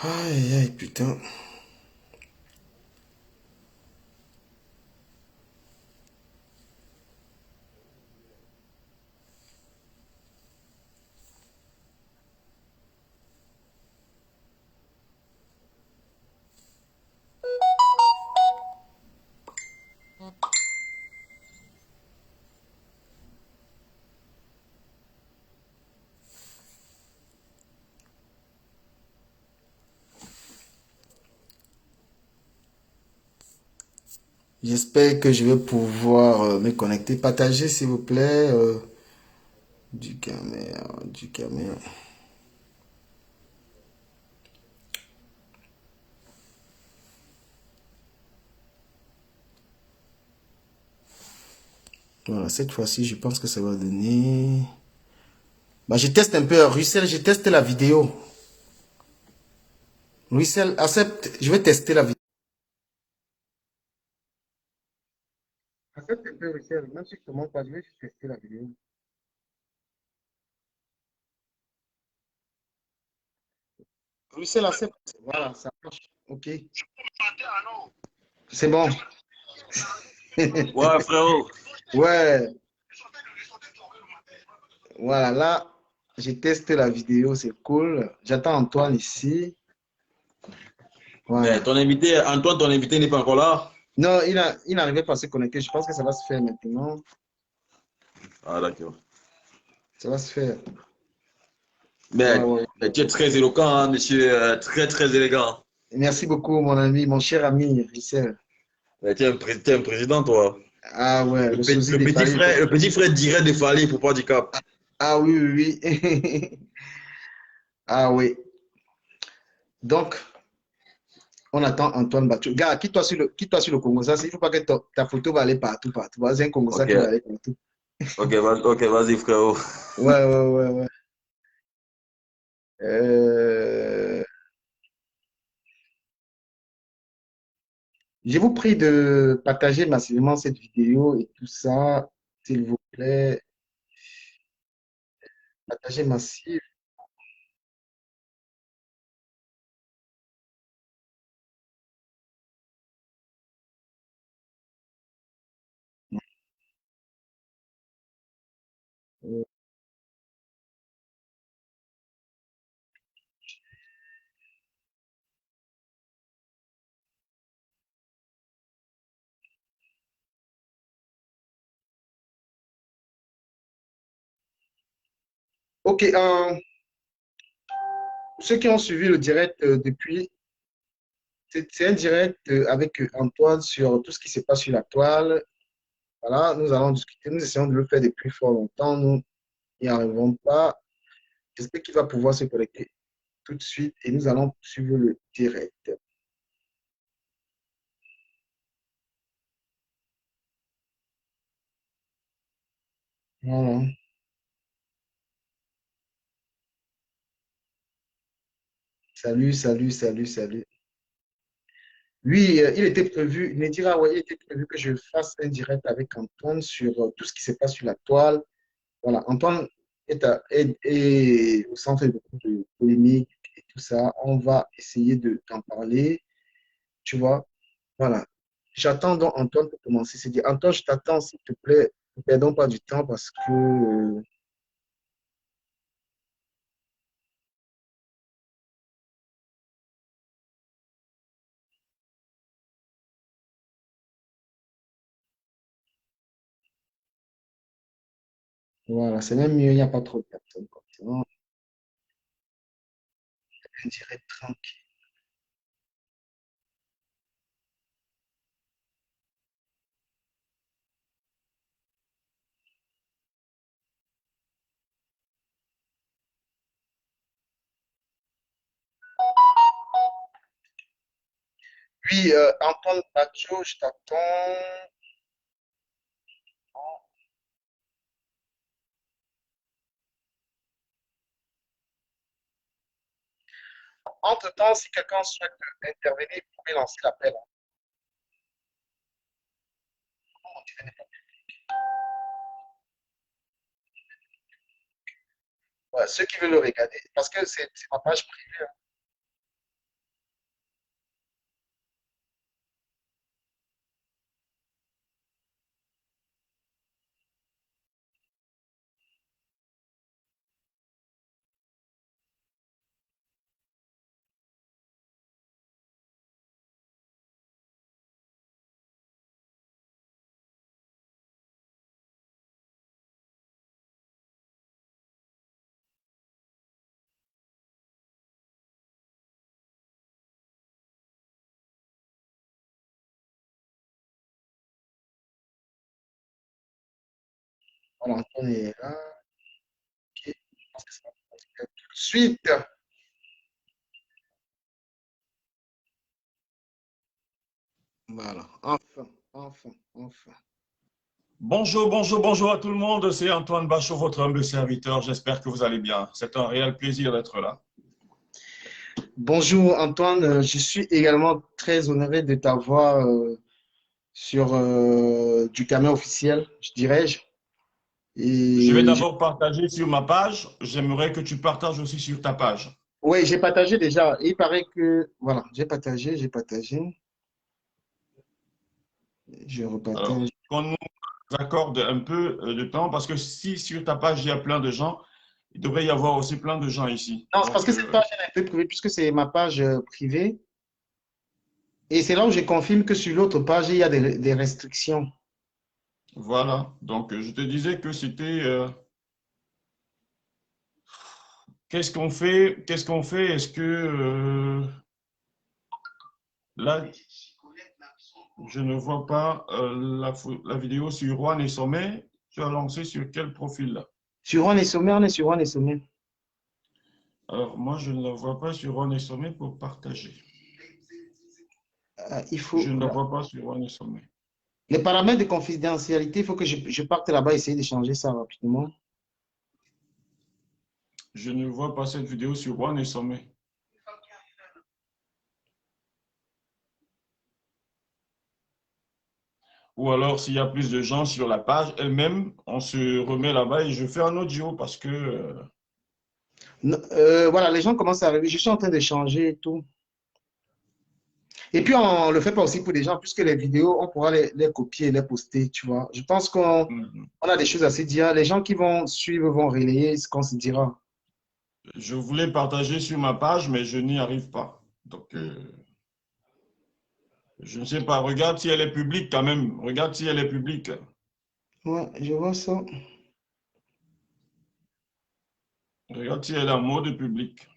Aïe, aïe, putain. J'espère que je vais pouvoir me connecter. Partagez, s'il vous plaît. Du caméra, du caméra. Voilà, cette fois-ci, je pense que ça va donner. Bah, je teste un peu. Russell, je teste la vidéo. Russell, accepte. Je vais tester la vidéo. Accepte un peu, Russell. Même si je ne te montre pas, je vais juste tester la vidéo. Russell, accepte. Voilà, ça marche. Ok. C'est bon. Ouais, frérot. Ouais, voilà, là, j'ai testé la vidéo, c'est cool. J'attends Antoine ici. Mais Voilà. Antoine, ton invité n'est pas encore là. Non, il n'arrivait pas à se connecter. Je pense que ça va se faire maintenant. Ah, d'accord. Ça va se faire. Ouais, Mais, ouais, mais ouais, tu es ouais. très éloquent, hein, monsieur, très, très élégant. Merci beaucoup, mon ami, mon cher ami, Richel. Mais tu es un président, toi. Ah ouais, le sosie des palais. Le petit frère direct de Fali pour pas du Cap. Ah oui, oui, oui. Ah oui. Donc, on attend Antoine Batcho. Gars, quitte-toi sur le Congo. Ça, il ne faut pas que ta photo va aller partout, partout. C'est un Congo ça Ok, qui va aller partout. ok, vas-y, frérot. Ouais, ouais, ouais, ouais. Euh, Je vous prie de partager massivement cette vidéo et tout ça, s'il vous plaît. Partagez massivement. Ok, ceux qui ont suivi le direct depuis, c'est un direct avec Antoine sur tout ce qui se passe sur la toile. Voilà, nous allons discuter, nous essayons de le faire depuis fort longtemps, nous n'y arrivons pas. J'espère qu'il va pouvoir se connecter tout de suite et nous allons suivre le direct. Voilà. Salut, salut, salut, salut. Oui, il était prévu, il me dira, ouais, il était prévu que je fasse un direct avec Antoine sur tout ce qui se passe sur la toile. Voilà, Antoine est au centre de beaucoup de polémiques et tout ça. On va essayer d'en parler, tu vois. Voilà. J'attends donc Antoine pour commencer. C'est dire, Antoine, je t'attends, s'il te plaît. Ne perdons pas du temps parce que, voilà, c'est même mieux, il n'y a pas trop de personnes. Comme ça. Un direct tranquille. Oui, Antoine Pacho, je t'attends. Entre-temps, si quelqu'un souhaite intervenir, vous pouvez lancer l'appel. Ouais, ceux qui veulent le regarder, parce que c'est ma page privée. Hein. Voilà, Antoine est là. Ok, je pense que ça va tout de suite. Voilà, enfin, enfin, enfin. Bonjour, bonjour, bonjour à tout le monde. C'est Antoine Bachot, votre humble serviteur. J'espère que vous allez bien. C'est un réel plaisir d'être là. Bonjour Antoine, je suis également très honoré de t'avoir sur du camion officiel, je dirais-je. Je vais Et d'abord partager sur ma page. J'aimerais que tu partages aussi sur ta page. oui, j'ai partagé déjà. Il paraît que, voilà, j'ai partagé. Je Alors, repartage. qu'on nous accorde un peu de temps parce que si sur ta page il y a plein de gens, il devrait y avoir aussi plein de gens ici. Non, c'est parce Donc, que cette page elle est un peu privée, puisque c'est ma page privée. Et c'est là où je confirme que sur l'autre page, il y a des restrictions. voilà. Donc, je te disais que c'était qu'est-ce qu'on fait? Qu'est-ce qu'on fait? Est-ce que là, je ne vois pas la vidéo sur Juan et Sommet. Tu as lancé sur quel profil là? Sur un et sommet, on est sur un et sommet. Alors, moi, je ne la vois pas sur Juan et Sommet pour partager. Il Je faut, ne la là. vois pas sur Juan et Sommet. Les paramètres de confidentialité, il faut que je parte là-bas essayer de changer ça rapidement. Je ne vois pas cette vidéo sur Juan et Sommet. Ou alors, s'il y a plus de gens sur la page elle-même, on se remet là-bas et je fais un audio parce que Voilà, les gens commencent à arriver. Je suis en train de changer et tout. Et puis, on ne le fait pas aussi pour des gens, puisque les vidéos, on pourra les copier et les poster, tu vois. Je pense qu'on a des choses à se dire. Les gens qui vont suivre vont relayer ce qu'on se dira. je voulais partager sur ma page, mais je n'y arrive pas. Donc, je ne sais pas. Regarde si elle est publique quand même. Regarde si elle est publique. Ouais, je vois ça. Regarde si elle est en mode public.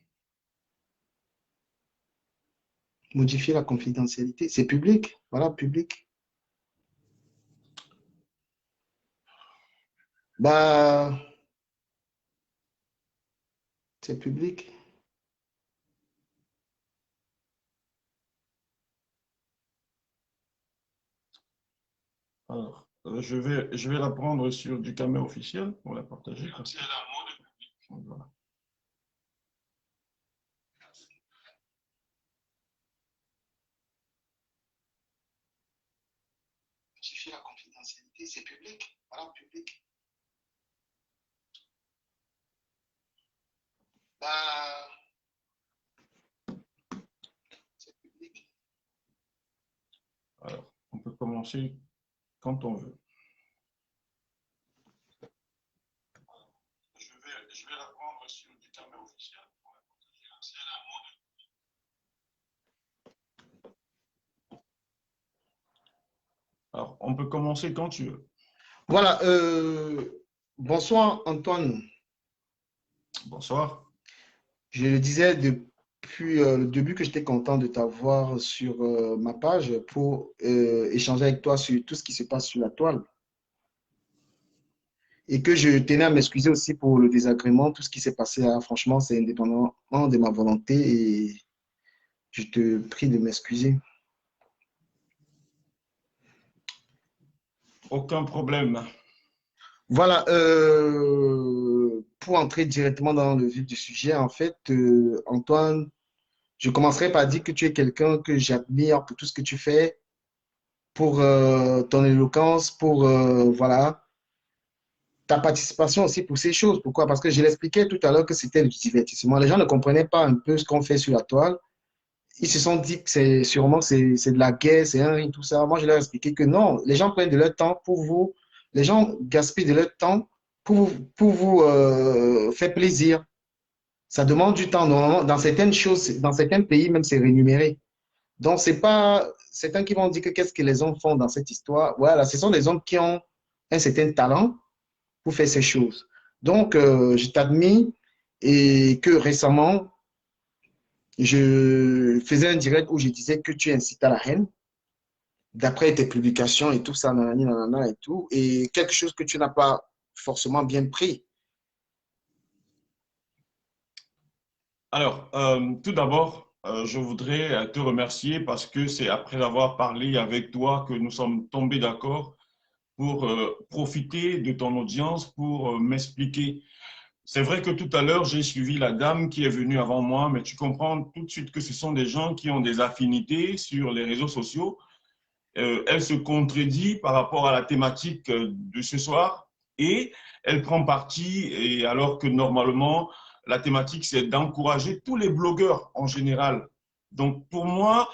Modifier la confidentialité. C'est public. Voilà, public. Bah, c'est public. Alors, je vais la prendre sur du caméra officiel pour la partager. Voilà. Modifier la confidentialité. C'est public. Voilà, public. Bah, c'est public. Alors, on peut commencer quand on veut. Je vais la prendre sur du caméra officiel pour la partager. Alors, on peut commencer quand tu veux. Voilà. Bonsoir, Antoine. Bonsoir. Je le disais depuis le début que j'étais content de t'avoir sur ma page pour échanger avec toi sur tout ce qui se passe sur la toile. Et que je tenais à m'excuser aussi pour le désagrément, tout ce qui s'est passé là. Franchement, c'est indépendamment de ma volonté et je te prie de m'excuser. Aucun problème. Voilà, pour entrer directement dans le vif du sujet, en fait, Antoine, je commencerai par dire que tu es quelqu'un que j'admire pour tout ce que tu fais, pour ton éloquence, pour voilà, ta participation aussi pour ces choses. Pourquoi? Parce que je l'expliquais tout à l'heure que c'était du divertissement. Les gens ne comprenaient pas un peu ce qu'on fait sur la toile. Ils se sont dit que c'est sûrement c'est de la guerre, c'est un ring, tout ça. Moi, je leur ai expliqué que non, les gens prennent de leur temps pour vous, les gens gaspillent de leur temps pour vous faire plaisir. Ça demande du temps. Normalement, dans certaines choses, dans certains pays, même c'est rémunéré. Donc, c'est pas certains qui vont dire que qu'est-ce que les hommes font dans cette histoire. Voilà, ce sont des hommes qui ont un certain talent pour faire ces choses. Donc, je t'admire et que récemment, je faisais un direct où je disais que tu incites à la haine, d'après tes publications et tout ça, nanani, nanana et tout, et quelque chose que tu n'as pas forcément bien pris. Alors, tout d'abord, je voudrais te remercier parce que c'est après avoir parlé avec toi que nous sommes tombés d'accord pour profiter de ton audience pour m'expliquer. C'est vrai que tout à l'heure, j'ai suivi la dame qui est venue avant moi, mais tu comprends tout de suite que ce sont des gens qui ont des affinités sur les réseaux sociaux. Elle se contredit par rapport à la thématique de ce soir et elle prend parti, et alors que normalement, la thématique, c'est d'encourager tous les blogueurs en général. Donc, pour moi,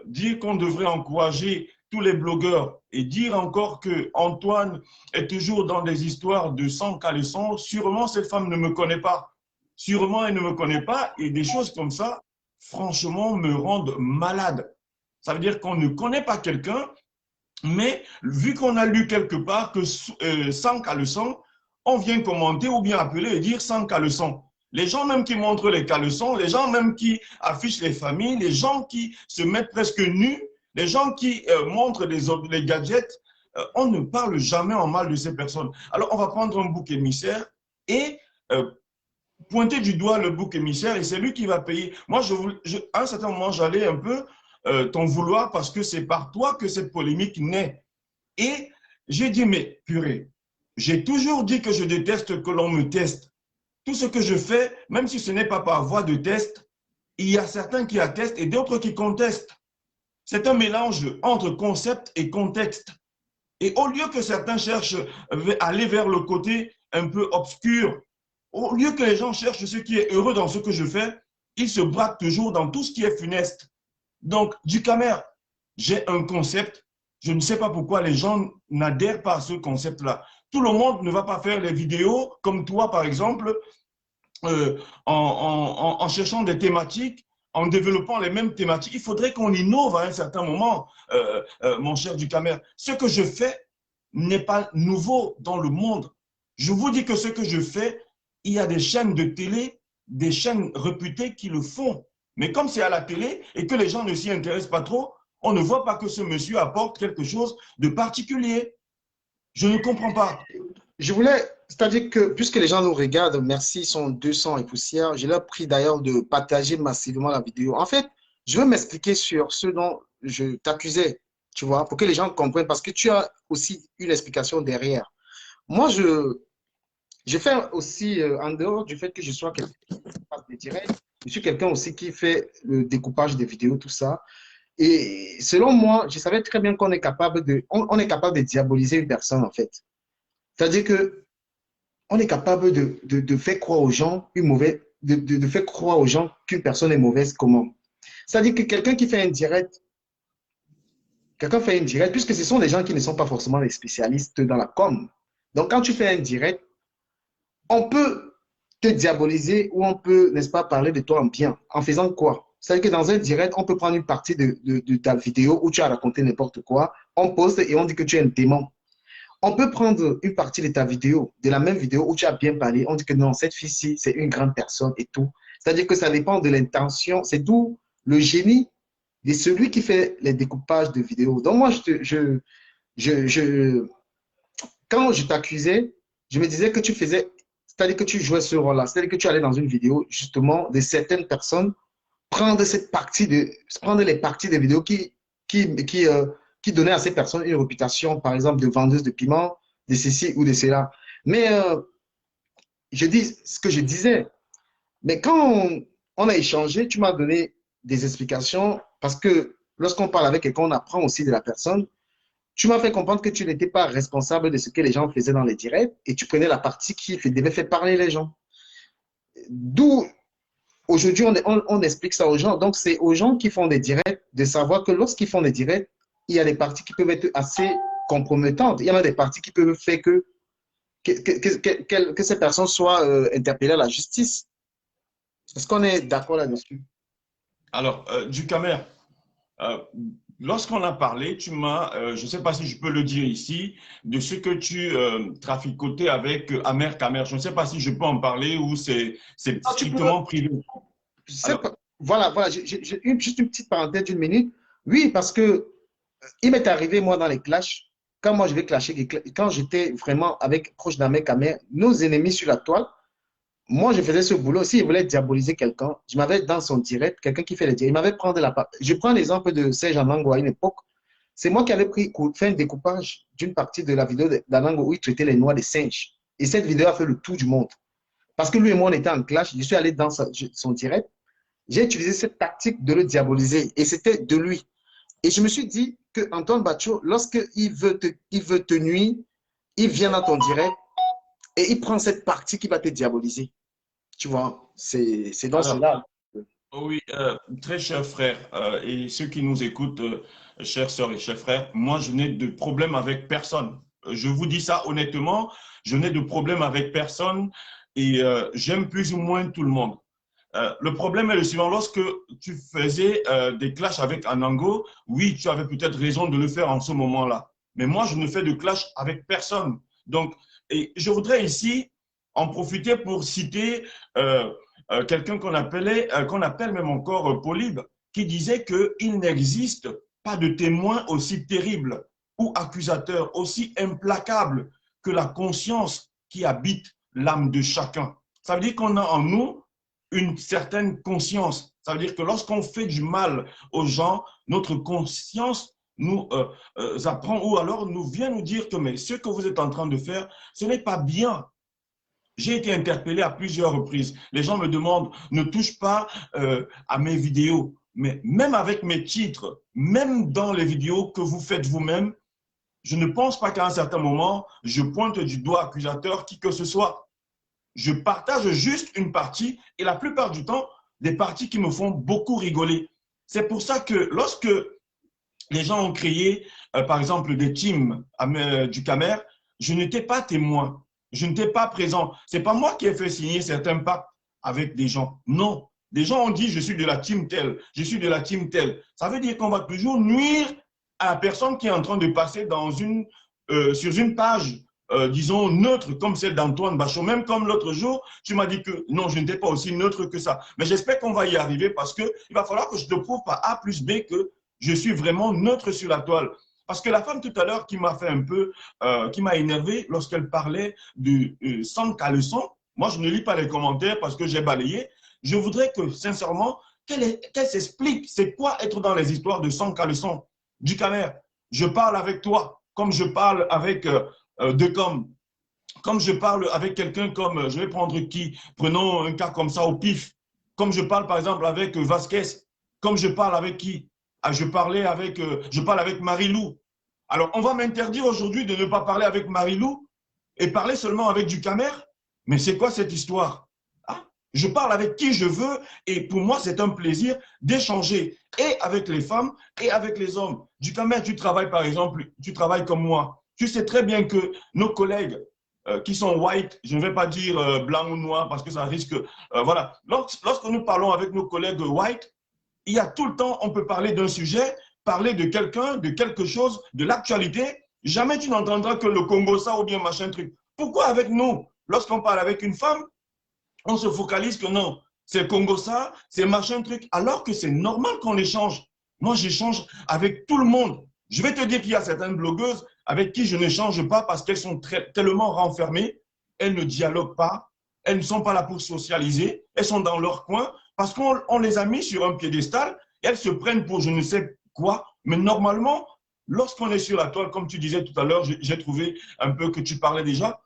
dire qu'on devrait encourager tous les blogueurs et dire encore que Antoine est toujours dans des histoires de sang caleçon, sûrement cette femme ne me connaît pas. Sûrement, elle ne me connaît pas et des choses comme ça, franchement, me rendent malade. Ça veut dire qu'on ne connaît pas quelqu'un, mais vu qu'on a lu quelque part que sans caleçon, on vient commenter ou bien appeler et dire sans caleçon. Les gens même qui montrent les caleçons, les gens même qui affichent les familles, les gens qui se mettent presque nus, les gens qui montrent les gadgets, on ne parle jamais en mal de ces personnes. Alors on va prendre un bouc émissaire et pointer du doigt le bouc émissaire et c'est lui qui va payer. Moi, à un certain moment, j'allais un peu t'en vouloir parce que c'est par toi que cette polémique naît. Et j'ai dit, mais purée, j'ai toujours dit que je déteste que l'on me teste. Tout ce que je fais, même si ce n'est pas par voie de test, il y a certains qui attestent et d'autres qui contestent. C'est un mélange entre concept et contexte. Et au lieu que certains cherchent à aller vers le côté un peu obscur, au lieu que les gens cherchent ce qui est heureux dans ce que je fais, ils se braquent toujours dans tout ce qui est funeste. Donc, du Camer, j'ai un concept. Je ne sais pas pourquoi les gens n'adhèrent pas à ce concept-là. Tout le monde ne va pas faire les vidéos comme toi, par exemple, en cherchant des thématiques, en développant les mêmes thématiques. Il faudrait qu'on innove à un certain moment, mon cher Ducamer. Ce que je fais n'est pas nouveau dans le monde. Je vous dis que ce que je fais, il y a des chaînes de télé, des chaînes réputées qui le font. Mais comme c'est à la télé et que les gens ne s'y intéressent pas trop, on ne voit pas que ce monsieur apporte quelque chose de particulier. Je ne comprends pas. Je voulais, c'est-à-dire que puisque les gens nous regardent, merci, ils sont 200 et poussière, je leur prie d'ailleurs de partager massivement la vidéo. En fait, je veux m'expliquer sur ce dont je t'accusais, tu vois, pour que les gens comprennent, parce que tu as aussi une explication derrière. Moi, je fais aussi, en dehors du fait que je sois quelqu'un qui passe des directs, je suis quelqu'un aussi qui fait le découpage des vidéos, tout ça. Et selon moi, je savais très bien qu'on est capable on est capable de diaboliser une personne, en fait. C'est-à-dire que on est capable de faire croire aux gens de faire croire aux gens qu'une personne est mauvaise. Comment? C'est-à-dire que quelqu'un fait un direct, puisque ce sont des gens qui ne sont pas forcément des spécialistes dans la com. Donc, quand tu fais un direct, on peut te diaboliser ou on peut, n'est-ce pas, parler de toi en bien. En faisant quoi? C'est-à-dire que dans un direct, on peut prendre une partie de ta vidéo où tu as raconté n'importe quoi, on poste et on dit que tu es un démon. On peut prendre une partie de ta vidéo, de la même vidéo où tu as bien parlé, on dit que non, cette fille-ci, c'est une grande personne et tout. C'est-à-dire que ça dépend de l'intention, c'est d'où le génie de celui qui fait les découpages de vidéos. Donc moi, quand je t'accusais, je me disais que tu faisais, c'est-à-dire que tu jouais ce rôle-là, c'est-à-dire que tu allais dans une vidéo, justement, de certaines personnes, prendre les parties des vidéos qui donnaient à ces personnes une réputation, par exemple, de vendeuse de piment, de ceci ou de cela. Mais je dis ce que je disais. Mais quand on a échangé, tu m'as donné des explications parce que lorsqu'on parle avec quelqu'un, on apprend aussi de la personne. Tu m'as fait comprendre que tu n'étais pas responsable de ce que les gens faisaient dans les directs et tu prenais la partie qui devait faire parler les gens. D'où aujourd'hui, on explique ça aux gens. Donc, c'est aux gens qui font des directs de savoir que lorsqu'ils font des directs, il y a des parties qui peuvent être assez compromettantes. Il y en a des parties qui peuvent faire que ces personnes soient interpellées à la justice. Est-ce qu'on est d'accord là-dessus? Alors, Ducamer, lorsqu'on a parlé, tu m'as, je ne sais pas si je peux le dire ici, de ce que tu traficotais avec Amer Kamer. Je ne sais pas si je peux en parler ou c'est strictement privé. Voilà, juste une petite parenthèse d'une minute. Oui, parce que il m'est arrivé, moi, dans les clashs, quand moi je vais clasher, quand j'étais vraiment avec proche d'Ahmed Kamer, nos ennemis sur la toile, moi je faisais ce boulot. S'il voulait diaboliser quelqu'un, je m'avais dans son direct, quelqu'un qui fait les directs, il m'avait prendre la part. Je prends l'exemple de Serge Anango à une époque. C'est moi qui avais fait un découpage d'une partie de la vidéo d'Anango où il traitait les noix des singes. Et cette vidéo a fait le tour du monde. Parce que lui et moi, on était en clash. Je suis allé dans son direct. J'ai utilisé cette tactique de le diaboliser. Et c'était de lui. Et je me suis dit que Antoine Bacho, lorsqu'il veut te nuire, il vient dans ton direct et il prend cette partie qui va te diaboliser. Tu vois, c'est dans Alors, cela. oui, très cher frère, et ceux qui nous écoutent, chères sœurs et chers frères, moi, je n'ai de problème avec personne. Je vous dis ça honnêtement, je n'ai de problème avec personne et j'aime plus ou moins tout le monde. Le problème est le suivant, lorsque tu faisais des clashs avec Anango, oui, tu avais peut-être raison de le faire en ce moment-là. Mais moi, je ne fais de clash avec personne. Donc, et je voudrais ici en profiter pour citer quelqu'un qu'on appelle même encore Polybe, qui disait qu'il n'existe pas de témoin aussi terrible ou accusateur, aussi implacable que la conscience qui habite l'âme de chacun. Ça veut dire qu'on a en nous une certaine conscience. Ça veut dire que lorsqu'on fait du mal aux gens, notre conscience nous apprend ou alors nous vient nous dire que mais ce que vous êtes en train de faire, ce n'est pas bien. J'ai été interpellé à plusieurs reprises. Les gens me demandent, ne touche pas à mes vidéos. Mais même avec mes titres, même dans les vidéos que vous faites vous-même, je ne pense pas qu'à un certain moment, je pointe du doigt accusateur qui que ce soit. Je partage juste une partie et la plupart du temps, des parties qui me font beaucoup rigoler. C'est pour ça que lorsque les gens ont créé, par exemple, des teams du Camer, je n'étais pas témoin, je n'étais pas présent. Ce n'est pas moi qui ai fait signer certains pactes avec des gens. Non. Des gens ont dit, je suis de la team telle, je suis de la team telle. Ça veut dire qu'on va toujours nuire à la personne qui est en train de passer sur une page disons, neutre comme celle d'Antoine Bachot. Même comme l'autre jour, tu m'as dit que non, je n'étais pas aussi neutre que ça. Mais j'espère qu'on va y arriver parce qu'il va falloir que je te prouve par A plus B que je suis vraiment neutre sur la toile. Parce que la femme tout à l'heure qui m'a fait un peu, qui m'a énervé lorsqu'elle parlait de sans caleçon, moi je ne lis pas les commentaires parce que j'ai balayé. Je voudrais que, sincèrement, qu'elle s'explique c'est quoi être dans les histoires de sans caleçon du Camer. Je parle avec toi comme je parle avec comme je parle avec quelqu'un comme, je vais prendre qui, prenons un cas comme ça au pif, comme je parle par exemple avec Vasquez, comme je parle avec qui, je parle avec Marie-Lou. Alors on va m'interdire aujourd'hui de ne pas parler avec Marie-Lou et parler seulement avec du Camer. Mais c'est quoi cette histoire? Je parle avec qui je veux et pour moi, c'est un plaisir d'échanger et avec les femmes et avec les hommes. Du Camer, tu travailles par exemple, tu travailles comme moi. Tu sais très bien que nos collègues qui sont white, je ne vais pas dire blanc ou noir parce que ça risque… voilà. Lorsque nous parlons avec nos collègues white, il y a tout le temps, on peut parler d'un sujet, parler de quelqu'un, de quelque chose, de l'actualité. Jamais tu n'entendras que le Congo ça ou bien machin truc. Pourquoi avec nous, lorsqu'on parle avec une femme, on se focalise que non, c'est Congo ça, c'est machin truc, alors que c'est normal qu'on échange. Moi, j'échange avec tout le monde. Je vais te dire qu'il y a certaines blogueuses avec qui je n'échange pas parce qu'elles sont tellement renfermées, elles ne dialoguent pas, elles ne sont pas là pour socialiser, elles sont dans leur coin parce qu'on les a mis sur un piédestal et elles se prennent pour je ne sais quoi. Mais normalement, lorsqu'on est sur la toile, comme tu disais tout à l'heure, j'ai trouvé un peu que tu parlais déjà,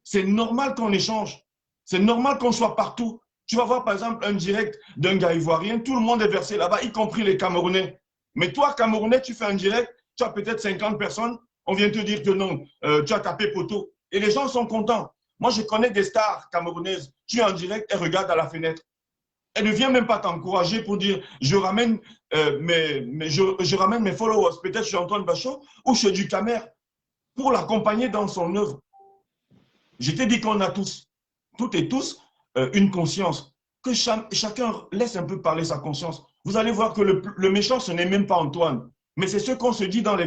c'est normal qu'on échange. C'est normal qu'on soit partout. Tu vas voir par exemple un direct d'un gars ivoirien, tout le monde est versé là-bas, y compris les Camerounais. Mais toi, Camerounais, tu fais un direct, tu as peut-être 50 personnes, on vient te dire que non, tu as tapé poteau. Et les gens sont contents. Moi, je connais des stars camerounaises. Tu es en direct, elles regardent à la fenêtre. Elle ne vient même pas t'encourager pour dire je ramène, je ramène mes followers, peut-être chez Antoine Bachot ou chez du Camer, pour l'accompagner dans son œuvre. Je t'ai dit qu'on a tous, toutes et tous, une conscience. Que chacun laisse un peu parler sa conscience. Vous allez voir que le méchant, ce n'est même pas Antoine. Mais c'est ce qu'on se dit dans les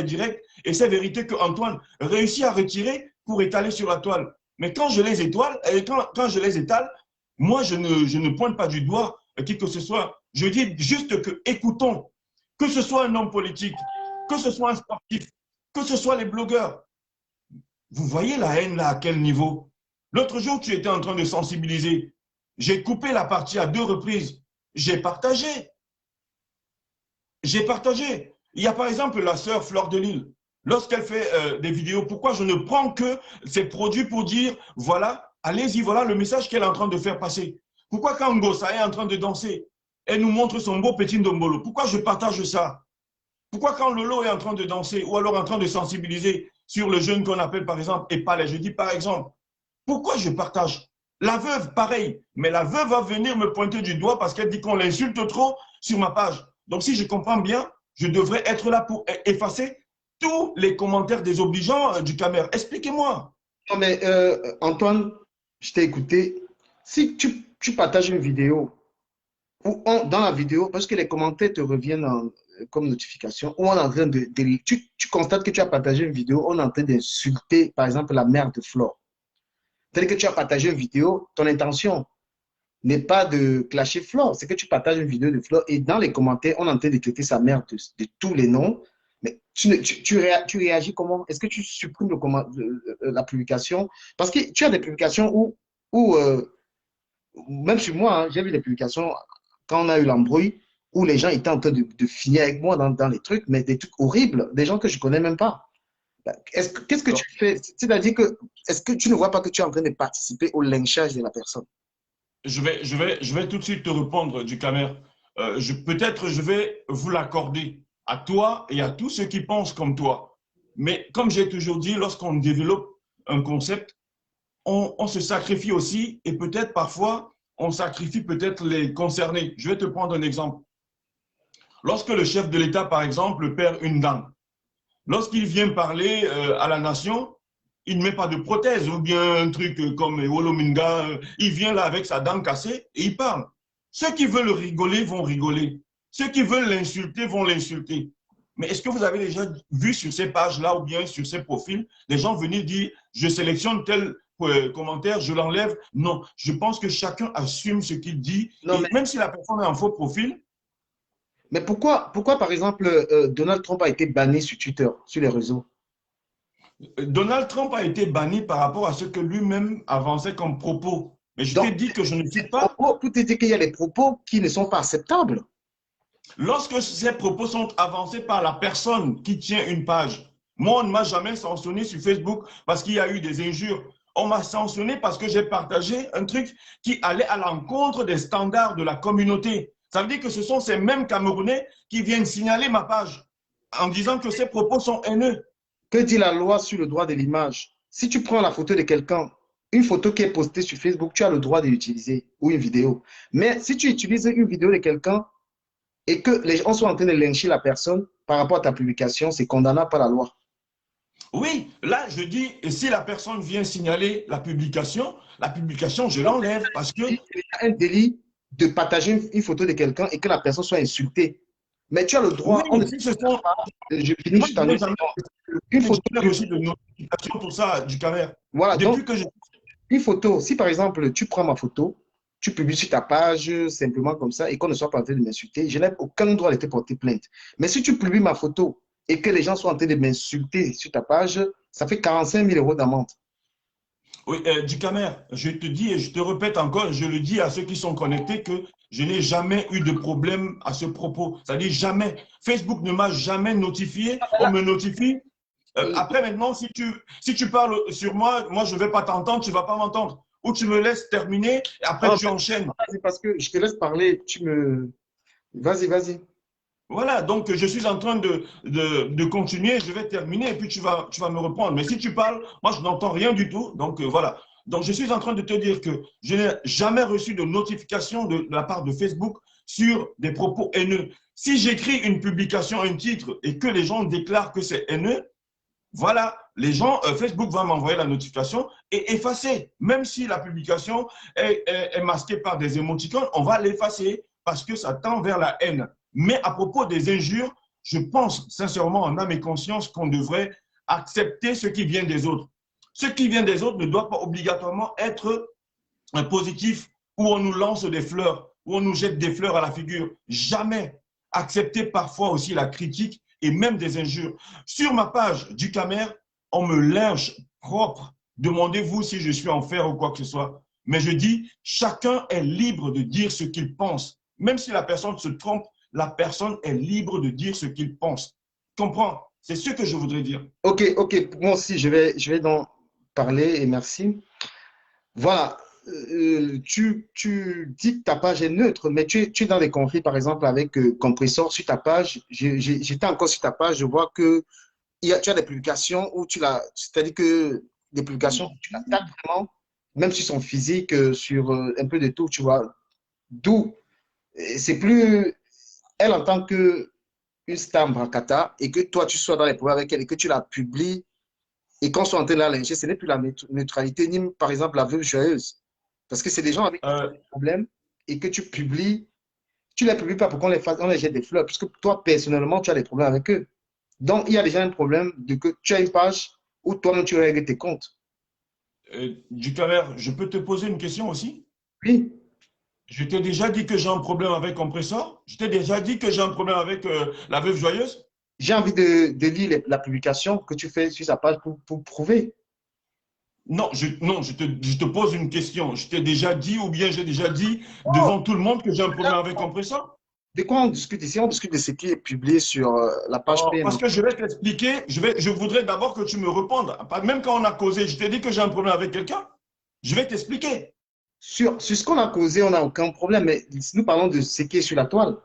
directs et ces vérités qu'Antoine réussit à retirer pour étaler sur la toile. Mais quand je les quand je les étale, moi, je ne pointe pas du doigt qui que ce soit. Je dis juste que écoutons, que ce soit un homme politique, que ce soit un sportif, que ce soit les blogueurs. Vous voyez la haine là à quel niveau? L'autre jour, tu étais en train de sensibiliser. J'ai coupé la partie à 2 reprises. J'ai partagé. J'ai partagé. Il y a par exemple la sœur Fleur de Lille. Lorsqu'elle fait des vidéos, pourquoi je ne prends que ces produits pour dire, voilà, allez-y, voilà le message qu'elle est en train de faire passer. Pourquoi quand Ngossa est en train de danser, elle nous montre son beau petit ndombolo? Pourquoi je partage ça? Pourquoi quand Lolo est en train de danser ou alors en train de sensibiliser sur le jeune qu'on appelle par exemple Epalais, je dis par exemple, pourquoi je partage? La veuve, pareil, mais la veuve va venir me pointer du doigt parce qu'elle dit qu'on l'insulte trop sur ma page. Donc si je comprends bien, je devrais être là pour effacer tous les commentaires désobligeants du Camer. Expliquez-moi. Non, mais Antoine, je t'ai écouté. Si tu partages une vidéo, ou dans la vidéo, parce que les commentaires te reviennent comme notification, ou on est en train tu constates que tu as partagé une vidéo, on est en train d'insulter, par exemple, la mère de Flore. C'est-à-dire que tu as partagé une vidéo, ton intention n'est pas de clasher Flore, c'est que tu partages une vidéo de Flore et dans les commentaires, on est en train de traiter sa mère de tous les noms. Mais tu réagis comment? Est-ce que tu supprimes la publication? Parce que tu as des publications où même sur moi, hein, j'ai vu des publications quand on a eu l'embrouille, où les gens étaient en train de finir avec moi dans les trucs, mais des trucs horribles, des gens que je ne connais même pas. Qu'est-ce que tu fais? C'est-à-dire que, est-ce que tu ne vois pas que tu es en train de participer au lynchage de la personne? Je vais tout de suite te répondre du Camer. Peut-être je vais vous l'accorder à toi et à tous ceux qui pensent comme toi. Mais comme j'ai toujours dit, lorsqu'on développe un concept, on se sacrifie aussi et peut-être parfois, on sacrifie peut-être les concernés. Je vais te prendre un exemple. Lorsque le chef de l'État, par exemple, perd une dent, lorsqu'il vient parler à la nation, il ne met pas de prothèse ou bien un truc comme Wolominga, il vient là avec sa dent cassée et il parle. Ceux qui veulent rigoler vont rigoler. Ceux qui veulent l'insulter vont l'insulter. Mais est-ce que vous avez déjà vu sur ces pages-là ou bien sur ces profils, des gens venir dire je sélectionne tel commentaire, je l'enlève? Non, je pense que chacun assume ce qu'il dit. Non, Et même si la personne a un faux profil, mais pourquoi par exemple, Donald Trump a été banni sur Twitter, sur les réseaux? Donald Trump a été banni par rapport à ce que lui-même avançait comme propos. Mais je t'ai Donc, dit que je ne suis pas. pour te dire qu'il y a des propos qui ne sont pas acceptables. Lorsque ces propos sont avancés par la personne qui tient une page, moi, on ne m'a jamais sanctionné sur Facebook parce qu'il y a eu des injures. On m'a sanctionné parce que j'ai partagé un truc qui allait à l'encontre des standards de la communauté. Ça veut dire que ce sont ces mêmes Camerounais qui viennent signaler ma page en disant que ces propos sont haineux. Que dit la loi sur le droit de l'image? Si tu prends la photo de quelqu'un, une photo qui est postée sur Facebook, tu as le droit de l'utiliser, ou une vidéo. Mais si tu utilises une vidéo de quelqu'un et que les gens sont en train de lyncher la personne par rapport à ta publication, c'est condamnable par la loi. Oui, là, je dis, et si la personne vient signaler la publication, je l'enlève parce que… Il y a un délit de partager une photo de quelqu'un et que la personne soit insultée. Mais tu as le Oui, droit, on ne si ce sont… je finis, Moi, je je n'ai t'en jamais une photo, reçu de notification pour ça du carrière. voilà, donc Depuis que je… une photo, si par exemple tu prends ma photo, tu publies sur ta page simplement comme ça et qu'on ne soit pas en train de m'insulter, je n'ai aucun droit de te porter plainte. Mais si tu publies ma photo et que les gens sont en train de m'insulter sur ta page, ça fait 45 000 € d'amende. Oui, du Camer, je te dis et je te répète encore, je le dis à ceux qui sont connectés que je n'ai jamais eu de problème à ce propos. C'est-à-dire jamais. Facebook ne m'a jamais notifié. On me notifie. Après, maintenant, si tu parles sur moi, moi, je ne vais pas t'entendre, tu ne vas pas m'entendre. Ou tu me laisses terminer et après, Non, tu enchaînes. c'est parce que je te laisse parler, tu me… Vas-y, vas-y. Voilà, donc je suis en train de continuer, je vais terminer et puis tu vas me reprendre. Mais si tu parles, moi je n'entends rien du tout. Donc voilà. Donc je suis en train de te dire que je n'ai jamais reçu de notification de la part de Facebook sur des propos haineux. Si j'écris une publication, un titre et que les gens déclarent que c'est haineux, voilà, Facebook va m'envoyer la notification et effacer. Même si la publication est masquée par des émoticônes, on va l'effacer parce que ça tend vers la haine. Mais à propos des injures, je pense sincèrement en âme et conscience qu'on devrait accepter ce qui vient des autres. Ce qui vient des autres ne doit pas obligatoirement être un positif où on nous lance des fleurs, où on nous jette des fleurs à la figure. Jamais. Accepter parfois aussi la critique et même des injures. Sur ma page du Camer, on me lynche propre. Demandez-vous si je suis en fer ou quoi que ce soit. Mais je dis, chacun est libre de dire ce qu'il pense. Même si la personne se trompe, la personne est libre de dire ce qu'il pense. Comprends? C'est ce que je voudrais dire. Ok, ok, moi aussi, je vais donc parler et merci. Voilà, tu dis que ta page est neutre, mais tu es dans des conflits, par exemple, avec Compressor sur ta page. J'étais encore sur ta page, je vois que tu as des publications où c'est-à-dire que des publications où tu l'attaques vraiment, même sur son physique, sur un peu de tout, tu vois. D'où, c'est plus elle en tant que une star Brakata et que toi, tu sois dans les problèmes avec elle et que tu la publies et qu'on soit en train de la lyncher, ce n'est plus la neutralité, ni par exemple la veuve joyeuse. Parce que c'est des gens avec qui tu as des problèmes et que tu publies, tu ne les publies pas pour qu'on les fasse, on les jette des fleurs, puisque toi, personnellement, tu as des problèmes avec eux. Donc, il y a déjà un problème de que tu as une page où toi-même tu règles tes comptes. Du Camer, je peux te poser une question aussi? Oui, Je t'ai déjà dit que j'ai un problème avec Compressor? Je t'ai déjà dit que j'ai un problème avec la veuve joyeuse? j'ai envie de lire la publication que tu fais sur sa page pour prouver. Non, je te pose une question. Je t'ai déjà dit ou bien j'ai déjà dit devant tout le monde que j'ai un problème avec Compressor? De quoi on discute ici? On discute de ce qui est publié sur la page Oh, PM. parce que je vais t'expliquer. Je voudrais d'abord que tu me répondes. Même quand on a causé, je t'ai dit que j'ai un problème avec quelqu'un. Je vais t'expliquer. Sur ce qu'on a causé, on n'a aucun problème, mais nous parlons de ce qui est sur la toile.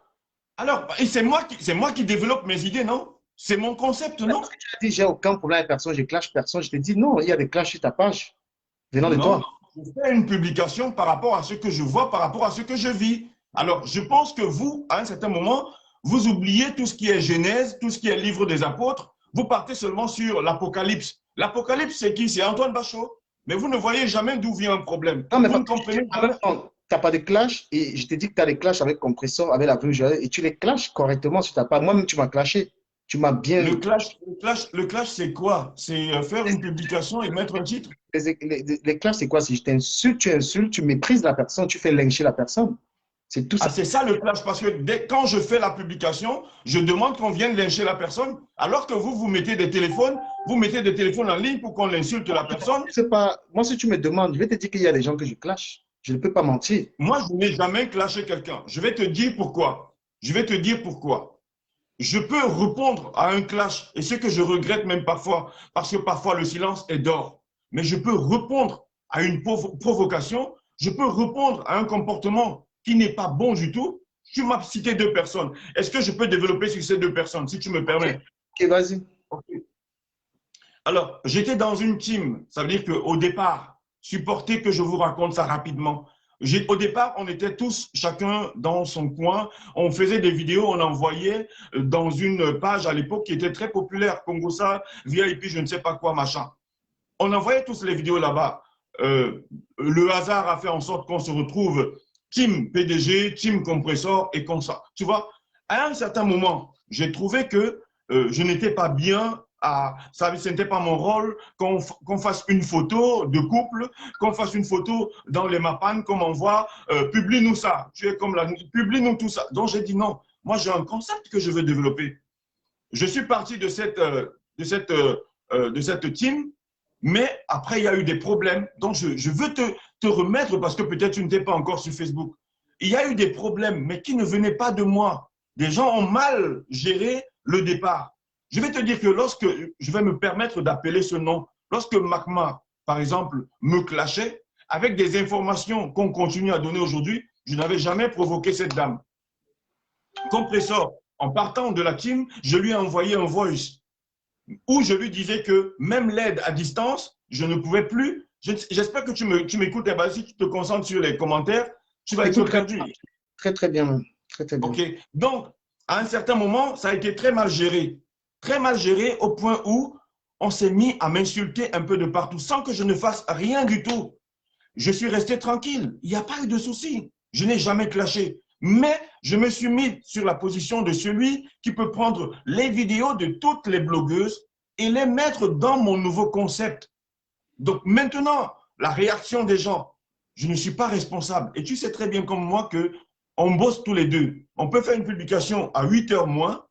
Alors, et c'est moi qui développe mes idées, non? C'est mon concept, non? Tu as dit, j'ai aucun problème avec personne, je clash personne. Je te dis, non, il y a des clashs sur ta page venant de Non, toi. je fais une publication par rapport à ce que je vois, par rapport à ce que je vis. Alors, je pense que vous, à un certain moment, vous oubliez tout ce qui est Genèse, tout ce qui est livre des apôtres. Vous partez seulement sur l'Apocalypse. L'Apocalypse, c'est qui? C'est Antoine Bachot. Mais vous ne voyez jamais d'où vient un problème. Non, mais Vous ne comprenez en jamais. même temps, tu n'as pas de clash et je te dis que tu as des clashs avec Compressor, avec la veuve joyeuse, et tu les clashes correctement sur ta page. Moi-même, tu m'as clashé. Tu m'as bien. Le clash, c'est quoi? C'est faire une publication et mettre un titre? Les clashs, c'est quoi? Si je t'insulte, tu méprises la personne, tu fais lyncher la personne. C'est tout Ah, ça. c'est ça le clash, parce que quand je fais la publication, je demande qu'on vienne lyncher la personne, alors que vous mettez des téléphones en ligne pour qu'on insulte la personne. Je sais pas. Moi, si tu me demandes, je vais te dire qu'il y a des gens que je clash. Je ne peux pas mentir. Moi, je n'ai jamais clashé quelqu'un. Je vais te dire pourquoi. Je vais te dire pourquoi. Je peux répondre à un clash, et ce que je regrette même parfois, parce que parfois le silence est d'or. Mais je peux répondre à une provocation, je peux répondre à un comportement qui n'est pas bon du tout. Tu m'as cité deux personnes. Est-ce que je peux développer sur ces deux personnes, si tu me permets? Ok, vas-y. Ok. Alors, j'étais dans une team. Ça veut dire qu'au départ, supportez que je vous raconte ça rapidement. Au départ, on était tous chacun dans son coin. On faisait des vidéos, on envoyait dans une page à l'époque qui était très populaire, Congosa, VIP, je ne sais pas quoi, machin. On envoyait tous les vidéos là-bas. Le hasard a fait en sorte qu'on se retrouve team PDG, team compressor et comme ça. Tu vois, à un certain moment, j'ai trouvé que je n'étais pas bien. Ça, ce n'était pas mon rôle qu'on fasse une photo de couple, qu'on fasse une photo dans les mapan, qu'on m'envoie, publie-nous ça, tu es comme la, publie-nous tout ça. Donc j'ai dit non, moi j'ai un concept que je veux développer. Je suis parti de cette team, mais après il y a eu des problèmes. Donc je veux te remettre parce que peut-être tu n'étais pas encore sur Facebook. Il y a eu des problèmes, mais qui ne venaient pas de moi. Des gens ont mal géré le départ. Je vais te dire que lorsque je vais me permettre d'appeler ce nom, lorsque Macma, par exemple, me clashait, avec des informations qu'on continue à donner aujourd'hui, je n'avais jamais provoqué cette dame. Compressor, en partant de la team, je lui ai envoyé un voice où je lui disais que même l'aide à distance, je ne pouvais plus. J'espère que tu m'écoutes, et si tu te concentres sur les commentaires, tu vas être perdu. Très, très bien. Très, très bien. OK. Donc, à un certain moment, ça a été très mal géré. Très mal géré au point où on s'est mis à m'insulter un peu de partout sans que je ne fasse rien du tout. Je suis resté tranquille. Il n'y a pas eu de souci. Je n'ai jamais clashé. Mais je me suis mis sur la position de celui qui peut prendre les vidéos de toutes les blogueuses et les mettre dans mon nouveau concept. Donc maintenant, la réaction des gens, je ne suis pas responsable. Et tu sais très bien comme moi qu'on bosse tous les deux. On peut faire une publication à 8 heures moins.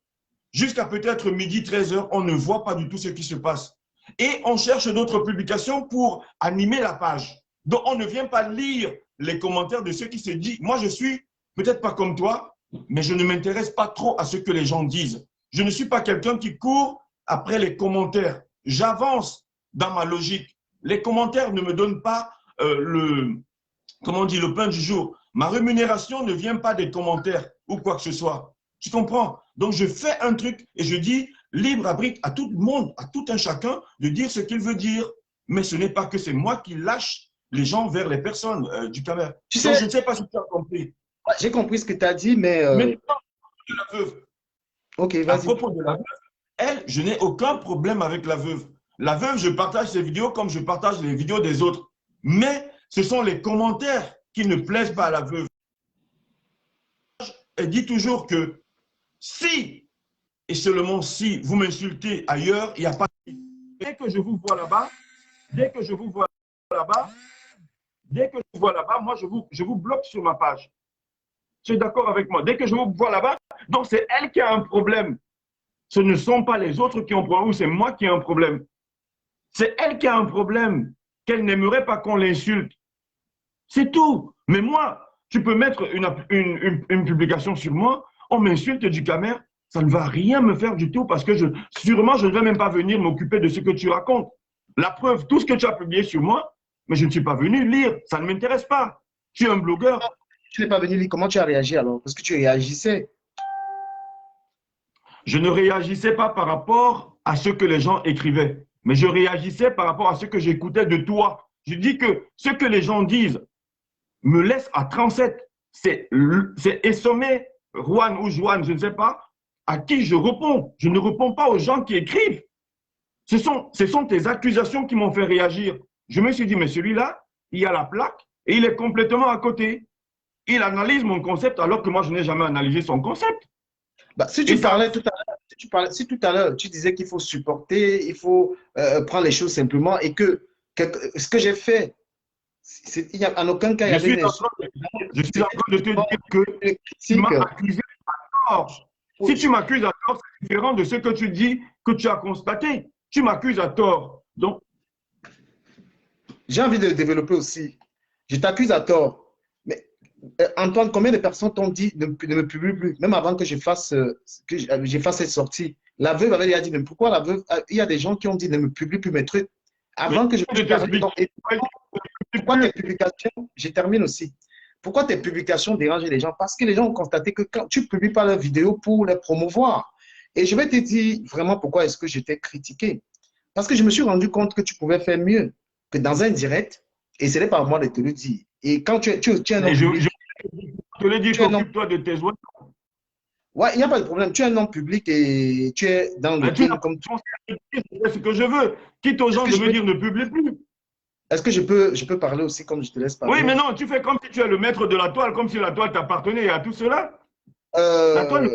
jusqu'à peut-être midi, 13h, on ne voit pas du tout ce qui se passe. Et on cherche d'autres publications pour animer la page. Donc, on ne vient pas lire les commentaires de ce qui se dit. Moi, je suis peut-être pas comme toi, mais je ne m'intéresse pas trop à ce que les gens disent. Je ne suis pas quelqu'un qui court après les commentaires. J'avance dans ma logique. Les commentaires ne me donnent pas comment on dit, le pain du jour. Ma rémunération ne vient pas des commentaires ou quoi que ce soit. Tu comprends? Donc, je fais un truc et je dis libre arbitre à tout le monde, à tout un chacun de dire ce qu'il veut dire. Mais ce n'est pas que c'est moi qui lâche les gens vers les personnes du Cameroun. Donc, je ne sais pas si tu as compris. J'ai compris ce que tu as dit, mais... Maintenant, de la veuve. Ok, À vas-y. propos de la veuve, elle, je n'ai aucun problème avec la veuve. La veuve, je partage ses vidéos comme je partage les vidéos des autres. Mais ce sont les commentaires qui ne plaisent pas à la veuve. Elle dit toujours que si, et seulement si, vous m'insultez ailleurs, il n'y a pas de... Dès que je vous vois là-bas, dès que je vous vois là-bas, moi, je vous bloque sur ma page. Tu es d'accord avec moi? Dès que je vous vois là-bas, donc c'est elle qui a un problème. Ce ne sont pas les autres qui ont un problème ou c'est moi qui ai un problème. C'est elle qui a un problème, qu'elle n'aimerait pas qu'on l'insulte. C'est tout. Mais moi, tu peux mettre une publication sur moi, on m'insulte du Cameroun, ça ne va rien me faire du tout parce que sûrement, je ne vais même pas venir m'occuper de ce que tu racontes. La preuve, tout ce que tu as publié sur moi, mais je ne suis pas venu lire, ça ne m'intéresse pas. Tu es un blogueur. Tu n'es pas venu lire, comment tu as réagi alors? Parce que tu réagissais. Je ne réagissais pas par rapport à ce que les gens écrivaient, mais je réagissais par rapport à ce que j'écoutais de toi. Je dis que ce que les gens disent me laisse à 37. C'est Essomé, Juan ou Joanne, je ne sais pas, à qui je réponds. Je ne réponds pas aux gens qui écrivent. Ce sont tes accusations qui m'ont fait réagir. Je me suis dit, mais celui-là, il y a la plaque et il est complètement à côté. Il analyse mon concept alors que moi, je n'ai jamais analysé son concept. Bah, si tu parlais tout à l'heure, si tout à l'heure, tu disais qu'il faut supporter, il faut prendre les choses simplement et que ce que j'ai fait, il y a, en aucun cas, il y avait des... Je suis en train de te dire que tu m'as accusé à tort. Si tu m'accuses à tort, c'est différent de ce que tu dis que tu as constaté. Tu m'accuses à tort. Donc, j'ai envie de développer aussi. Je t'accuse à tort. Mais Antoine, combien de personnes t'ont dit de ne me publie plus, même avant que je fasse cette sortie? La veuve avait déjà dit, mais pourquoi la veuve? Il y a des gens qui ont dit ne me publie plus mes trucs. Avant que je pourquoi tes publications, je termine aussi. Pourquoi tes publications dérangent les gens? Parce que les gens ont constaté que quand tu ne publies pas leurs vidéos pour les promouvoir. Et je vais te dire vraiment pourquoi est-ce que j'étais critiqué. Parce que je me suis rendu compte que tu pouvais faire mieux que dans un direct, et ce n'est pas à moi de te le dire. Et quand tu es un homme public, je te l'ai dit, occupe-toi de tes oies. Ouais, il n'y a pas de problème. Tu es un homme public et tu es dans le game comme tu... C'est ce que je veux. Quitte aux gens de me dire ne publie plus. Est-ce que je peux parler aussi comme je te laisse parler? Oui, mais non, tu fais comme si tu es le maître de la toile, comme si la toile t'appartenait à tout cela. La toile,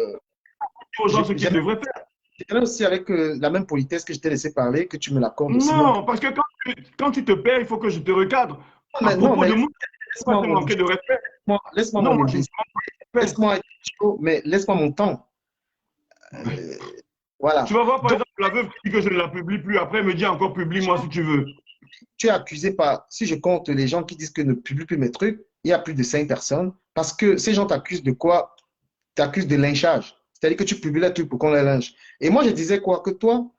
aux gens ce qu'ils devraient faire. J'aimerais aussi avec la même politesse que je t'ai laissé parler, que tu me l'accordes aussi. Non, parce que quand tu te perds, il faut que je te recadre. À propos de moi, laisse-moi te manquer de respect. Laisse-moi mon laisse-moi chaud, mais laisse-moi mon temps. Voilà. Tu vas voir, par exemple, la veuve qui dit que je ne la publie plus. Après, elle me dit encore publie-moi si tu veux. Tu es accusé par, si je compte les gens qui disent que ne publie plus mes trucs, il y a plus de 5 personnes. Parce que ces gens t'accusent de quoi? T'accusent de lynchage. C'est-à-dire que tu publies les trucs pour qu'on les lynche. Et moi, je disais quoi? Que toi,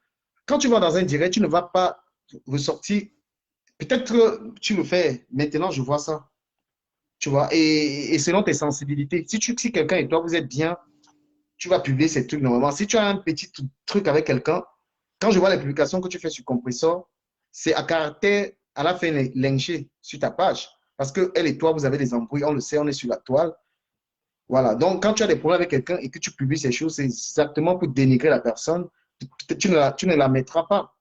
quand tu vas dans un direct, tu ne vas pas ressortir. Peut-être que tu le fais. Maintenant, je vois ça. Tu vois, et selon tes sensibilités. Si quelqu'un et toi, vous êtes bien, tu vas publier ces trucs normalement. Si tu as un petit truc avec quelqu'un, quand je vois les publications que tu fais sur Compressor, c'est à caractère, à la fin, lynché sur ta page. Parce que elle et toi, vous avez des embrouilles, on le sait, on est sur la toile. Voilà. Donc, quand tu as des problèmes avec quelqu'un et que tu publies ces choses, c'est exactement pour dénigrer la personne. Tu ne la mettras pas.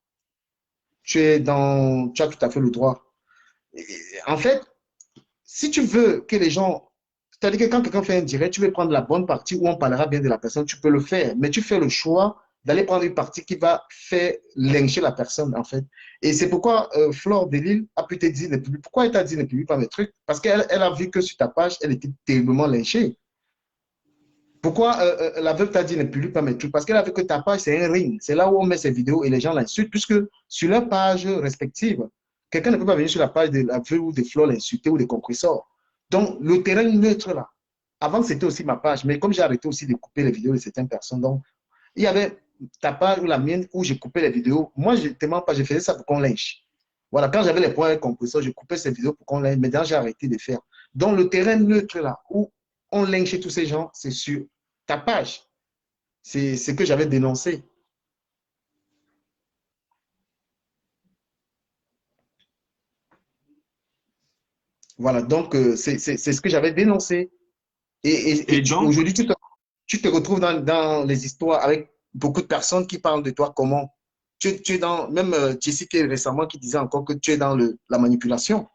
Tu as tout à fait le droit. En fait, si tu veux que les gens, c'est-à-dire que quand quelqu'un fait un direct, tu veux prendre la bonne partie où on parlera bien de la personne, tu peux le faire. Mais tu fais le choix d'aller prendre une partie qui va faire lyncher la personne, en fait. Et c'est pourquoi Flore Delille a pu te dire, pourquoi elle t'a dit ne publie pas mes trucs? Parce qu'elle a vu que sur ta page, elle était terriblement lynchée. Pourquoi la veuve t'a dit ne publie pas mes trucs? Parce qu'elle a vu que ta page, c'est un ring. C'est là où on met ses vidéos et les gens l'insultent, puisque sur leur page respective, quelqu'un ne peut pas venir sur la page de la veuve ou de Flo l'insulter ou des compresseurs. Donc, le terrain neutre là. Avant, c'était aussi ma page, mais comme j'ai arrêté aussi de couper les vidéos de certaines personnes, donc, il y avait ta page ou la mienne où j'ai coupé les vidéos. Moi, je ne te mens pas, je faisais ça pour qu'on lynche. Voilà, quand j'avais les points avec compresseur, je coupais ces vidéos pour qu'on lynche. Maintenant, j'ai arrêté de faire. Donc, le terrain neutre là, où on lynche tous ces gens, c'est sur ta page. C'est ce que j'avais dénoncé. Voilà, donc c'est ce que j'avais dénoncé. Et donc, Aujourd'hui, tu te retrouves dans les histoires avec beaucoup de personnes qui parlent de toi comment. Tu es dans, même Jessica récemment qui disait encore que tu es dans la manipulation.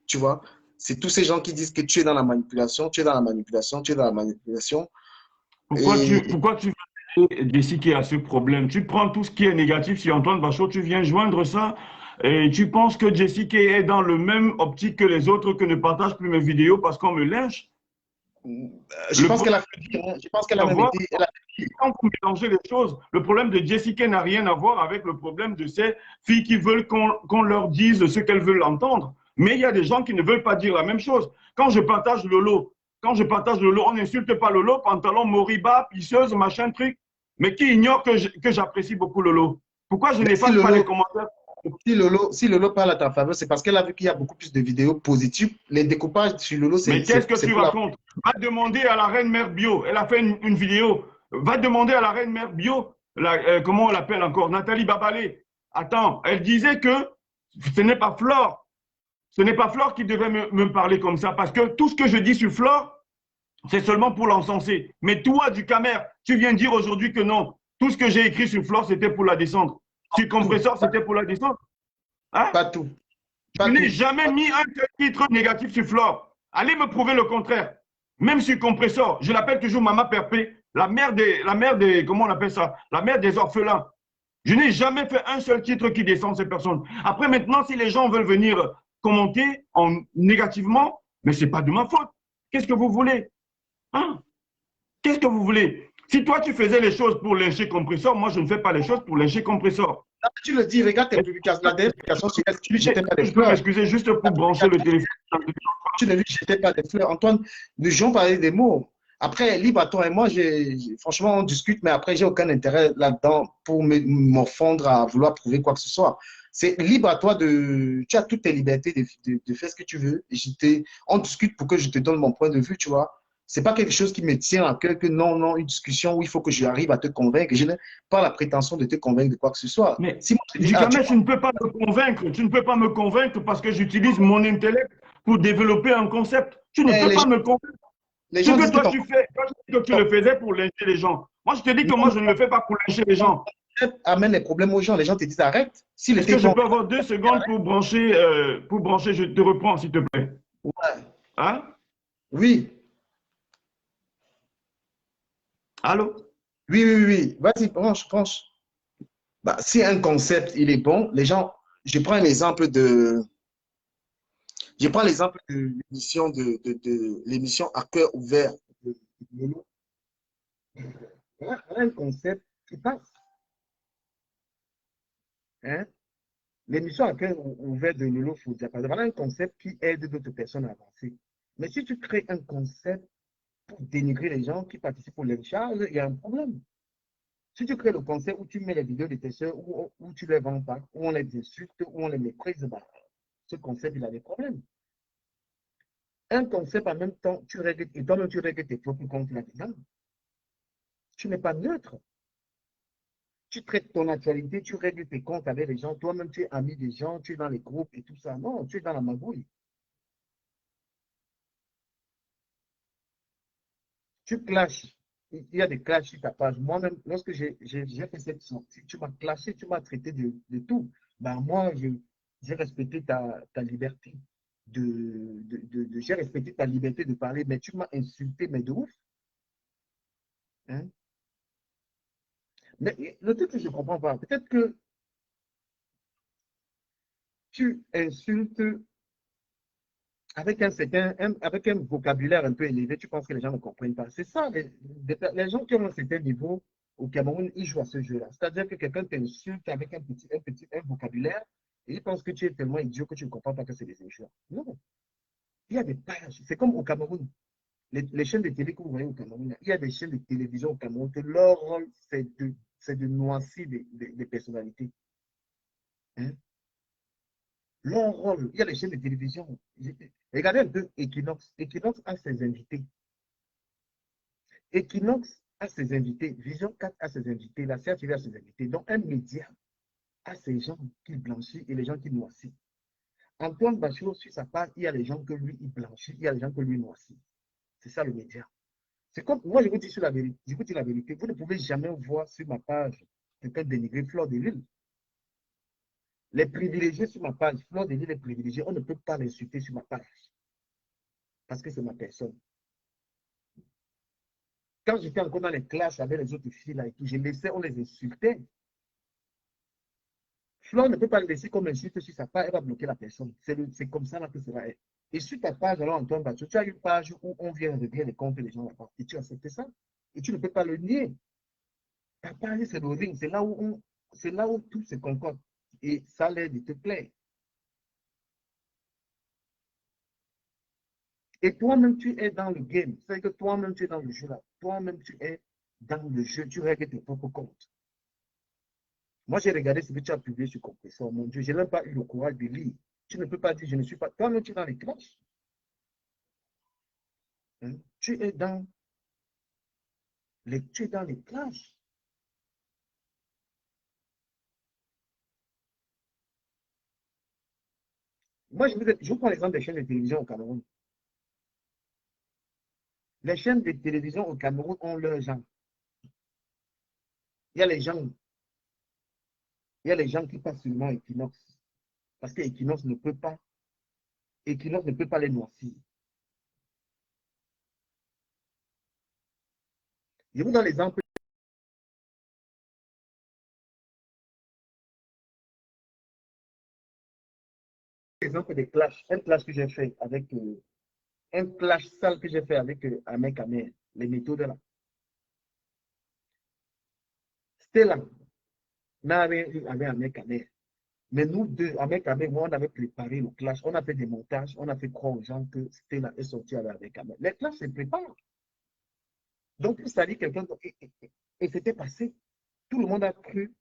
Tu vois, c'est tous ces gens qui disent que tu es dans la manipulation, tu es dans la manipulation, tu es dans la manipulation. Et pourquoi tu veux décider à ce problème? Tu prends tout ce qui est négatif sur Antoine Bachot, tu viens joindre ça et tu penses que Jessica est dans le même optique que les autres, que ne partage plus mes vidéos parce qu'on me lynche? je Le pense qu'elle problème, a fait pire, hein. Je pense qu'elle a c'est même savoir été. Elle a fait pire. quand vous mélangez les choses. Le problème de Jessica n'a rien à voir avec le problème de ces filles qui veulent qu'on leur dise ce qu'elles veulent entendre. Mais il y a des gens qui ne veulent pas dire la même chose. Quand je partage Lolo, on n'insulte pas Lolo, pantalon, moriba, pisseuse, machin, truc. Mais qui ignore que j'apprécie beaucoup Lolo? Pourquoi je Mais n'efface pas les commentaires? Si Lolo parle à ta faveur, c'est parce qu'elle a vu qu'il y a beaucoup plus de vidéos positives. Les découpages sur Lolo, Mais qu'est-ce que c'est tu pour la. racontes? Va demander à la reine mère bio. Elle a fait une vidéo. Va demander à la reine mère bio, comment on l'appelle encore, Nathalie Babalé. Attends, elle disait que ce n'est pas Flore. Ce n'est pas Flore qui devait me parler comme ça, parce que tout ce que je dis sur Flore, c'est seulement pour l'encenser. Mais toi, du Camer, tu viens dire aujourd'hui que non. Tout ce que j'ai écrit sur Flore, c'était pour la descendre. Sur Compresseur, c'était pour la descendre. Hein? Pas tout. Je Pas n'ai tout. jamais mis un seul titre négatif sur Flore. Allez me prouver le contraire. Même sur Compressor, je l'appelle toujours Maman Perpé, comment on appelle ça? La mère des orphelins. Je n'ai jamais fait un seul titre qui descend ces personnes. Après, maintenant, si les gens veulent venir commenter négativement, mais ce n'est pas de ma faute. Qu'est-ce que vous voulez? Hein? Qu'est-ce que vous voulez? Si toi, tu faisais les choses pour lyncher Compressor, moi, je ne fais pas les choses pour lyncher Compressor. Tu le dis, regarde tes publications. La dernière publication sur elle, tu ne lui jetais pas des Je peux fleurs. m'excuser juste pour brancher le téléphone. Tu ne lui jetais pas des fleurs. Antoine, nous gens parler des mots. Après, libre à toi et moi, franchement, on discute, mais après, j'ai aucun intérêt là-dedans pour me fondre à vouloir prouver quoi que ce soit. C'est libre à toi de. Tu as toutes tes libertés de faire ce que tu veux. On discute pour que je te donne mon point de vue, tu vois. C'est pas quelque chose qui me tient à cœur que non, non, une discussion où il faut que j'arrive à te convaincre. Je n'ai pas la prétention de te convaincre de quoi que ce soit. Mais Si moi je dis, ah, Ducamet, tu ne peux pas me convaincre. Tu ne peux pas me convaincre parce que j'utilise mon intellect pour développer un concept. Tu ne peux les pas gens, me convaincre. les Ce gens que disent que toi ton tu fais, toi, tu dis que tu le faisais pour lyncher les gens. Moi, je te dis que moi, concept je ne le fais pas pour lyncher les gens. amène les problèmes aux gens. Les gens te disent arrête. S'il Est-ce que était je con. peux avoir 2 secondes pour brancher, je te reprends, s'il te plaît. Ouais. Hein? Oui, Allô? oui, oui, oui, oui. Vas-y, branche, branche. Bah, si un concept, il est bon, les gens, je prends un exemple je prends l'exemple de l'émission de l'émission à cœur ouvert de Lolo. Voilà, un concept qui passe. Hein? L'émission à cœur ouvert de Lolo Foudiapado, voilà un concept qui aide d'autres personnes à avancer. Mais si tu crées un concept pour dénigrer les gens qui participent au lynchage, il y a un problème. Si tu crées le concept où tu mets les vidéos de tes soeurs, où tu ne les vends pas, où on les insulte, où on les méprise, bah, ce concept, il a des problèmes. Un concept en même temps, tu règles, et toi-même, tu règles tes propres comptes là-dedans. Tu n'es pas neutre. Tu traites ton actualité, tu règles tes comptes avec les gens. Toi-même, tu es ami des gens, tu es dans les groupes et tout ça. Non, tu es dans la magouille. Tu clashes. Il y a des clashs sur ta page. Moi-même, lorsque j'ai fait cette sortie, tu m'as clashé, tu m'as traité de tout. Ben, moi, j'ai respecté ta liberté. J'ai respecté ta liberté de parler, mais tu m'as insulté, mais de ouf. Hein? Mais le truc que je ne comprends pas, peut-être que tu insultes avec un vocabulaire un peu élevé, tu penses que les gens ne comprennent pas. C'est ça, les gens qui ont un certain niveau au Cameroun, ils jouent à ce jeu-là. C'est-à-dire que quelqu'un t'insulte avec un vocabulaire et il pense que tu es tellement idiot que tu ne comprends pas que c'est des injures. Non, il y a des pages. C'est comme au Cameroun. Les chaînes de télé que vous voyez au Cameroun, il y a des chaînes de télévision au Cameroun que leur rôle, c'est de noircir des personnalités. Hein. Leur rôle, il y a les chaînes de télévision. Regardez un peu Equinox. Equinox a ses invités. Equinox a ses invités. Vision 4 a ses invités. La CRTV a ses invités. Donc, un média a ses gens qui blanchissent et les gens qui noircissent. Antoine Bachot, sur sa part, il y a les gens que lui, il blanchit, il y a les gens que lui noircit. C'est ça le média. C'est comme, moi, je vous dis sur la vérité, je vous dis la vérité, vous ne pouvez jamais voir sur ma page quelqu'un dénigrer Fleur de Lille. Les privilégiés sur ma page, Fleur de Lille est privilégié, on ne peut pas l'insulter sur ma page. Parce que c'est ma personne. Quand j'étais encore dans les classes avec les autres filles là et tout, je laissais, on les insultait. Fleur ne peut pas le laisser comme insulte sur sa page, elle va bloquer la personne. C'est comme ça là que ça va être. Et sur ta page, alors Antoine Bachot, tu as une page où on vient régler les comptes des gens là-bas. Et tu acceptes ça. Et tu ne peux pas le nier. Ta page, c'est le ring. C'est là où tout se concorde. Et ça a l'air de te plaire. Et toi-même, tu es dans le game. C'est que toi-même, tu es dans le jeu là. Toi-même, tu es dans le jeu. Tu règles tes propres comptes. Moi, j'ai regardé ce que tu as publié sur Compressor. Mon Dieu, je n'ai même pas eu le courage de lire. Tu ne peux pas dire, je ne suis pas. Toi-même, tu es dans les classes. Hein? Tu es dans les classes. Moi, je vous prends l'exemple des chaînes de télévision au Cameroun. Les chaînes de télévision au Cameroun ont leurs gens. Il y a les gens, il y a les gens qui passent seulement à Equinox. Parce que Equinox ne peut pas les noircir. Je vous donne l'exemple des clashs. Un clash que j'ai fait avec, un clash sale que j'ai fait avec Ahmed Kamer, les méthodes là. C'était là. Avec Ahmed Kamer. Mais nous deux, avec moi, on avait préparé le clash. On a fait des montages. On a fait croire aux gens que Stella est sorti avec Ahmed. Les clashs se préparent. Donc, il s'agit quelqu'un. Et c'était passé. Tout le monde a cru,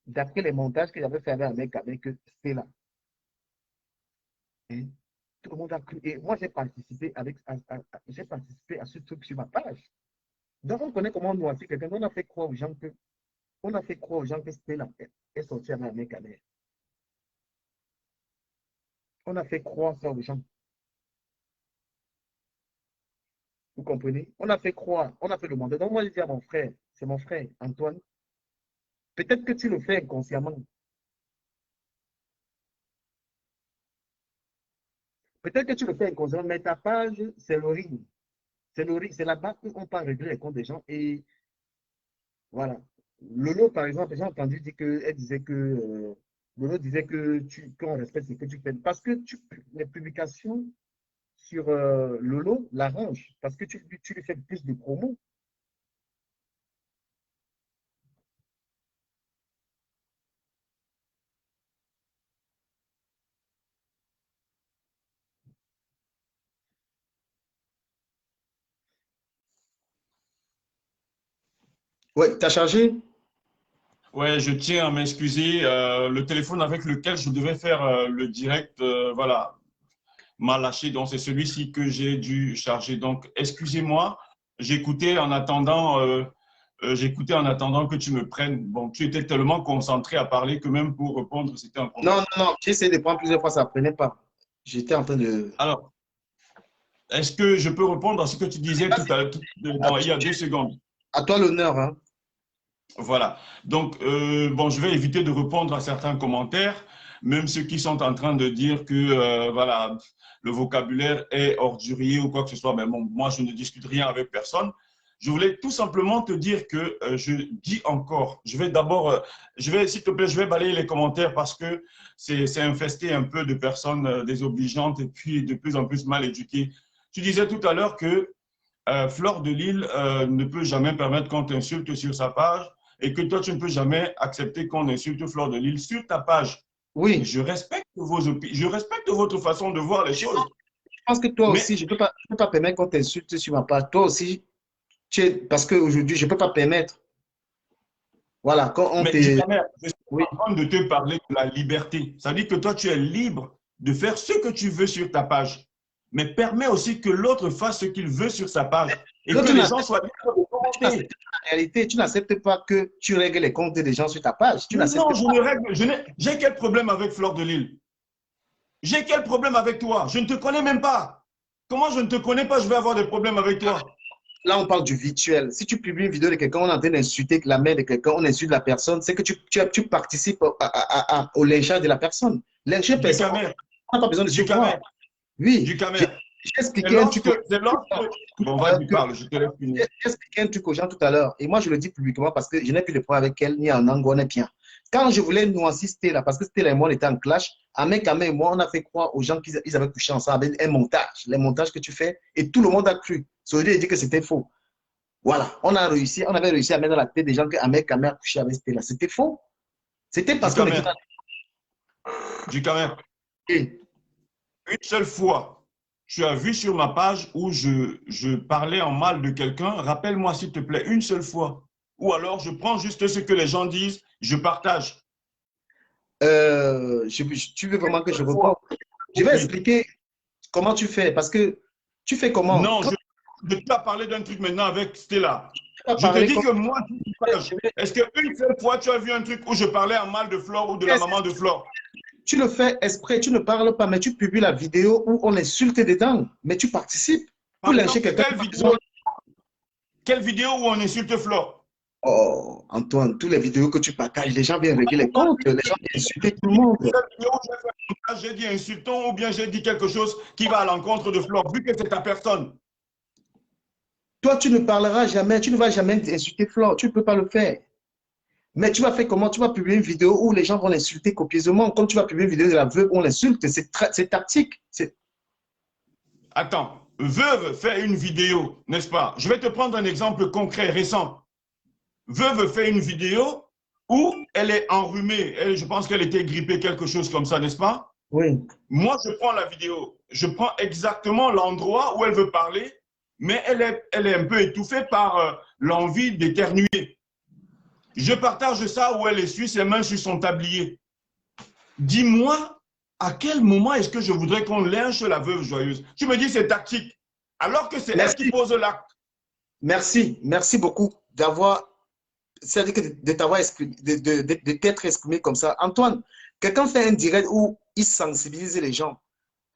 d'après les montages que j'avais fait avec Ahmed, que Stella. Hein? Tout le monde a cru. Et moi, j'ai participé à ce truc sur ma page. Donc, on connaît comment nous aussi quelqu'un. On a fait croire aux gens que Stella est sorti avec Ahmed. On a fait croire ça aux gens. Vous comprenez? On a fait croire, on a fait le monde. Donc, moi, je dis à mon frère, c'est mon frère, Antoine, peut-être que tu le fais inconsciemment. Peut-être que tu le fais inconsciemment, mais ta page, c'est le ring. C'est le ring, c'est là-bas qu'on peut régler les comptes des gens. Et voilà. Lolo, par exemple, j'ai entendu dire qu'elle disait que Lolo disait que qu'on respecte ce que tu fais. Parce que les publications sur Lolo l'arrangent. Parce que tu lui fais plus de promos. Ouais, t'as chargé? Ouais, je tiens à m'excuser. Le téléphone avec lequel je devais faire le direct, voilà, m'a lâché. Donc, c'est celui-ci que j'ai dû charger. Donc, excusez-moi. J'écoutais en attendant que tu me prennes. Bon, tu étais tellement concentré à parler que même pour répondre, c'était un Non, problème. non, non. J'ai essayé de prendre plusieurs fois, ça ne prenait pas. J'étais en train de. Alors, est-ce que je peux répondre à ce que tu disais tout à l'heure, il y a 2 secondes? À toi l'honneur, hein. Voilà. Donc, bon, je vais éviter de répondre à certains commentaires, même ceux qui sont en train de dire que, voilà, le vocabulaire est ordurier ou quoi que ce soit. Mais bon, moi, je ne discute rien avec personne. Je voulais tout simplement te dire que je dis encore, je vais d'abord, s'il te plaît, je vais balayer les commentaires parce que c'est infesté un peu de personnes désobligeantes et puis de plus en plus mal éduquées. Tu disais tout à l'heure que Fleur de Lille ne peut jamais permettre qu'on t'insulte sur sa page et que toi, tu ne peux jamais accepter qu'on insulte Fleur de Lille sur ta page. Oui, Je respecte je respecte votre façon de voir les choses. je pense que toi Mais aussi, je ne peux pas permettre qu'on t'insulte sur ma page. Toi aussi, parce qu'aujourd'hui, je ne peux pas permettre. Voilà, quand on Mais te. du camère, je suis Oui, en train de te parler de la liberté. Ça veut dire que toi, tu es libre de faire ce que tu veux sur ta page. Mais permets aussi que l'autre fasse ce qu'il veut sur sa page et que l'autre les gens soient libres de n'accepte commenter. pas la réalité, tu n'acceptes pas que tu règles les comptes des gens sur ta page. Tu n'acceptes Non, je pas. ne règle, j'ai quel problème avec Fleur de Lille? J'ai quel problème avec toi? Je ne te connais même pas. Comment je ne te connais pas, je vais avoir des problèmes avec toi? Là, on parle du virtuel. Si tu publies une vidéo de quelqu'un, on est en train d'insulter la mère de quelqu'un, on insulte la personne, c'est que tu participes au lynchage de la personne. Lyncher Du personne, camère, on n'a pas besoin de se du voir. camère, Oui, du j'ai camère. expliqué un truc. C'est lorsque, bon, vas-y, parle, je te laisse finir. J'ai expliqué un truc aux gens tout à l'heure. Et moi, je le dis publiquement parce que je n'ai plus de problème avec elle, ni en angle, on est bien. Quand je voulais nuancer Stella, parce que Stella et moi, on était en clash, Ahmed et moi, on a fait croire aux gens qu'ils avaient couché ensemble avec un montage, les montages que tu fais, et tout le monde a cru. Saudi a dit que c'était faux. Voilà, on avait réussi à mettre dans la tête des gens que Ahmed a couché avec Stella. C'était faux. C'était Du parce qu'on était camère, du camère. dans. Une seule fois, tu as vu sur ma page où je parlais en mal de quelqu'un, rappelle-moi s'il te plaît, une seule fois. Ou alors je prends juste ce que les gens disent, je partage. Tu veux vraiment que je Une reprenne? fois. Je vais Oui. expliquer comment tu fais. Parce que tu fais comment? Non, Quand je t'ai parlé d'un truc maintenant avec Stella. tu vas Je te parler, dis que moi, est-ce qu'une seule fois tu as vu un truc où je parlais en mal de Flore ou de la maman de Flore? tu le fais exprès, tu ne parles pas, mais tu publies la vidéo où on insulte dedans. Mais tu participes pour Par lyncher exemple, quelqu'un. quelle vidéo où on insulte Flore? Oh, Antoine, toutes les vidéos que tu partages, les gens viennent régler les comptes, les gens viennent insulter tout le monde. J'ai dit insultant ou bien j'ai dit quelque chose qui va à l'encontre de Flore, vu que c'est ta personne. Toi, tu ne parleras jamais, tu ne vas jamais insulter Flore, tu ne peux pas le faire. Mais tu vas faire comment? Tu vas publier une vidéo où les gens vont l'insulter copieusement, comme tu vas publier une vidéo de la veuve où on l'insulte. C'est tactique. Attends, Veuve fait une vidéo, n'est-ce pas? Je vais te prendre un exemple concret, récent. Veuve fait une vidéo où elle est enrhumée. Je pense qu'elle était grippée, quelque chose comme ça, n'est-ce pas? Oui. Moi, je prends la vidéo. Je prends exactement l'endroit où elle veut parler, mais elle est un peu étouffée par l'envie d'éternuer. Je partage ça où elle essuie ses mains sur son tablier. Dis-moi, à quel moment est-ce que je voudrais qu'on lynche la veuve joyeuse? Tu me dis c'est tactique, alors que c'est elle qui pose l'acte. Merci. Merci beaucoup d'avoir, c'est-à-dire de t'avoir exprimé, de t'être exprimé comme ça. Antoine, quelqu'un fait un direct où il sensibilise les gens.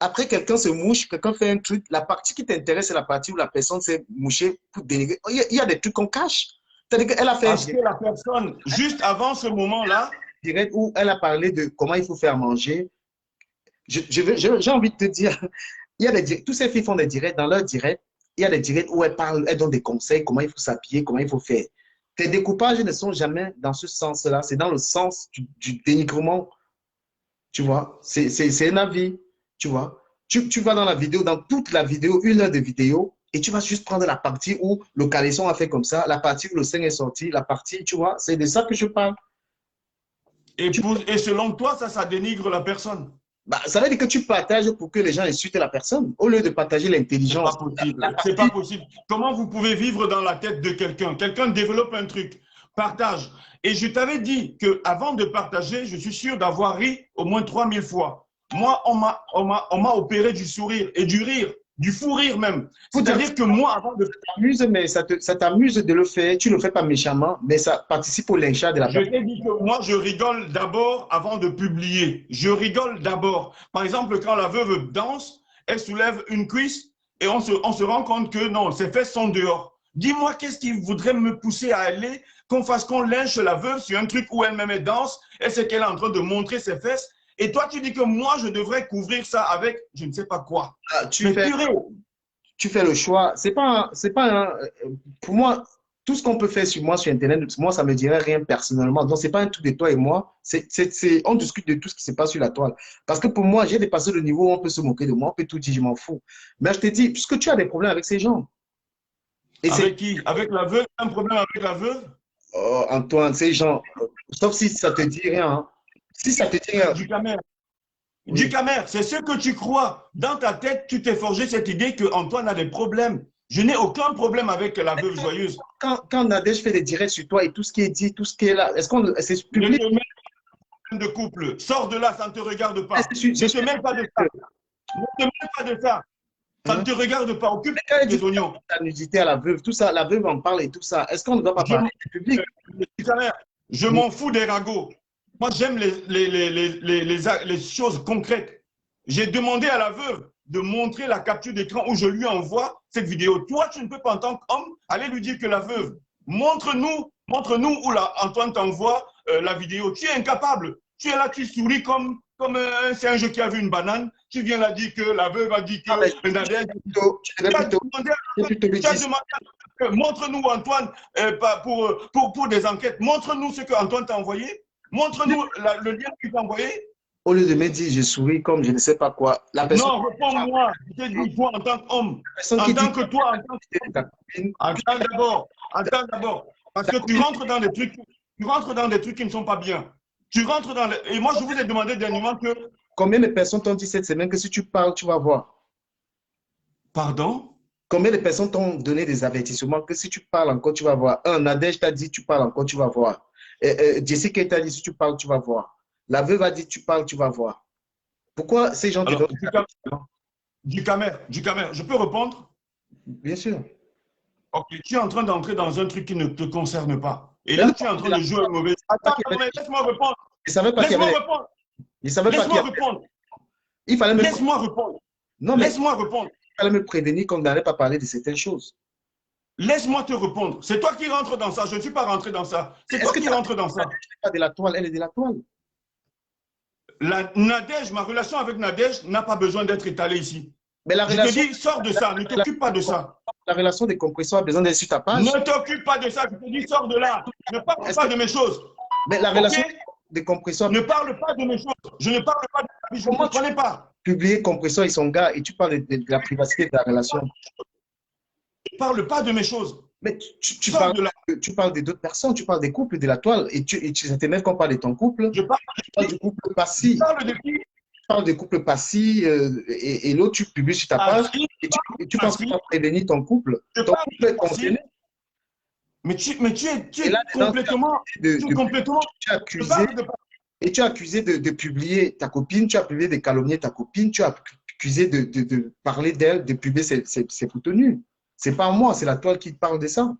Après, quelqu'un se mouche, quelqu'un fait un truc. La partie qui t'intéresse, c'est la partie où la personne s'est mouchée pour dénigrer. Il y a des trucs qu'on cache. C'est-à-dire qu'elle a fait Parce que la personne, juste avant ce moment-là, un direct où elle a parlé de comment il faut faire manger. J'ai envie de te dire, il y a tous ces filles font des directs. Dans leur direct, il y a des directs où elles parlent, elles donnent des conseils, comment il faut s'habiller, comment il faut faire. Tes découpages ne sont jamais dans ce sens-là. C'est dans le sens du dénigrement. Tu vois, c'est un avis. Tu vois, tu vas dans la vidéo, dans toute la vidéo, 1 heure de vidéo, et tu vas juste prendre la partie où le caleçon a fait comme ça, la partie où le sein est sorti, la partie, tu vois, c'est de ça que je parle. et selon toi, ça dénigre la personne. Bah, ça veut dire que tu partages pour que les gens insultent la personne, au lieu de partager l'intelligence. C'est pas possible. C'est pas possible. Comment vous pouvez vivre dans la tête de quelqu'un? Quelqu'un développe un truc, partage. Et je t'avais dit qu'avant de partager, je suis sûr d'avoir ri au moins 3000 fois. Moi, on m'a opéré du sourire et du rire, du fou rire même. C'est-à-dire que moi, avant de... Mais ça t'amuse de le faire. Tu ne le fais pas méchamment, mais ça participe au lynchage de la personne. Je t'ai dit que moi, je rigole d'abord avant de publier. Je rigole d'abord. Par exemple, quand la veuve danse, elle soulève une cuisse et on se rend compte que non, ses fesses sont dehors. Dis-moi, qu'est-ce qui voudrait me pousser à aller qu'on lynche la veuve sur un truc où elle-même danse et c'est qu'elle est en train de montrer ses fesses. Et toi, tu dis que moi, je devrais couvrir ça avec je ne sais pas quoi. Ah, Mais purée, tu fais le choix. Pour moi, tout ce qu'on peut faire sur moi, sur Internet, moi, ça me dirait rien personnellement. Donc, c'est pas un truc de toi et moi. On discute de tout ce qui se passe sur la toile. Parce que pour moi, j'ai dépassé le niveau où on peut se moquer de moi, on peut tout dire, je m'en fous. Mais je te dis, puisque tu as des problèmes avec ces gens, et c'est, Avec qui? Avec la veuve? Un problème avec la veuve? oh, Antoine, ces gens, sauf si ça te dit rien, hein. Si ça te dit rien, Du Camer. Du oui. Camer, c'est ce que tu crois. Dans ta tête, tu t'es forgé cette idée que Antoine a des problèmes. Je n'ai aucun problème avec la veuve joyeuse. Quand Nadège fait des directs sur toi et tout ce qui est dit, tout ce qui est là, c'est Ne public? te mets pas de couple. Sors de là, ça ne te regarde pas. Je Ne suis te mêle pas de ça. Ne te mêle pas de ça. Ça ne hein? te regarde pas. Mais Occupe quand elle dit tes oignons. la nudité à la veuve, tout ça, la veuve en parle et tout ça, est-ce qu'on ne doit pas Je, parler du public? du Camer, je Oui. m'en fous des ragots. Moi, j'aime les choses concrètes. J'ai demandé à la veuve de montrer la capture d'écran où je lui envoie cette vidéo. Toi, tu ne peux pas, en tant qu'homme, aller lui dire que la veuve, montre-nous où Antoine t'envoie la vidéo. Tu es incapable. Tu es là, tu souris comme un singe qui a vu une banane. Tu viens là dire que la veuve a dit Ah, mais que Nadège. tu devais plutôt, lui Tu as dire, demandé, montre-nous Antoine pour des enquêtes. Montre-nous ce que Antoine t'a envoyé. Montre-nous le lien qu'il t'a envoyé. au lieu de me dire, je souris comme je ne sais pas quoi, Non, réponds-moi. Je te dis, toi, en tant qu'homme, la personne en qui dit tant que toi, en tant que ta copine, attends d'abord. Parce que tu rentres dans des trucs qui ne sont pas bien. Tu rentres dans les... Et moi, je vous ai demandé dernièrement que... combien de personnes t'ont dit cette semaine que si tu parles, tu vas voir? Pardon? Combien de personnes t'ont donné des avertissements que si tu parles encore, tu vas voir? Un, Nadège t'a dit, tu parles encore, tu vas voir. Jessica t'a dit, si tu parles, tu vas voir. La veuve a dit, tu parles, tu vas voir. Pourquoi ces gens te Alors, donnent des avertissements? du Camer, je peux répondre? Bien sûr. Ok, tu es en train d'entrer dans un truc qui ne te concerne pas. Et Mais là, non, tu es en train de jouer un mauvais. Attends, mais laisse-moi répondre. je ne savais pas qu'il y Laisse-moi avait, répondre. je savais pas qu'il y Laisse-moi avait, répondre. il fallait me, Laisse-moi répondre. non, mais Laisse-moi répondre. il fallait me prévenir qu'on n'allait pas parler de certaines choses. Laisse-moi te répondre. C'est toi qui rentres dans ça. Je ne suis pas rentré dans ça. C'est Est-ce toi que qui rentres dans ça. pas de la toile, elle est de la toile? Nadège, ma relation avec Nadège n'a pas besoin d'être étalée ici. Mais Je te dis, sors de ça. Ne t'occupe pas de ça. la relation des compresseurs a besoin d'être sur ta page. Ne t'occupe pas de ça. Je te dis, sors de là. Ne parle pas de mes choses. Mais la Ok? relation des compresseurs, Ne parle pas de mes choses. Je ne parle pas de ta vie. Je ne comment te connais pas. publier compresseur et son gars et tu parles de la privacité de la relation. Ne parle pas de mes choses. Mais Sors de là. tu parles d'autres personnes, tu parles des couples de la toile et ça t'énerve qu'on parle de ton couple. Je parle Tu parles du couple passé. je parle de qui? Tu parles du couple passé et l'autre, tu publies sur ta page et tu penses que tu vas prévenir ton couple. Je Ton parle couple est de concerné. Mais tu Et es là, dedans, complètement. Tu es complètement. tu as Je accusé, parle de. et tu as accusé de publier ta copine, tu as publié de calomnier ta copine, tu as accusé de parler d'elle, de publier ses photos nues. C'est pas moi, c'est la toile qui parle de ça.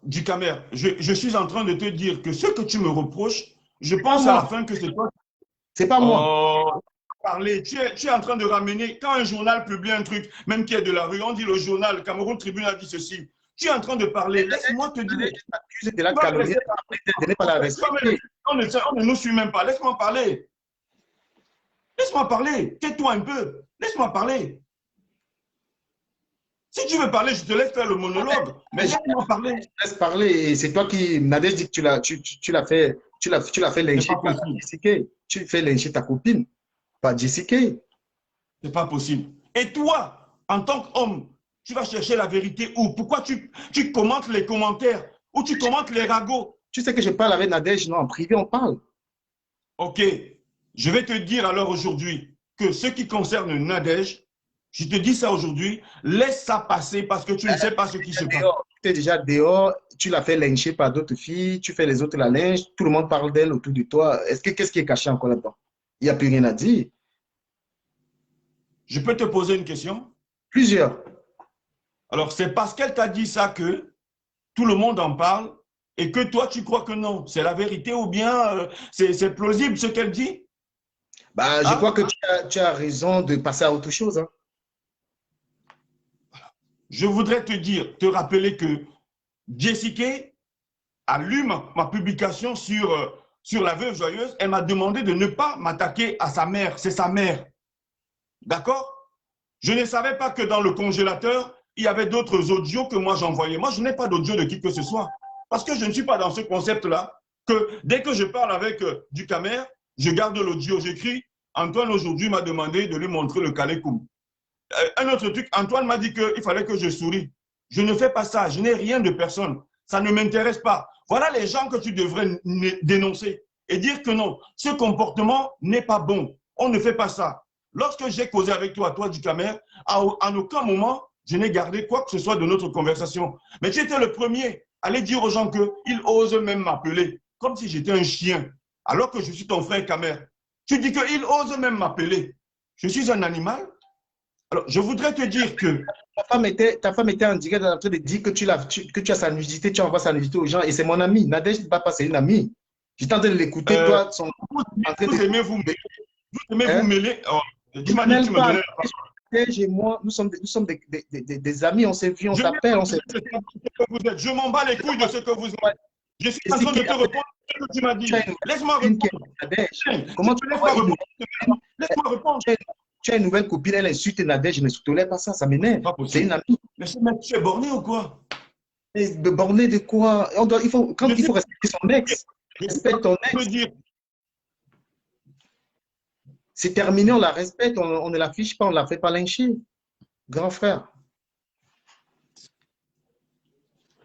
Du Camer, je suis en train de te dire que ce que tu me reproches, je pense à la fin que c'est toi. C'est pas moi. Oh, parler. Tu es en train de ramener. Quand un journal publie un truc, même qui est de la rue, on dit le journal, Cameroun Tribune a dit ceci. Tu es en train de parler. Laisse-moi te dire. Accusé de la calomnie, de ne pas la respecter. On ne nous suit même pas. Laisse-moi parler. Laisse-moi parler. Tais-toi un peu. Laisse-moi parler. Si tu veux parler, je te laisse faire le monologue. Mais laisse-moi parler. Laisse parler. Et c'est toi qui, Nadège dit que tu l'as fait, tu l'as fait lyncher pas par Jessica. Tu fais lyncher ta copine, pas Jessica. C'est pas possible. Et toi, en tant qu'homme, tu vas chercher la vérité où? Pourquoi tu commentes les commentaires ou tu commentes les ragots? Tu sais que je parle avec Nadège, non, en privé, on parle. Ok, je vais te dire alors aujourd'hui que ce qui concerne Nadège, je te dis ça aujourd'hui, laisse ça passer parce que tu ne sais pas ce qui se passe. Tu es déjà dehors, tu l'as fait lyncher par d'autres filles, tu fais les autres la lynche, tout le monde parle d'elle autour de toi. Qu'est-ce qui est caché encore là-dedans? Il n'y a plus rien à dire. Je peux te poser une question? Plusieurs. Alors, c'est parce qu'elle t'a dit ça que tout le monde en parle et que toi, tu crois que non. C'est la vérité ou bien c'est plausible ce qu'elle dit? Bah, je crois que tu as raison de passer à autre chose. Hein. Je voudrais te rappeler que Jessica a lu ma publication sur la veuve joyeuse. Elle m'a demandé de ne pas m'attaquer à sa mère. C'est sa mère. D'accord? Je ne savais pas que dans le congélateur, il y avait d'autres audios que moi j'envoyais. Moi, je n'ai pas d'audio de qui que ce soit. Parce que je ne suis pas dans ce concept-là, que dès que je parle avec Ducamer, je garde l'audio. J'écris, Antoine aujourd'hui m'a demandé de lui montrer le Kalékoum. Un autre truc, Antoine m'a dit qu'il fallait que je souris. Je ne fais pas ça, je n'ai rien de personne. Ça ne m'intéresse pas. Voilà les gens que tu devrais dénoncer et dire que non, ce comportement n'est pas bon. On ne fait pas ça. Lorsque j'ai causé avec toi, Ducamer, en aucun moment, je n'ai gardé quoi que ce soit de notre conversation. Mais tu étais le premier à aller dire aux gens qu'ils osent même m'appeler, comme si j'étais un chien, alors que je suis ton frère Kamer. Tu dis qu'ils osent même m'appeler. Je suis un animal. Alors, je voudrais te dire que… Ta femme était en direct en train de dire que tu as sa nudité, tu envoies sa nudité aux gens et c'est mon ami. Nadège Bapa, c'est une amie. J'étais en train de l'écouter, toi, son… Vous aimez vous mêler. Oh, tu m'as dit que tu me donnais… Nadège et moi, nous sommes des amis, on s'est vu, on s'appelle, on s'est… Je m'en bats les couilles de ce que vous êtes. Je suis en train de te répondre à ce que tu m'as dit. Laisse-moi répondre. Comment tu Laisse-moi répondre. Tu as une nouvelle copine, elle insulte Nadège, je ne tolère pas ça, ça m'énerve. C'est une amie. Mais tu es borné ou quoi? Borné de quoi? Il faut respecter son ex. Respecte ton ex. C'est terminé, on la respecte, on ne l'affiche pas, on ne la fait pas lyncher. Grand frère.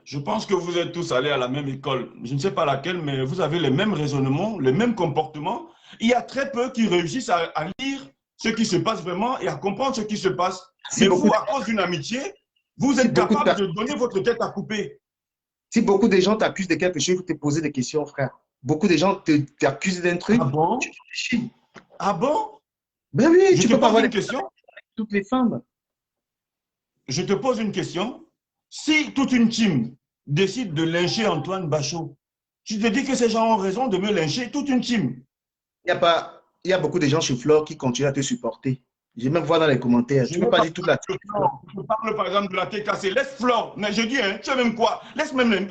Je pense que vous êtes tous allés à la même école. Je ne sais pas laquelle, mais vous avez les mêmes raisonnements, les mêmes comportements. Il y a très peu qui réussissent à lire ce qui se passe vraiment et à comprendre ce qui se passe. Mais vous, à cause d'une amitié, vous êtes capable de donner votre tête à couper. Si beaucoup de gens t'accusent de quelque chose, il faut te poser des questions, frère. Beaucoup de gens t'accusent d'un truc. Ah bon? Tu réfléchis. Ah bon? Ben oui, tu peux pas avoir une question. Toutes les femmes. Je te pose une question. Si toute une team décide de lyncher Antoine Bachot, tu te dis que ces gens ont raison de me lyncher, toute une team. Il y a beaucoup de gens chez Flore qui continuent à te supporter. Je vais même voir dans les commentaires. Tu ne peux pas dire toute la team. Je parle par exemple de la TKC. Laisse Flore. Mais je dis, hein, tu es même quoi? Laisse même.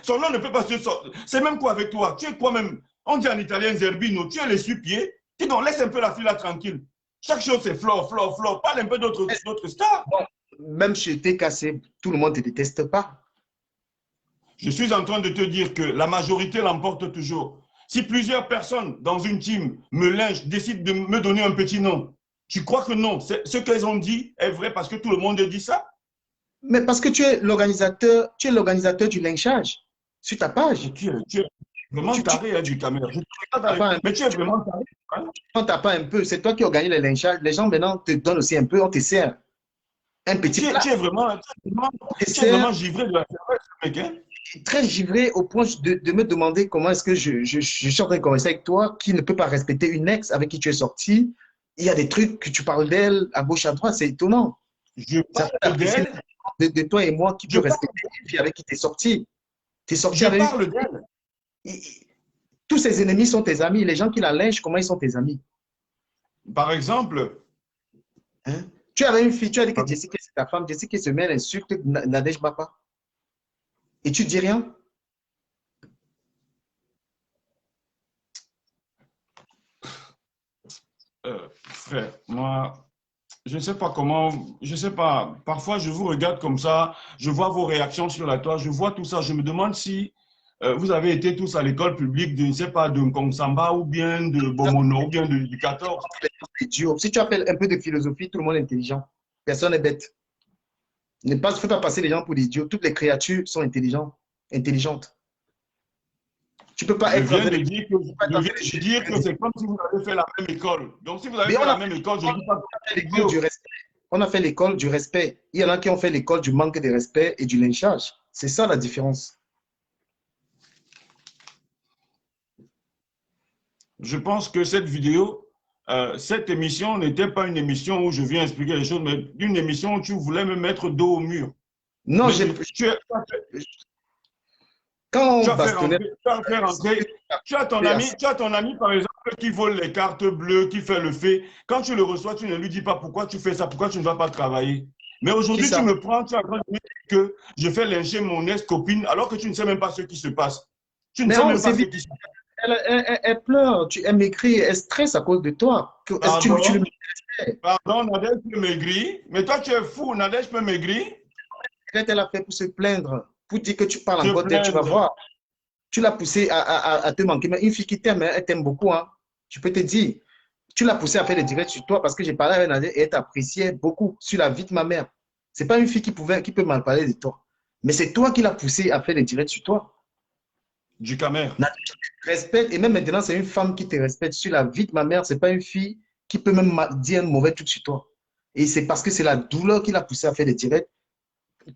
Son nom ne peut pas se sortir. C'est même quoi avec toi? Tu es quoi même? On dit en italien Zerbino. Tu es les pieds. Dis donc, laisse un peu la fille là tranquille. Chaque chose, c'est Flore, Flore, Flore. Parle un peu d'autres stars. Bon, même chez TKC, tout le monde ne te déteste pas. Je suis en train de te dire que la majorité l'emporte toujours. Si plusieurs personnes dans une team me lynchent, décident de me donner un petit nom, tu crois que non? Ce qu'elles ont dit est vrai parce que tout le monde dit ça? Mais parce que tu es l'organisateur du lynchage sur ta page. Tu es vraiment taré du caméra. Mais tu es vraiment taré. Hein? On t'a pas un peu, c'est toi qui organise les lynchages. Les gens maintenant te donnent aussi un peu, on te sert un petit plat. Tu es vraiment givré de la cervelle, ce mec. Hein? Très givré au point de me demander comment est-ce que je suis en train de converser avec toi qui ne peut pas respecter une ex avec qui tu es sorti. Il y a des trucs que tu parles d'elle à gauche, à droite, c'est étonnant. Je parle d'elle. De toi et moi qui peut respecter une fille avec qui tu es sorti. Tu es sorti je avec… parle d'elle. Tous ses ennemis sont tes amis. Les gens qui la lynchent, comment ils sont tes amis? Par exemple… Hein? Tu avais une fille, tu as dit que Jessica c'est ta femme. Jessica se met à l'insulte Nadège Bapa. Et tu dis rien? Frère, moi, je ne sais pas comment, je ne sais pas, parfois je vous regarde comme ça, je vois vos réactions sur la toile, je vois tout ça, je me demande si vous avez été tous à l'école publique de, je ne sais pas, de Nkonsamba ou bien de Bomono ou bien du 14. Si tu appelles un peu de philosophie, tout le monde est intelligent. Personne n'est bête. Il ne faut pas passer les gens pour des idiots. Toutes les créatures sont intelligentes. Tu peux pas être… Je viens de dire que c'est comme si vous avez fait la même école. Donc si vous avez fait la même école, je ne dis pas que… On a fait l'école du respect. Il y en a qui ont fait l'école du manque de respect et du lynchage. C'est ça la différence. Je pense que cette vidéo, cette émission n'était pas une émission où je viens expliquer les choses, mais une émission où tu voulais me mettre dos au mur. Non, quand on bastonnait… Tu as ton ami, par exemple, qui vole les cartes bleues, qui fait le fait. Quand tu le reçois, tu ne lui dis pas pourquoi tu fais ça, pourquoi tu ne vas pas travailler. Mais aujourd'hui, tu me prends, tu as me dire que je fais lyncher mon ex-copine alors que tu ne sais même pas ce qui se passe. Tu ne sais même pas ce qui se passe. Elle pleure, elle maigrit, elle stresse à cause de toi. Est-ce que tu le Pardon, pardon, Nadège peut maigrir. Mais toi, tu es fou, Nadège peut maigrir. elle a fait pour se plaindre, pour dire que tu parles Se encore d'elle, tu vas plaindre. voir. Tu l'as poussée à te manquer. Mais une fille qui t'aime, elle t'aime beaucoup. Hein. Je peux te dire. Tu l'as poussée à faire des directs sur toi parce que j'ai parlé avec Nadia et elle t'appréciait beaucoup sur la vie de ma mère. Ce n'est pas une fille qui peut mal parler de toi. Mais c'est toi qui l'as poussée à faire des directs sur toi. Du camère. Nadia te respecte et même maintenant, c'est une femme qui te respecte sur la vie de ma mère. Ce n'est pas une fille qui peut même dire un mauvais truc sur toi. Et c'est parce que c'est la douleur qui l'a poussée à faire des directs.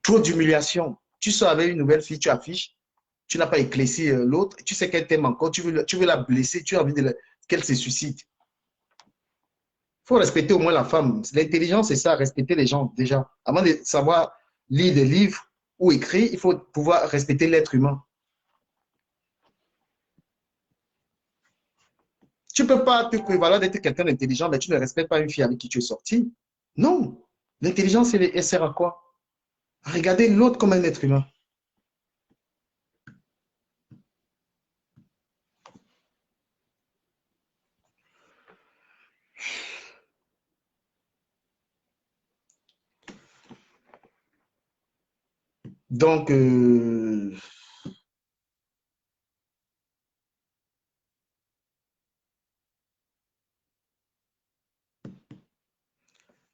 Trop d'humiliation. Tu sors avec une nouvelle fille, tu affiches, tu n'as pas éclairci l'autre, tu sais qu'elle t'aime encore, tu veux la blesser, tu as envie qu'elle se suicide. Il faut respecter au moins la femme. L'intelligence, c'est ça, respecter les gens déjà. Avant de savoir lire des livres ou écrire, il faut pouvoir respecter l'être humain. Tu ne peux pas te prévaloir d'être quelqu'un d'intelligent, mais tu ne respectes pas une fille avec qui tu es sorti. Non. L'intelligence, elle sert à quoi? À regarder l'autre comme un être humain. Donc,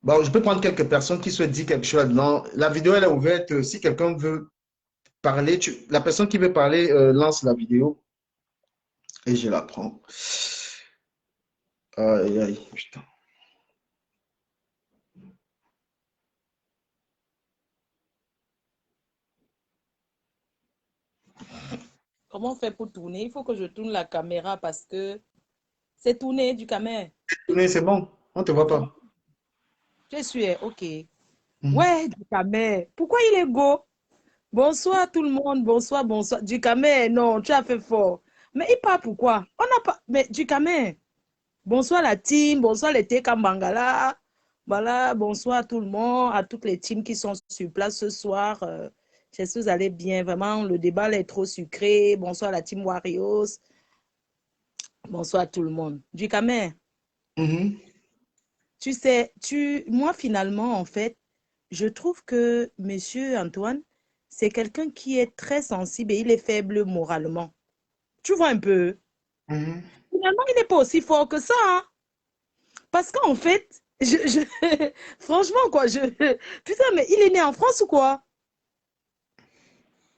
bon, je peux prendre quelques personnes qui souhaitent dire quelque chose là-dedans. La vidéo, elle est ouverte. Si quelqu'un veut parler, la personne qui veut parler lance la vidéo et je la prends. Aïe, aïe, putain. Comment on fait pour tourner? Il faut que je tourne la caméra parce que c'est tourné du caméra. C'est bon, on ne te voit pas. Je suis, ok. Ouais, du caméra. Pourquoi il est go? Bonsoir tout le monde, bonsoir, bonsoir. Du caméra, non, tu as fait fort. Mais il parle pourquoi? On n'a pas. Mais du caméra. Bonsoir la team, bonsoir les TK Mangala. Voilà, bonsoir tout le monde, à toutes les teams qui sont sur place ce soir. J'espère que vous allez bien. Vraiment, le débat est trop sucré. Bonsoir la team Warriors. Bonsoir tout le monde. Du caméra. Tu sais, moi finalement, en fait, je trouve que Monsieur Antoine, c'est quelqu'un qui est très sensible et il est faible moralement. Tu vois un peu? Finalement, il n'est pas aussi fort que ça. Hein? Parce qu'en fait, franchement, quoi, putain, mais il est né en France ou quoi?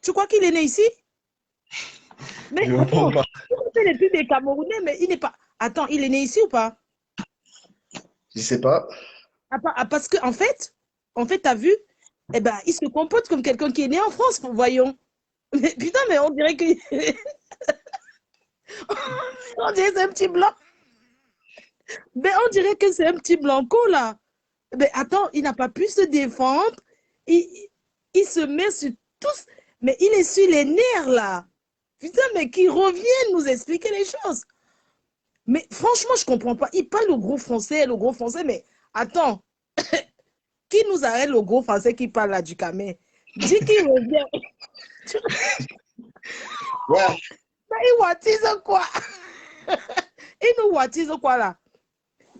Tu crois qu'il est né ici? Mais Je attends, comprends pas. il fait les pubs des Camerounais, mais il n'est pas. Attends, il est né ici ou pas? Je sais pas. Parce qu'en fait, tu as vu, eh ben, il se comporte comme quelqu'un qui est né en France, voyons. Mais putain, mais on dirait que. On dirait que c'est un petit blanc. Mais on dirait que c'est un petit blanco, là. Mais attends, il n'a pas pu se défendre. Il se met sur tous. Mais il est sur les nerfs, là. Putain, mais qu'il revienne nous expliquer les choses. Mais franchement, je ne comprends pas. Il parle le gros français, mais attends. Qui nous arrête le gros français qui parle là du camé? Dis qu'il revient. Ouais. Mais il watise quoi? Il nous watise quoi là?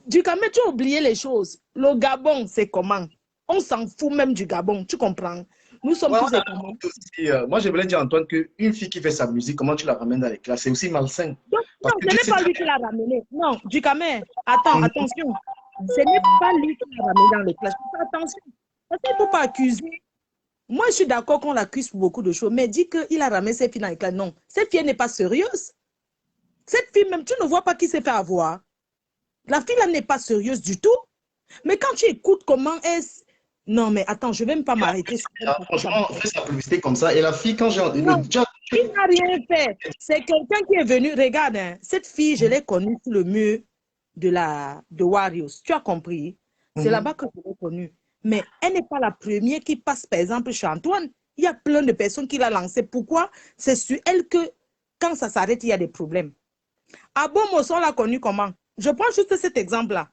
Du camé, tu as oublié les choses. Le Gabon, c'est comment? On s'en fout même du Gabon, tu comprends? Nous sommes tous des Camerounais. Moi, je voulais dire, Antoine, qu'une fille qui fait sa musique, comment tu la ramènes dans les classes? C'est aussi malsain. Non, Parce que ce tu n'est sais pas très lui qui l'a ramené. Non, du camé. Attends, attention. Ce n'est pas lui qui l'a ramené dans les classes. Attention. Parce qu'il ne faut pas accuser. Moi, je suis d'accord qu'on l'accuse pour beaucoup de choses, mais dit qu'il a ramené cette fille dans les classes. Non, cette fille n'est pas sérieuse. Cette fille, même, tu ne vois pas qui s'est fait avoir. La fille, là, n'est pas sérieuse du tout. Mais quand tu écoutes comment elle... Non, mais attends, je ne vais même pas m'arrêter. franchement, on fait sa publicité comme ça. Et la fille, quand j'ai... Non, il n'a rien fait. C'est quelqu'un qui est venu. Regarde, hein, cette fille, je l'ai connue sous le mur de Warriors. Tu as compris? C'est là-bas que je l'ai connue. Mais elle n'est pas la première qui passe, par exemple, chez Antoine. Il y a plein de personnes qui l'ont lancée. Pourquoi? C'est sur elle que, quand ça s'arrête, il y a des problèmes. À Bomos, on l'a connue comment? Je prends juste cet exemple-là.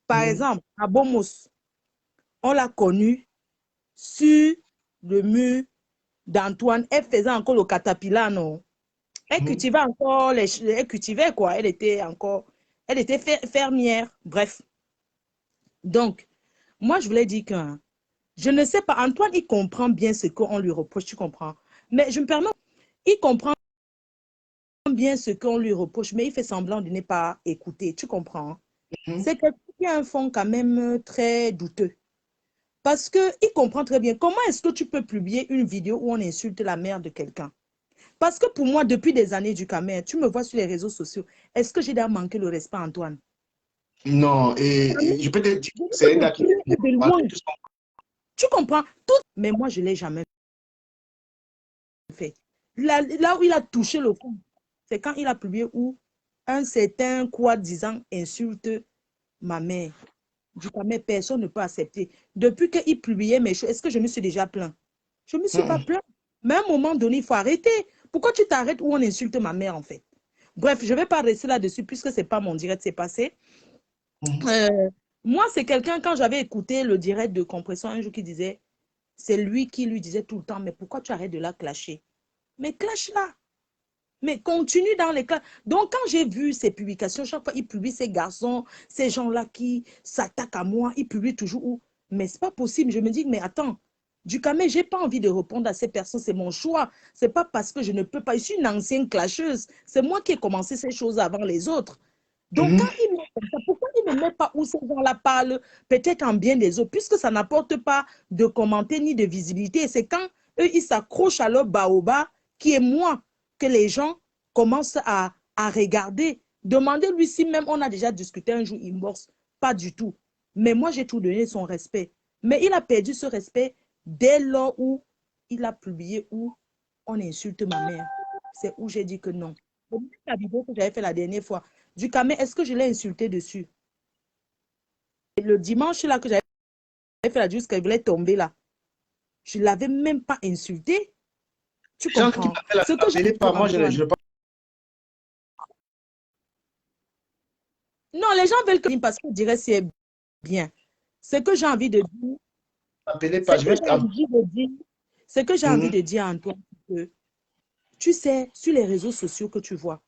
Par exemple, à Bomos, on l'a connue sur le mur d'Antoine. Elle faisait encore le catapillar, non? Elle cultivait encore, elle cultivait quoi. Elle était fermière. Bref. Donc, moi, je voulais dire que, je ne sais pas, Antoine, il comprend bien ce qu'on lui reproche, tu comprends. Mais je me permets, il comprend bien ce qu'on lui reproche, mais il fait semblant de ne pas écouter, tu comprends. C'est quelqu'un qui a un fond quand même très douteux. Parce qu'il comprend très bien comment est-ce que tu peux publier une vidéo où on insulte la mère de quelqu'un. Parce que pour moi, depuis des années du Cameroun, tu me vois sur les réseaux sociaux, est-ce que j'ai déjà manqué le respect, Antoine? Non, et je peux te dire, Je c'est un peux gars te qui... dire de loin. Tu comprends? Tout, mais moi, je ne l'ai jamais fait. Là où il a touché le fond, c'est quand il a publié où un certain quoi disant insulte ma mère. Du coup, mais personne ne peut accepter. Depuis qu'il publiait mes choses, est-ce que je me suis déjà plaint? Je ne me suis pas plaint. Mais à un moment donné, il faut arrêter. Pourquoi tu t'arrêtes où on insulte ma mère, en fait? Bref, je ne vais pas rester là-dessus puisque ce n'est pas mon direct, c'est passé. Moi, c'est quelqu'un, quand j'avais écouté le direct de Compression un jour qui disait, c'est lui qui lui disait tout le temps, mais pourquoi tu arrêtes de la clasher? Mais clash-la. Mais continue dans les cas. Donc, quand j'ai vu ces publications, chaque fois, il publie ces garçons, ces gens-là qui s'attaquent à moi, il publie toujours où. Mais ce n'est pas possible. Je me dis, mais attends, du Camé, je n'ai pas envie de répondre à ces personnes, c'est mon choix. Ce n'est pas parce que je ne peux pas. Je suis une ancienne clasheuse. C'est moi qui ai commencé ces choses avant les autres. Donc, quand il met comme ça, pourquoi il ne met pas où ces gens-là parlent, peut-être en bien des autres, puisque ça n'apporte pas de commentaires ni de visibilité. C'est quand eux, ils s'accrochent à leur baobab, qui est moi, que les gens commencent à regarder. Demandez-lui si même on a déjà discuté un jour, il morse. Pas du tout. Mais moi, j'ai tout donné son respect. Mais il a perdu ce respect dès lors où il a publié où on insulte ma mère. C'est où j'ai dit que non. La vidéo que j'avais fait la dernière fois, du Cameroun, est-ce que je l'ai insulté dessus? Et le dimanche là que j'avais fait la vidéo, qu'elle voulait tomber là, je ne l'avais même pas insulté. Tu comprends? Ce que j'ai pas, moi, je pas. Non, les gens veulent que parce qu'on dirait c'est bien. Ce que j'ai envie de dire, ce que j'ai envie de dire, Antoine, que tu sais, sur les réseaux sociaux que tu vois,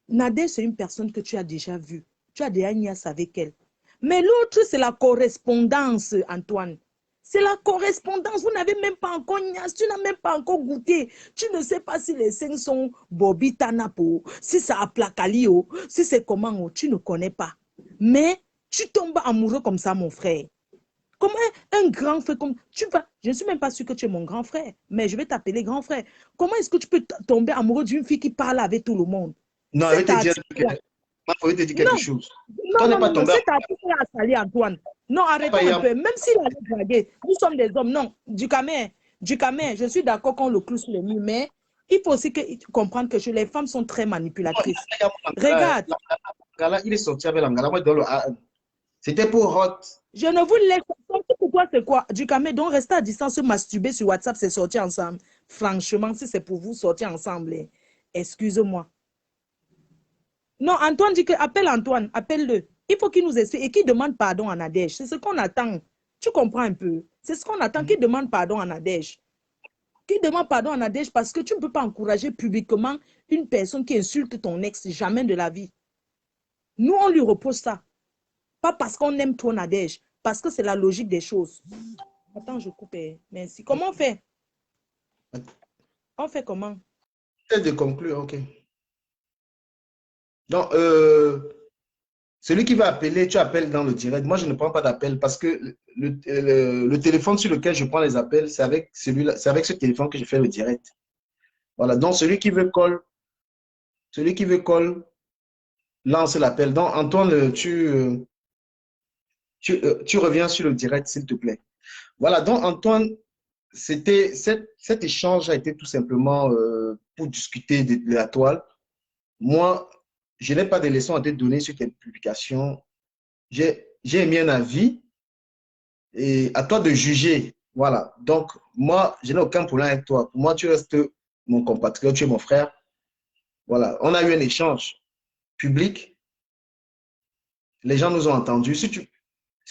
Nadège, c'est une personne que tu as déjà vue. Tu as déjà niasse avec elle. Mais l'autre, c'est la correspondance, Antoine. C'est la correspondance. Vous n'avez même pas encore niasse. Tu n'as même pas encore goûté. Tu ne sais pas si les seins sont Bobby Tanapo, si c'est Aplacalio, si c'est comment. Tu ne connais pas. Mais tu tombes amoureux comme ça, mon frère. Comment un grand frère comme tu vas, je ne suis même pas sûre que tu es mon grand frère, mais je vais t'appeler grand frère. Comment est-ce que tu peux tomber amoureux d'une fille qui parle avec tout le monde? Non, je vais te dire quelque chose. Non, c'est article à salir, Antoine. Non, arrêtons un peu. Même s'il allait draguer, nous sommes des hommes. Non, du Cameroun, je suis d'accord qu'on le cloue sur le mur, mais il faut aussi comprendre que les femmes sont très manipulatrices. Regarde. Il est sorti avec l'angala. C'était pour hot. Je ne vous laisse pas. Pour toi, c'est quoi? Du Cameroun, donc rester à distance, se masturber sur WhatsApp, c'est sortir ensemble. Franchement, si c'est pour vous sortir ensemble, excuse-moi. Non, Antoine dit que appelle Antoine, appelle-le. Il faut qu'il nous explique et qu'il demande pardon à Nadège. C'est ce qu'on attend. Tu comprends un peu? C'est ce qu'on attend, qu'il demande pardon à Nadège. Qu'il demande pardon à Nadège parce que tu ne peux pas encourager publiquement une personne qui insulte ton ex, jamais de la vie. Nous, on lui repose ça. Pas parce qu'on aime trop Nadège, parce que c'est la logique des choses. Attends, je coupe. Merci. Comment on fait? On fait comment? De conclure, ok. Donc, celui qui va appeler, tu appelles dans le direct. Moi, je ne prends pas d'appel parce que le téléphone sur lequel je prends les appels, c'est avec ce téléphone que je fais le direct. Voilà. Donc, celui qui veut call, lance l'appel. Donc, Antoine, tu reviens sur le direct, s'il te plaît. Voilà. Donc, Antoine, cet échange a été tout simplement pour discuter de la toile. Moi, je n'ai pas de leçons à te donner sur tes publications. J'ai émis un avis et à toi de juger. Voilà. Donc, moi, je n'ai aucun problème avec toi. Pour moi, tu restes mon compatriote, tu es mon frère. Voilà. On a eu un échange public. Les gens nous ont entendus. Si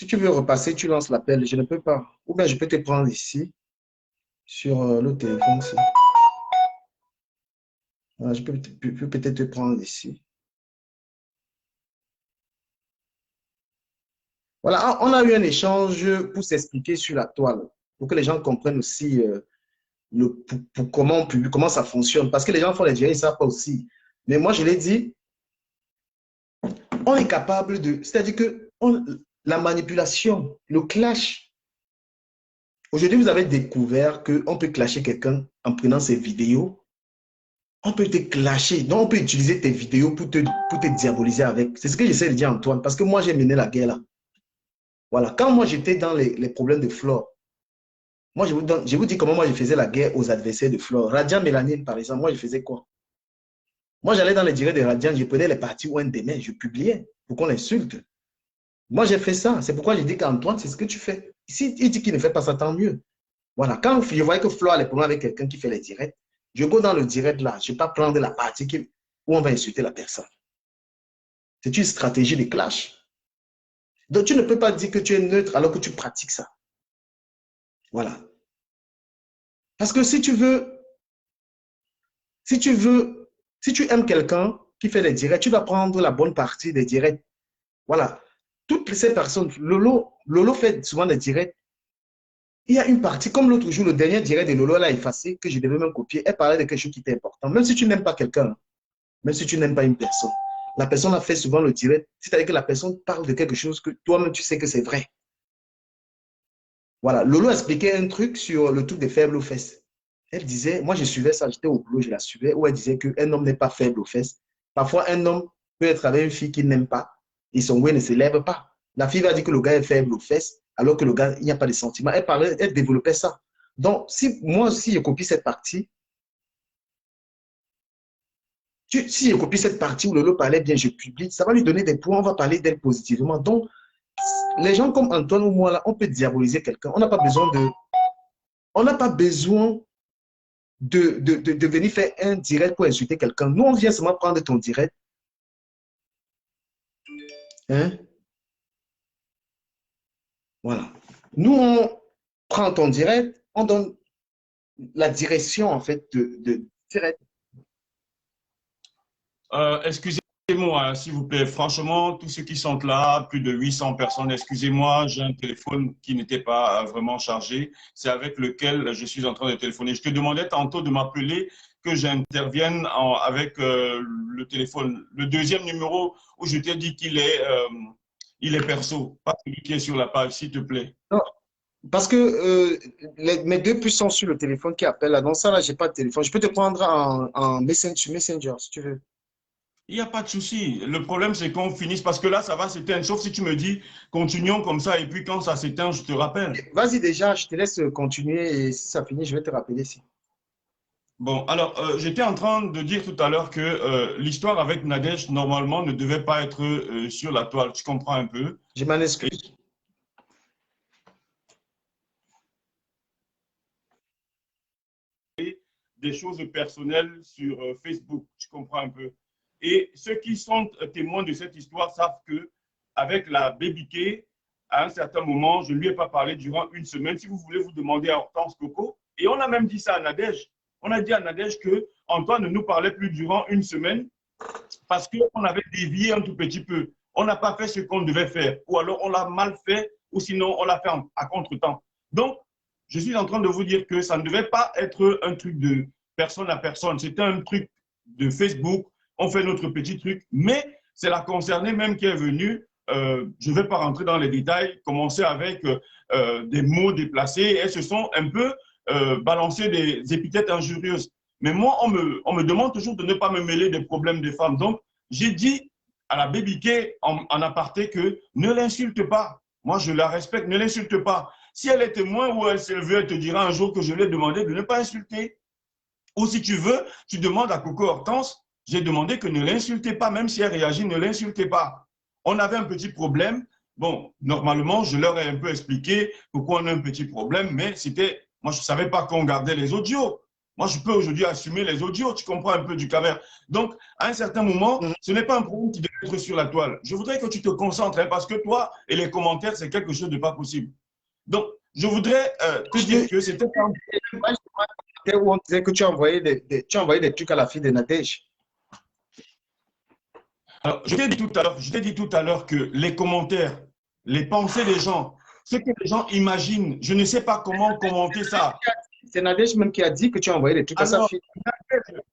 tu veux repasser, tu lances l'appel. Je ne peux pas. Ou bien je peux te prendre ici, sur le téléphone. Ici. Voilà, je peux peut-être te prendre ici. Voilà, on a eu un échange pour s'expliquer sur la toile, pour que les gens comprennent aussi comment ça fonctionne. Parce que les gens font les directs, ils ne savent pas aussi. Mais moi, je l'ai dit, on est capable de... C'est-à-dire que la manipulation, le clash. Aujourd'hui, vous avez découvert qu'on peut clasher quelqu'un en prenant ses vidéos. On peut te clasher. Donc, on peut utiliser tes vidéos pour te diaboliser avec. C'est ce que j'essaie de dire, Antoine, parce que moi, j'ai mené la guerre là. Voilà. Quand moi, j'étais dans les problèmes de Flore, moi, je vous dis comment moi, je faisais la guerre aux adversaires de Flore. Radiant Mélanine, par exemple, moi, je faisais quoi? Moi, j'allais dans les directs de Radiant, je prenais les parties où un démon, je publiais pour qu'on l'insulte. Moi, j'ai fait ça. C'est pourquoi je dis qu'Antoine, c'est ce que tu fais. Si il dit qu'il ne fait pas ça, tant mieux. Voilà. Quand je voyais que Flore a les problèmes avec quelqu'un qui fait les directs, je go dans le direct là. Je ne vais pas prendre la partie où on va insulter la personne. C'est une stratégie de clash. Donc, tu ne peux pas dire que tu es neutre alors que tu pratiques ça. Voilà. Parce que si tu aimes quelqu'un qui fait des directs, tu vas prendre la bonne partie des directs. Voilà. Toutes ces personnes, Lolo fait souvent des directs. Il y a une partie, comme l'autre jour, le dernier direct de Lolo, elle a effacé, que je devais même copier. Elle parlait de quelque chose qui était important. Même si tu n'aimes pas quelqu'un, même si tu n'aimes pas une personne, la personne a fait souvent le direct. C'est-à-dire que la personne parle de quelque chose que toi-même, tu sais que c'est vrai. Voilà. Lolo expliquait un truc sur le truc des faibles aux fesses. Elle disait, moi je suivais ça, j'étais au boulot, je la suivais, où elle disait qu'un homme n'est pas faible aux fesses. Parfois, un homme peut être avec une fille qu'il n'aime pas et son ouais ne se lève pas. La fille va dire que le gars est faible aux fesses, alors que le gars, il n'y a pas de sentiments. Elle développait ça. Donc, moi aussi, je copie cette partie. Si je copie cette partie où Lolo parlait bien, je publie, ça va lui donner des points, on va parler d'elle positivement. Donc, les gens comme Antoine ou moi, là, on peut diaboliser quelqu'un. On n'a pas besoin de venir faire un direct pour insulter quelqu'un. Nous, on vient seulement prendre ton direct. Hein? Voilà. Nous, on prend ton direct, on donne la direction, en fait, de direct. Excusez-moi, s'il vous plaît. Franchement, tous ceux qui sont là, plus de 800 personnes, excusez-moi, j'ai un téléphone qui n'était pas vraiment chargé. C'est avec lequel je suis en train de téléphoner. Je te demandais tantôt de m'appeler que j'intervienne avec le téléphone. Le deuxième numéro où je t'ai dit qu'il est perso, pas celui qui est sur la page, s'il te plaît. Non, parce que mes deux puissants sur le téléphone qui appellent là, dans ça, là, j'ai pas de téléphone. Je peux te prendre en Messenger, si tu veux. Il n'y a pas de souci. Le problème, c'est qu'on finisse, parce que là, ça va s'éteindre. Sauf si tu me dis, continuons comme ça, et puis quand ça s'éteint, je te rappelle. Vas-y déjà, je te laisse continuer, et si ça finit, je vais te rappeler ici. Bon, alors, j'étais en train de dire tout à l'heure que l'histoire avec Nadège, normalement, ne devait pas être sur la toile. Tu comprends un peu? Je m'en excuse. Des choses personnelles sur Facebook. Tu comprends un peu? Et ceux qui sont témoins de cette histoire savent que avec la BBK, à un certain moment, je ne lui ai pas parlé durant une semaine. Si vous voulez, vous demandez à Hortense Coco. Et on a même dit ça à Nadège. On a dit à Nadège que Antoine ne nous parlait plus durant une semaine parce qu'on avait dévié un tout petit peu. On n'a pas fait ce qu'on devait faire. Ou alors on l'a mal fait, ou sinon on l'a fait à contre-temps. Donc, je suis en train de vous dire que ça ne devait pas être un truc de personne à personne. C'était un truc de Facebook. On fait notre petit truc. Mais c'est la concernée même qui est venue. Je ne vais pas rentrer dans les détails. Commencer avec des mots déplacés. Elles se sont un peu balancées des épithètes injurieuses. Mais moi, on me demande toujours de ne pas me mêler des problèmes des femmes. Donc, j'ai dit à la BBK en aparté que ne l'insulte pas. Moi, je la respecte, ne l'insulte pas. Si elle est témoin ou elle s'est levée, elle te dira un jour que je lui ai demandé de ne pas insulter. Ou si tu veux, tu demandes à Coco Hortense, j'ai demandé que ne l'insultez pas, même si elle réagit, ne l'insultez pas. On avait un petit problème. Bon, normalement, je leur ai un peu expliqué pourquoi on a un petit problème, mais c'était, moi, je ne savais pas qu'on gardait les audios. Moi, je peux aujourd'hui assumer les audios, tu comprends un peu du Camer. Donc, à un certain moment, ce n'est pas un problème qui doit être sur la toile. Je voudrais que tu te concentres, hein, parce que toi et les commentaires, c'est quelque chose de pas possible. Donc, je voudrais te dire que c'était... commentaires où on disait que tu as envoyé tu as envoyé des trucs à la fille de Nadège. Alors, je t'ai dit tout à l'heure que les commentaires, les pensées des gens, ce que les gens imaginent, je ne sais pas comment commenter ça. C'est Nadège même qui a dit que tu as envoyé des trucs à sa Alors, fille.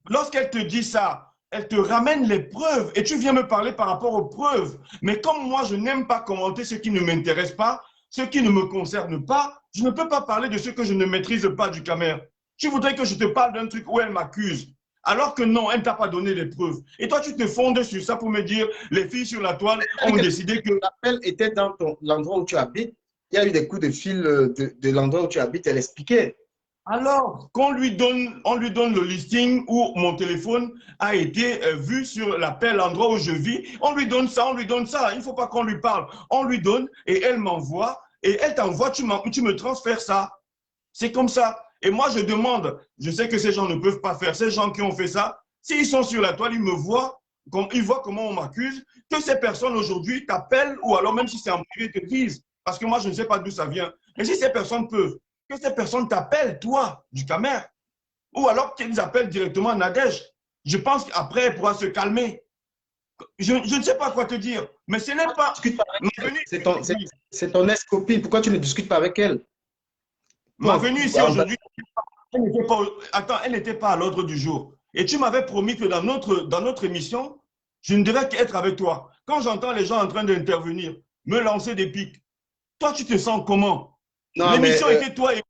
lorsqu'elle te dit ça, elle te ramène les preuves et tu viens me parler par rapport aux preuves. Mais comme moi, je n'aime pas commenter ce qui ne m'intéresse pas, ce qui ne me concerne pas, je ne peux pas parler de ce que je ne maîtrise pas du Camer. Tu voudrais que je te parle d'un truc où elle m'accuse, alors que non, elle ne t'a pas donné les preuves. Et toi, tu te fondes sur ça pour me dire, les filles sur la toile ont décidé que… L'appel était dans l'endroit où tu habites. Il y a eu des coups de fil de l'endroit où tu habites. Elle expliquait. Alors, on lui donne le listing où mon téléphone a été vu sur l'appel, l'endroit où je vis. On lui donne ça, on lui donne ça. Il ne faut pas qu'on lui parle. On lui donne et elle m'envoie. Et elle t'envoie, tu me transfères ça. C'est comme ça. Et moi, je demande, je sais que ces gens ne peuvent pas faire, ces gens qui ont fait ça, s'ils sont sur la toile, ils me voient, ils voient comment on m'accuse, que ces personnes aujourd'hui t'appellent ou alors même si c'est en privé, te disent, parce que moi, je ne sais pas d'où ça vient. Mais si ces personnes peuvent, que ces personnes t'appellent, toi, du Camer, ou alors qu'ils appellent directement Nadège. Je pense qu'après, elle pourra se calmer. Je ne sais pas quoi te dire, mais ce n'est pas… C'est ton ex-copine, pourquoi tu ne discutes pas avec elle? Ma venue ici aujourd'hui, elle n'était pas à l'ordre du jour. Et tu m'avais promis que dans notre émission, je ne devais qu'être avec toi. Quand j'entends les gens en train d'intervenir, me lancer des pics, toi, tu te sens comment? L'émission était toi et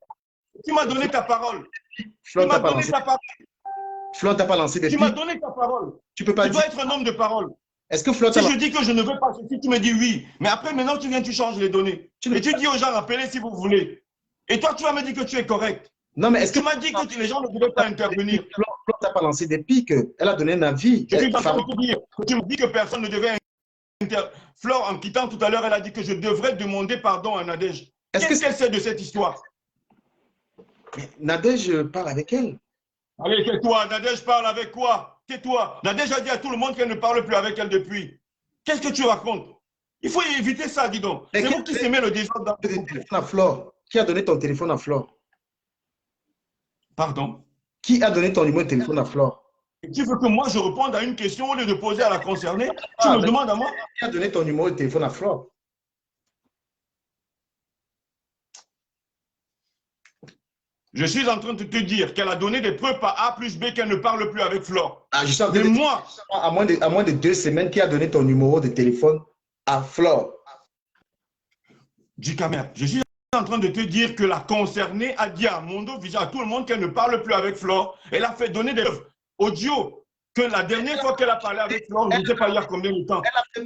tu m'as donné ta parole. Flo t'a pas lancé des pics. Tu m'as donné ta parole. Tu dois être un homme de parole. Est-ce que Flo si je dis que je ne veux pas, si tu me dis oui, mais après, maintenant, tu changes les données. Et tu dis aux gens, appelez si vous voulez. Et toi, tu vas me dire que tu es correct. Non, mais est-ce que tu m'as dit que les gens ne devaient pas intervenir? Flo t'a pas lancé des pics. Elle a donné un avis. Je suis en train de te dire que tu me dis que personne ne devait intervenir. Flore, en quittant tout à l'heure, elle a dit que je devrais demander pardon à Nadège. Qu'est-ce qu'elle sait de cette histoire? Mais Nadège parle avec elle. Allez, tais-toi. Nadège parle avec quoi? Tais-toi. Nadège a dit à tout le monde qu'elle ne parle plus avec elle depuis. Qu'est-ce que tu racontes? Il faut éviter ça, dis donc. C'est vous qui s'aimez le désordre dans le téléphone à Flore. Qui a donné ton téléphone à Flore? Pardon? Qui a donné ton numéro de téléphone à Flore? Tu veux que moi je réponde à une question au lieu de poser à la concernée? Tu me demandes à moi? Qui a donné ton numéro de téléphone à Flore? Je suis en train de te dire qu'elle a donné des preuves par A plus B qu'elle ne parle plus avec Flore. Je suis en train de moi, à moins de 2 semaines, qui a donné ton numéro de téléphone à Flore? Du Camer, je suis en train de te dire que la concernée a dit à Mondo, à tout le monde qu'elle ne parle plus avec Flore. Elle a fait donner des preuves audio que la dernière fois qu'elle a parlé avec Flore, je ne sais pas il y a combien de temps.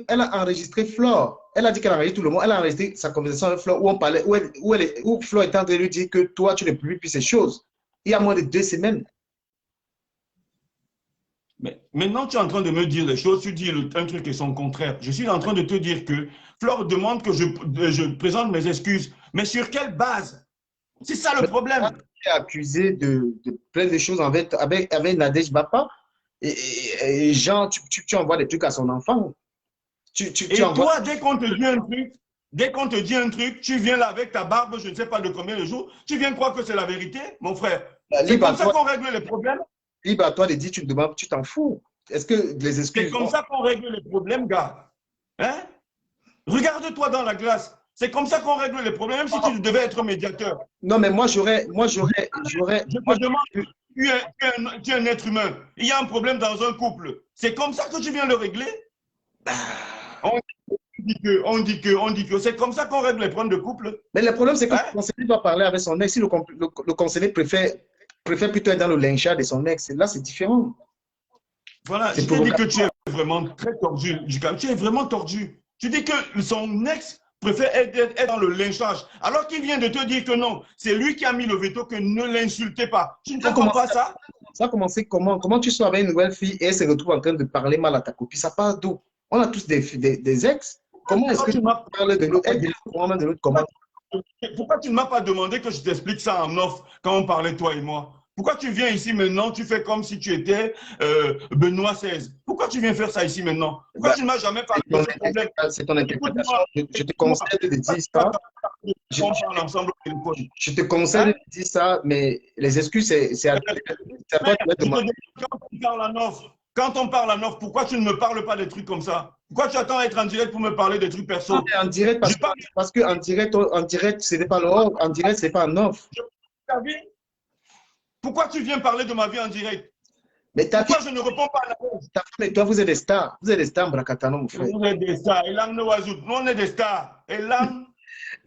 Elle a enregistré Flore. Elle a dit qu'elle a enregistré tout le monde. Elle a enregistré sa conversation avec Flore où on parlait, où Flore était en train de lui dire que toi, tu ne publies plus ces choses. Il y a moins de 2 semaines. Mais maintenant, tu es en train de me dire des choses, tu dis un truc et son contraire. Je suis en train de te dire que Flore demande que je présente mes excuses. Mais sur quelle base? C'est ça le problème. Tu es accusé de plein de choses avec Nadège Bapa. Et Jean, tu envoies des trucs à son enfant. Et toi, dès qu'on te dit un truc, tu viens là avec ta barbe, je ne sais pas de combien de jours, tu viens croire que c'est la vérité, mon frère. C'est comme ça qu'on règle les problèmes. Libre à toi de dire, tu te demandes, tu t'en fous. Est-ce que les excuses… C'est comme ça qu'on règle les problèmes, gars. Hein? Regarde-toi dans la glace. C'est comme ça qu'on règle les problèmes, même si tu devais être médiateur. Non, mais moi, j'aurais… Je te demande, tu es un être humain. Il y a un problème dans un couple. C'est comme ça que tu viens le régler? On dit que. C'est comme ça qu'on règle les problèmes de couple. Mais le problème, c'est que le conseiller doit parler avec son ex. Si le conseiller préfère plutôt être dans le lynchage de son ex, là, c'est différent. Voilà, je te dis que tu es vraiment très tordu, Ducam. Tu es vraiment tordu. Tu dis que son ex préfère être dans le lynchage, alors qu'il vient de te dire que non, c'est lui qui a mis le veto, que ne l'insultez pas. Tu ne comprends pas ça? Ça a commencé comment? Comment tu sors avec une nouvelle fille et elle se retrouve en train de parler mal à ta copine? Ça part d'où? On a tous des ex. Comment est-ce que tu parles de l'autre? Pourquoi tu ne m'as pas demandé que je t'explique ça en off quand on parlait toi et moi? Pourquoi tu viens ici maintenant, tu fais comme si tu étais Benoît XVI? Pourquoi tu viens faire ça ici maintenant? Pourquoi tu ne m'as jamais parlé de ce problème? C'est ton interprétation. Je te Écoute-moi. conseille de dire ça. On parle ensemble au téléphone. Je te conseille de dire ça, mais les excuses, c'est à toi de Je te demande, quand on parle en off, pourquoi tu ne me parles pas des trucs comme ça? Pourquoi tu attends à être en direct pour me parler des trucs perso? En direct, parce que en direct, ce n'est pas le off. En direct, ce n'est pas un off. Pourquoi tu viens parler de ma vie en direct? Mais pourquoi je ne réponds pas à la voix? Ta femme et toi, vous êtes des stars. Vous êtes des stars, Brakatano, mon frère. Vous êtes des stars. Elam Noazout. Nous, on est des stars. Elam.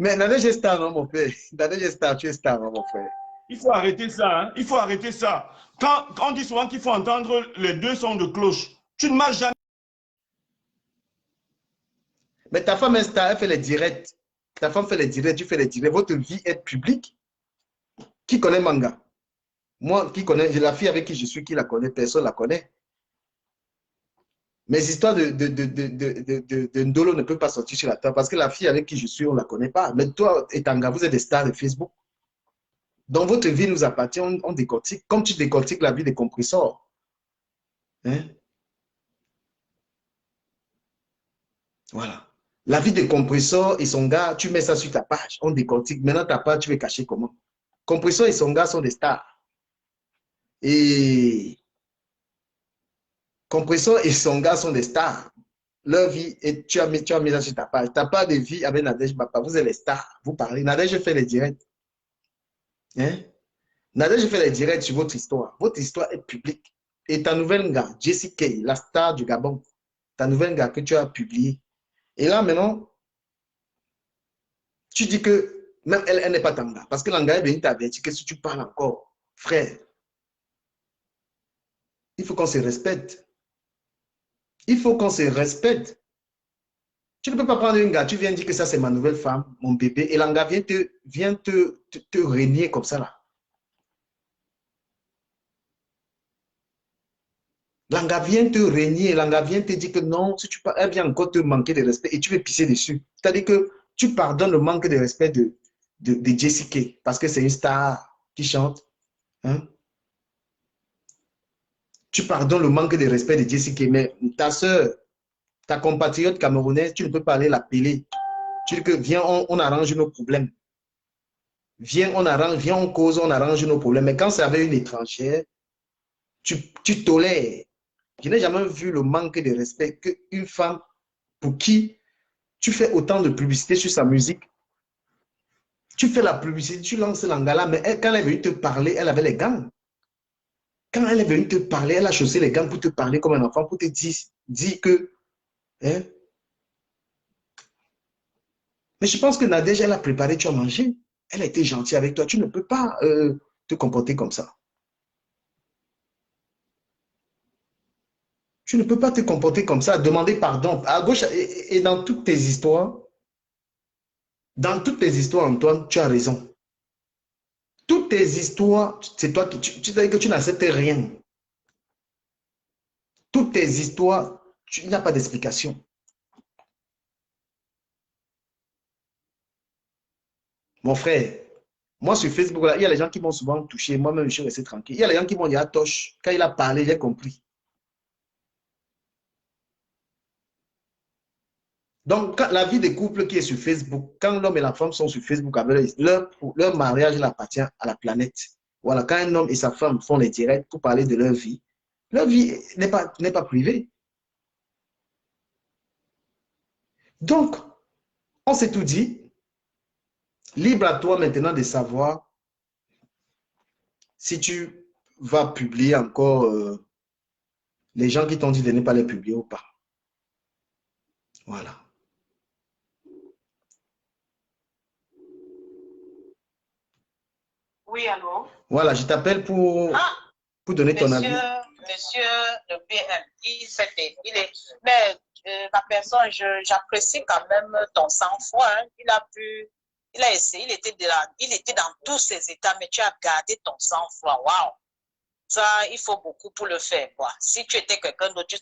Mais Nadège est star, non, mon frère. Nadège est star, tu es star, non, mon frère. Il faut arrêter ça. Hein? Il faut arrêter ça. Quand on dit souvent qu'il faut entendre les deux sons de cloche, tu ne m'as jamais. Mais ta femme est star, elle fait les directs. Ta femme fait les directs, tu fais les directs. Votre vie est publique. Qui connaît Manga? Moi, qui connais, la fille avec qui je suis, qui la connaît, personne ne la connaît. Mes histoires de Ndolo ne peuvent pas sortir sur la table parce que la fille avec qui je suis, on ne la connaît pas. Mais toi et Tanga, vous êtes des stars de Facebook. Donc, votre vie nous appartient, on décortique. Comme tu décortiques la vie des compresseurs. Hein? Voilà. La vie des compresseurs et son gars, tu mets ça sur ta page. On décortique. Maintenant, ta page, tu veux cacher comment? Compresseur et son gars sont des stars. Et Compresseur et son gars sont des stars. Leur vie, et tu as mis ça sur ta page. Tu n'as pas de vie avec Nadège Bapa. Vous êtes les stars. Vous parlez. Nadège fait les directs. Hein? Nadège fait les directs sur votre histoire. Votre histoire est publique. Et ta nouvelle gars, Jessie Kay, la star du Gabon, ta nouvelle gars que tu as publiée. Et là, maintenant, tu dis que même elle n'est pas Tanga. Parce que l'Anga est venu t'avertir que si tu parles encore, frère, il faut qu'on se respecte. Il faut qu'on se respecte. Tu ne peux pas prendre une gars, tu viens dire que ça c'est ma nouvelle femme, mon bébé, et l'anga vient te régner comme ça là. L'anga vient te régner, l'anga vient te dire que non, si tu elle vient encore te manquer de respect et tu veux pisser dessus. C'est-à-dire que tu pardonnes le manque de respect de Jessica parce que c'est une star qui chante. Hein? Tu pardonnes le manque de respect de Jessica, mais ta soeur, ta compatriote camerounaise, tu ne peux pas aller l'appeler. Tu dis que viens, on arrange nos problèmes. Viens, on arrange, viens, on cause, on arrange nos problèmes. Mais quand c'est avec une étrangère, tu tolères. Je n'ai jamais vu le manque de respect qu'une femme pour qui tu fais autant de publicité sur sa musique. Tu fais la publicité, tu lances l'angala, mais quand elle est venue te parler, elle avait les gants. Quand elle est venue te parler, elle a chaussé les gants pour te parler comme un enfant, pour te dire que... Hein? Mais je pense que Nadège, elle a préparé, tu as mangé. Elle a été gentille avec toi. Tu ne peux pas te comporter comme ça. Tu ne peux pas te comporter comme ça, demander pardon. À gauche et dans toutes tes histoires, Antoine, tu as raison. Toutes tes histoires, c'est toi qui... Tu sais que tu n'acceptes rien. Toutes tes histoires, il n'y a pas d'explication. Mon frère, moi sur Facebook, là, il y a les gens qui m'ont souvent touché. Moi-même, je suis resté tranquille. Il y a les gens qui m'ont dit, ah, Tosh, quand il a parlé, j'ai compris. Donc, la vie des couples qui est sur Facebook, quand l'homme et la femme sont sur Facebook, leur mariage appartient à la planète. Voilà, quand un homme et sa femme font les directs pour parler de leur vie n'est pas privée. Donc, on s'est tout dit. Libre à toi maintenant de savoir si tu vas publier encore les gens qui t'ont dit de ne pas les publier ou pas. Voilà. Oui, allô? Voilà, je t'appelle pour donner ton avis. Monsieur le PM, mais la personne, j'apprécie quand même ton sang-froid. Hein. Il a essayé, il était dans tous ses états, mais tu as gardé ton sang-froid. Waouh! Ça, il faut beaucoup pour le faire, quoi. Si tu étais quelqu'un d'autre,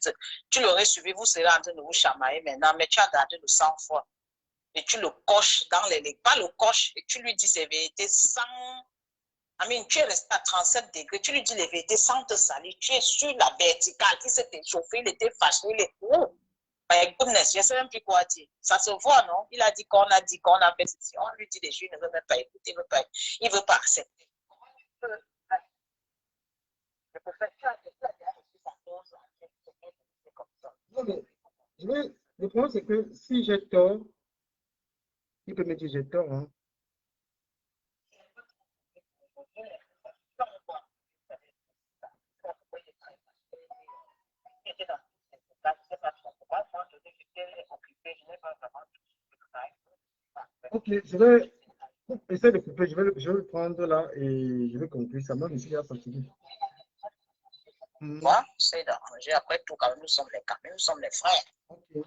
tu l'aurais suivi, vous serez en train de vous chamailler maintenant, mais tu as gardé le sang-froid. Et tu le coches dans les pas le coches, et tu lui dis ses vérités sans Amine, tu es resté à 37 degrés, tu lui dis les vérités sans te salir, tu es sur la verticale, il s'est échauffé, il était fâché, il est... Oh, my goodness, je ne sais même plus quoi dire. Ça se voit, non? Il a dit qu'on a fait ceci, on lui dit des choses, il ne veut même pas écouter, il ne veut pas accepter. Je préfère que tu as reçu sa dose, c'est comme ça. Non, mais le problème, c'est que si j'ai tort, il peut me dire j'ai tort. Hein. Ok, je vais essayer de couper, je vais le prendre là et je vais conclure ça. Moi, je suis là fatigué. Moi, c'est d'arranger. Après tout, quand même, nous sommes les frères. Ok.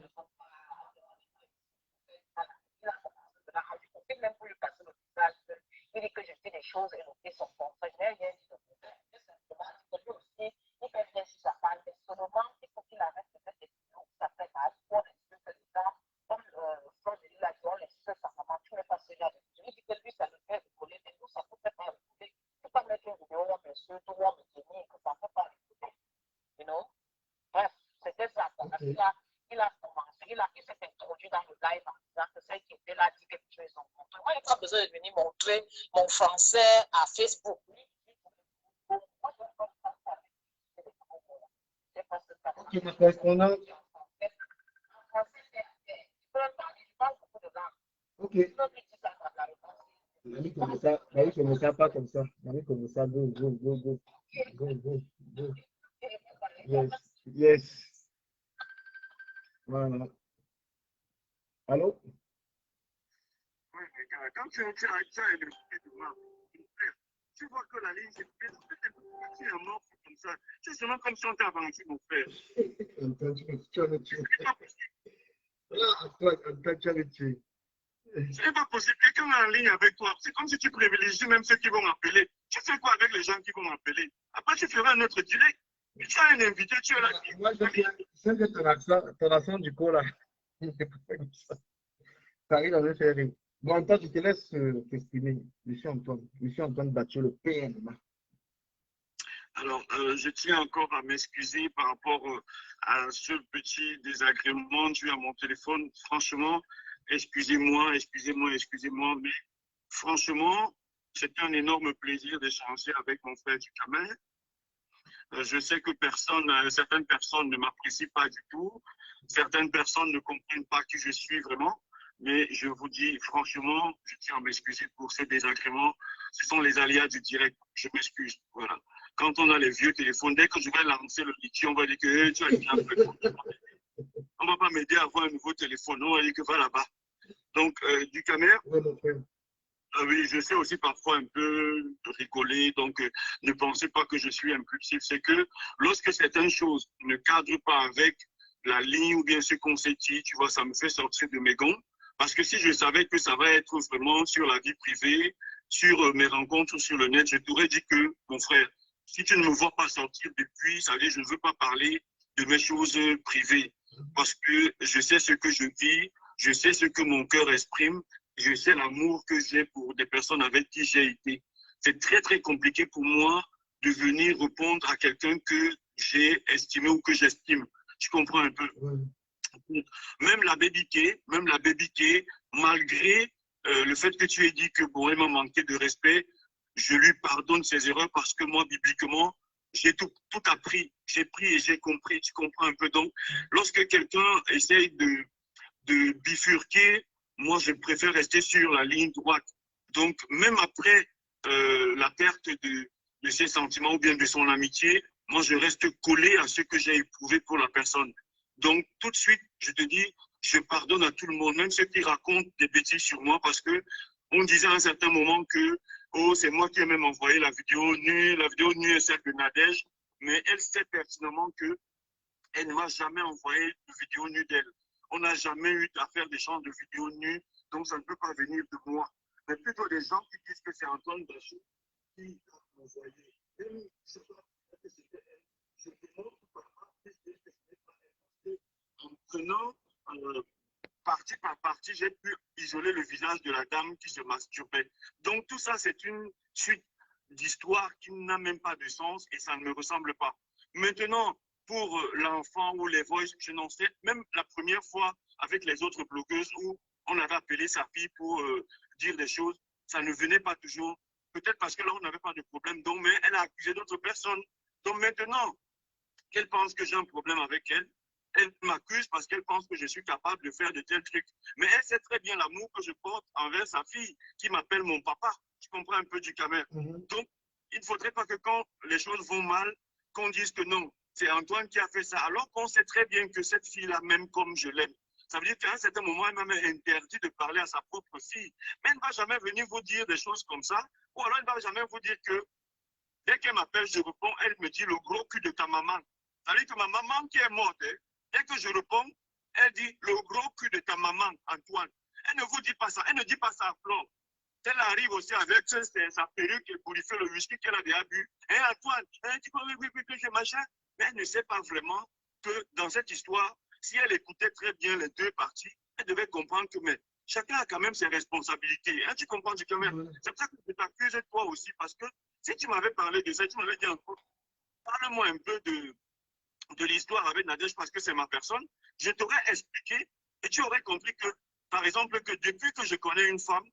Même pour lui passer le message, il dit que je fais des choses et noter son compte. Je n'ai rien dit de plus. Simplement, lui aussi, il fait bien sur sa femme, mais seulement, il faut qu'il arrête de faire des vidéos où ça fait mal, pour les choses que les gens, comme Franck de l'île, on les choses sa maman, tu n'es pas ce genre de vidéo. Il dit que lui, ça le fait rigoler, mais nous, ça ne peut pas rigoler. Tu ne peux pas mettre une vidéo où on me suit, où on me tenir, que ça ne peut pas rigoler. You know? Bref, c'était ça. Okay. Il a commencé, il s'est introduit dans le live en disant que celle qui était là dit que tu es son compte. Moi, il n'a pas besoin de venir montrer mon français à Facebook. Ok, ma correspondante. Ok. L'ami commence pas comme ça. L'ami commence à go, go, go, go. Go, go, go. Yes, yes. Voilà. Allô? Oui, mais quand tu as le tu vois que la ligne, c'est un mort comme ça. C'est seulement comme si on t'a vendu, mon frère. Antoine, tu vas me tuer. Là, Antoine, tu vas me tuer. Ce n'est pas possible. Quelqu'un est en ligne avec toi. C'est comme si tu privilégies même ceux qui vont m'appeler. Tu fais quoi avec les gens qui vont m'appeler? Après, tu feras un autre direct. Mais tu as un invité, tu es là. Moi, c'est que ton accent du coup, là, ça arrive à me faire rire. Bon, Antoine, je te laisse t'exprimer. Je suis Antoine Batio, le PM. Alors, je tiens encore à m'excuser par rapport à ce petit désagrément dû à mon téléphone. Franchement, excusez-moi, mais franchement, c'est un énorme plaisir d'échanger avec mon frère Ducamel. Je sais que certaines personnes ne m'apprécient pas du tout, certaines personnes ne comprennent pas qui je suis vraiment, mais je vous dis franchement, je tiens à m'excuser pour ces désagréments. Ce sont les aléas du direct. Je m'excuse. Voilà. Quand on a les vieux téléphones, dès que je vais lancer le litige, on va dire que hey, tu as déjà un téléphone. On ne va pas m'aider à avoir un nouveau téléphone. On va dire que va là-bas. Donc, Ducamel, oui, je sais aussi parfois un peu rigoler, donc ne pensez pas que je suis impulsif. C'est que lorsque certaines choses ne cadrent pas avec la ligne ou bien ce qu'on s'est dit, tu vois, ça me fait sortir de mes gonds. Parce que si je savais que ça va être vraiment sur la vie privée, sur mes rencontres sur le net, je t'aurais dit que, mon frère, si tu ne me vois pas sortir depuis, ça veut dire que je ne veux pas parler de mes choses privées. Parce que je sais ce que je vis, je sais ce que mon cœur exprime, je sais l'amour que j'ai pour des personnes avec qui j'ai été. C'est très, très compliqué pour moi de venir répondre à quelqu'un que j'ai estimé ou que j'estime. Tu comprends un peu? Même la baby K, malgré le fait que tu aies dit que bon, elle m'a manqué de respect, je lui pardonne ses erreurs parce que moi, bibliquement, j'ai tout appris. J'ai pris et j'ai compris. Tu comprends un peu? Donc, lorsque quelqu'un essaye de bifurquer, moi, je préfère rester sur la ligne droite. Donc, même après la perte de ses sentiments ou bien de son amitié, moi, je reste collé à ce que j'ai éprouvé pour la personne. Donc, tout de suite, je te dis, je pardonne à tout le monde, même ceux qui racontent des bêtises sur moi, parce que on disait à un certain moment que oh, c'est moi qui ai même envoyé la vidéo nue est celle de Nadège, mais elle sait pertinemment que elle ne m'a jamais envoyé de vidéo nue d'elle. On n'a jamais eu à faire d'échange de vidéos nues, donc ça ne peut pas venir de moi. Mais plutôt des gens qui disent que c'est Antoine Bachou qui a envoyé. Même je ne sais pas que c'était elle. Je demande par que ce n'est pas elle. En prenant partie par partie, j'ai pu isoler le visage de la dame qui se masturbait. Donc tout ça, c'est une suite d'histoire qui n'a même pas de sens et ça ne me ressemble pas. Maintenant, pour l'enfant ou les voices, je n'en sais, même la première fois avec les autres blogueuses où on avait appelé sa fille pour dire des choses, ça ne venait pas toujours. Peut-être parce que là, on n'avait pas de problème. Donc, mais elle a accusé d'autres personnes. Donc maintenant, qu'elle pense que j'ai un problème avec elle, elle m'accuse parce qu'elle pense que je suis capable de faire de tels trucs. Mais elle sait très bien l'amour que je porte envers sa fille qui m'appelle mon papa. Tu comprends un peu du camère. Donc, il ne faudrait pas que quand les choses vont mal, qu'on dise que non, c'est Antoine qui a fait ça, alors qu'on sait très bien que cette fille-là, même comme je l'aime, ça veut dire qu'à un certain moment, elle m'a même interdit de parler à sa propre fille. Mais elle ne va jamais venir vous dire des choses comme ça, ou alors elle ne va jamais vous dire que dès qu'elle m'appelle, je réponds, elle me dit le gros cul de ta maman. Ça veut dire que ma maman qui est morte, hein, dès que je réponds, elle dit le gros cul de ta maman, Antoine. Elle ne vous dit pas ça, elle ne dit pas ça à Flore. Elle arrive aussi avec sa perruque pour lui faire le whisky qu'elle a déjà bu. Et Antoine, tu peux oui, je machin. Mais elle ne sait pas vraiment que dans cette histoire, si elle écoutait très bien les deux parties, elle devait comprendre que mais, chacun a quand même ses responsabilités. Hein, tu comprends, du quand même. C'est pour ça que je t'accuse toi aussi, parce que si tu m'avais parlé de ça, tu m'avais dit encore, parle-moi un peu de l'histoire avec Nadège parce que c'est ma personne, je t'aurais expliqué et tu aurais compris que, par exemple, que depuis que je connais une femme,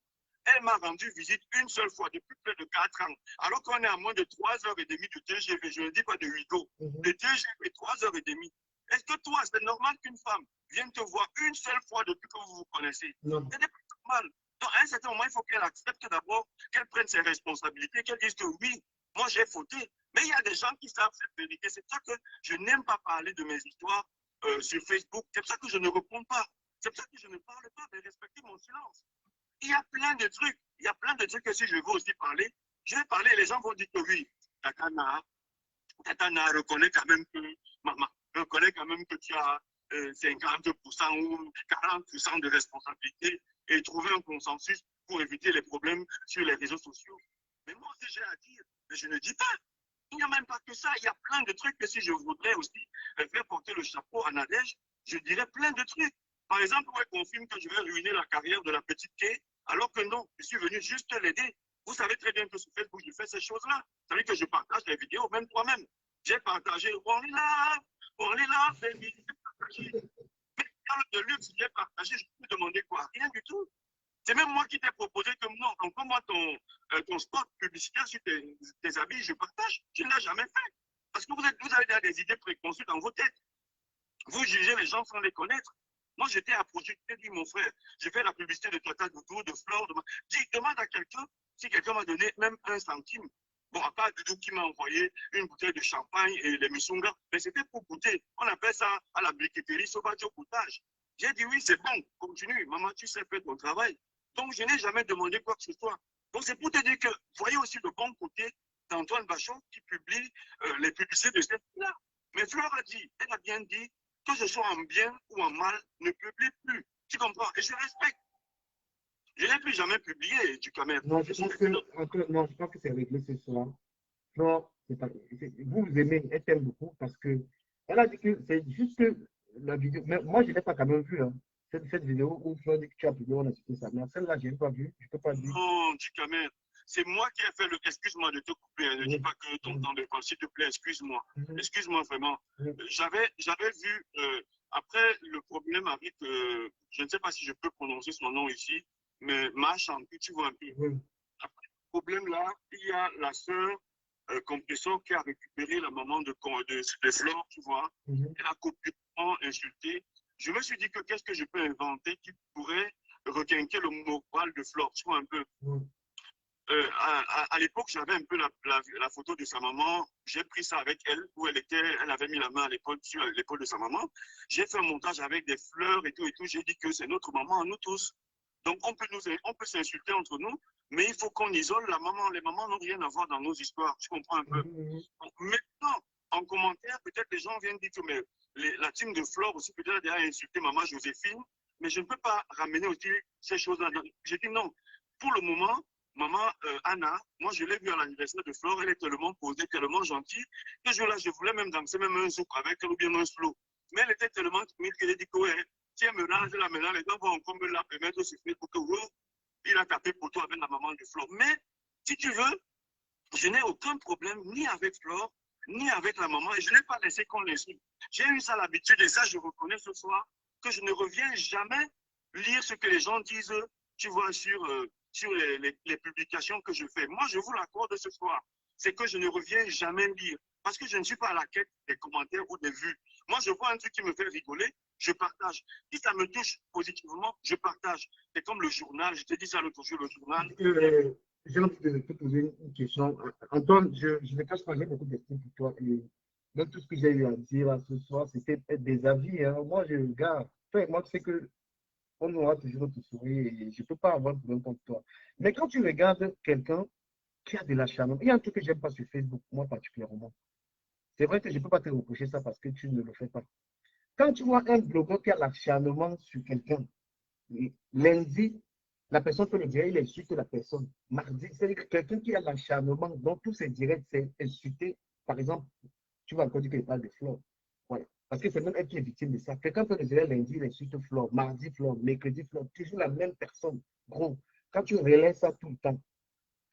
elle m'a rendu visite une seule fois depuis près de 4 ans. Alors qu'on est à moins de 3h30 de TGV, je ne dis pas de Hugo, de TGV 3h30. Est-ce que toi, c'est normal qu'une femme vienne te voir une seule fois depuis que vous vous connaissez? Non. C'est pas normal. Donc, à un certain moment, il faut qu'elle accepte d'abord, qu'elle prenne ses responsabilités, qu'elle dise que oui, moi j'ai fauté. Mais il y a des gens qui savent cette vérité. C'est pour ça que je n'aime pas parler de mes histoires sur Facebook. C'est pour ça que je ne réponds pas. C'est pour ça que je ne parle pas, mais respectez mon silence. Il y a plein de trucs. Il y a plein de trucs que si je veux aussi parler, je vais parler. Les gens vont dire que oui, Tatana reconnaît quand même que, maman, reconnaît quand même que tu as 50% ou 40% de responsabilité et trouver un consensus pour éviter les problèmes sur les réseaux sociaux. Mais moi aussi, j'ai à dire, mais je ne dis pas. Il n'y a même pas que ça. Il y a plein de trucs que si je voudrais aussi faire porter le chapeau à Nadège, je dirais plein de trucs. Par exemple, on confirme que je vais ruiner la carrière de la petite Kay, alors que non, je suis venu juste l'aider. Vous savez très bien que sur Facebook, je fais ces choses-là. Vous savez que je partage les vidéos, même toi-même. J'ai partagé, on est là, baby, j'ai partagé. Mais dans le luxe, j'ai partagé, je peux demander quoi? Rien du tout. C'est même moi qui t'ai proposé que non, envoie-moi ton spot publicitaire sur tes habits, je partage. Tu ne l'as jamais fait. Parce que vous avez déjà des idées préconçues dans vos têtes. Vous jugez les gens sans les connaître. Moi, j'étais approché, je t'ai dit, mon frère, je fais la publicité de Tata Doudou, de Flore. Demande à quelqu'un si quelqu'un m'a donné même 1 centime. Bon, à part Doudou qui m'a envoyé une bouteille de champagne et les missungas, mais c'était pour goûter. On appelle ça à la briqueterie Sobadio goûtage. J'ai dit oui, c'est bon, continue. Maman, tu sais faire ton travail. Donc, je n'ai jamais demandé quoi que ce soit. Donc, c'est pour te dire que, voyez aussi le bon côté d'Antoine Bachon qui publie les publicités de cette fille-là. Mais Flore a dit, elle a bien dit, que ce soit en bien ou en mal, ne publie plus. Tu comprends? Et je respecte. Je n'ai plus jamais publié du Cameroun. Non, je pense que c'est réglé ce soir. Non, vous aimez, elle t'aime beaucoup parce que elle a dit que c'est juste que la vidéo. Mais moi, je n'ai pas quand même vu hein, cette vidéo où tu as dit que tu as publié, on a cité ça. Mais celle-là, je n'ai pas vu. Je ne peux pas dire. Non, du Cameroun. C'est moi qui ai fait le. Excuse-moi de te couper. Ne dis pas que ton temps de parole, s'il te plaît, excuse-moi. Excuse-moi vraiment. J'avais vu. Après, le problème avec. Je ne sais pas si je peux prononcer son nom ici, mais Machantou, tu vois un peu. Après le problème là, il y a la sœur compresseur qui a récupéré la maman de Flore, tu vois. Elle a complètement insulté. Je me suis dit que qu'est-ce que je peux inventer qui pourrait requinquer le moral de Flore, tu vois un peu. À l'époque, j'avais un peu la photo de sa maman. J'ai pris ça avec elle, où elle avait mis la main à l'épaule, sur l'épaule de sa maman. J'ai fait un montage avec des fleurs et tout. J'ai dit que c'est notre maman à nous tous. Donc, on peut s'insulter entre nous, mais il faut qu'on isole la maman. Les mamans n'ont rien à voir dans nos histoires. Tu comprends un peu? Donc, maintenant, en commentaire, peut-être les gens viennent dire que mais, la team de Flore aussi peut-être a insulté maman Joséphine, mais je ne peux pas ramener aussi ces choses-là. J'ai dit non. Pour le moment, maman Anna, moi je l'ai vue à l'anniversaire de Flore, elle est tellement posée, tellement gentille, que je voulais même danser même un zouk avec elle ou bien un slow. Mais elle était tellement timide qu'elle a dit que ouais, tiens, mélange là maintenant, les gens vont encore me la permettre de souffler pour que il a tapé pour toi avec la maman de Flore. Mais si tu veux, Je n'ai aucun problème ni avec Flore, ni avec la maman, et je n'ai pas laissé qu'on l'insulte. J'ai eu ça l'habitude, et ça je reconnais ce soir, que je ne reviens jamais lire ce que les gens disent, tu vois, sur les publications que je fais. Moi, je vous l'accorde ce soir, c'est que je ne reviens jamais lire, parce que je ne suis pas à la quête des commentaires ou des vues. Moi, je vois un truc qui me fait rigoler, je partage. Si ça me touche positivement, je partage. C'est comme le journal, je te dis ça l'autre jour, le journal. J'ai envie de te poser une question. Antoine, je ne cache pas, j'ai beaucoup d'estime pour toi. Et même tout ce que j'ai eu à dire là, ce soir, c'était des avis. Hein. Moi, je regarde. Moi, tu sais que on aura toujours notre sourire et je ne peux pas avoir de problème contre toi. Mais quand tu regardes quelqu'un qui a de l'acharnement, il y a un truc que j'aime pas sur Facebook, moi particulièrement. C'est vrai que je ne peux pas te reprocher ça parce que tu ne le fais pas. Quand tu vois un blogueur qui a l'acharnement sur quelqu'un, lundi, la personne peut le dire, il insulte la personne. Mardi, c'est quelqu'un qui a l'acharnement, dans tous ses directs, c'est insulter. Par exemple, tu vas encore dire qu'il parle de Flore. Voilà. Parce que c'est même elle qui est victime de ça. Quelqu'un peut le dire lundi, il insulte Flore, mardi, Flore, mercredi, Flore, toujours la même personne. Gros, quand tu relèves ça tout le temps,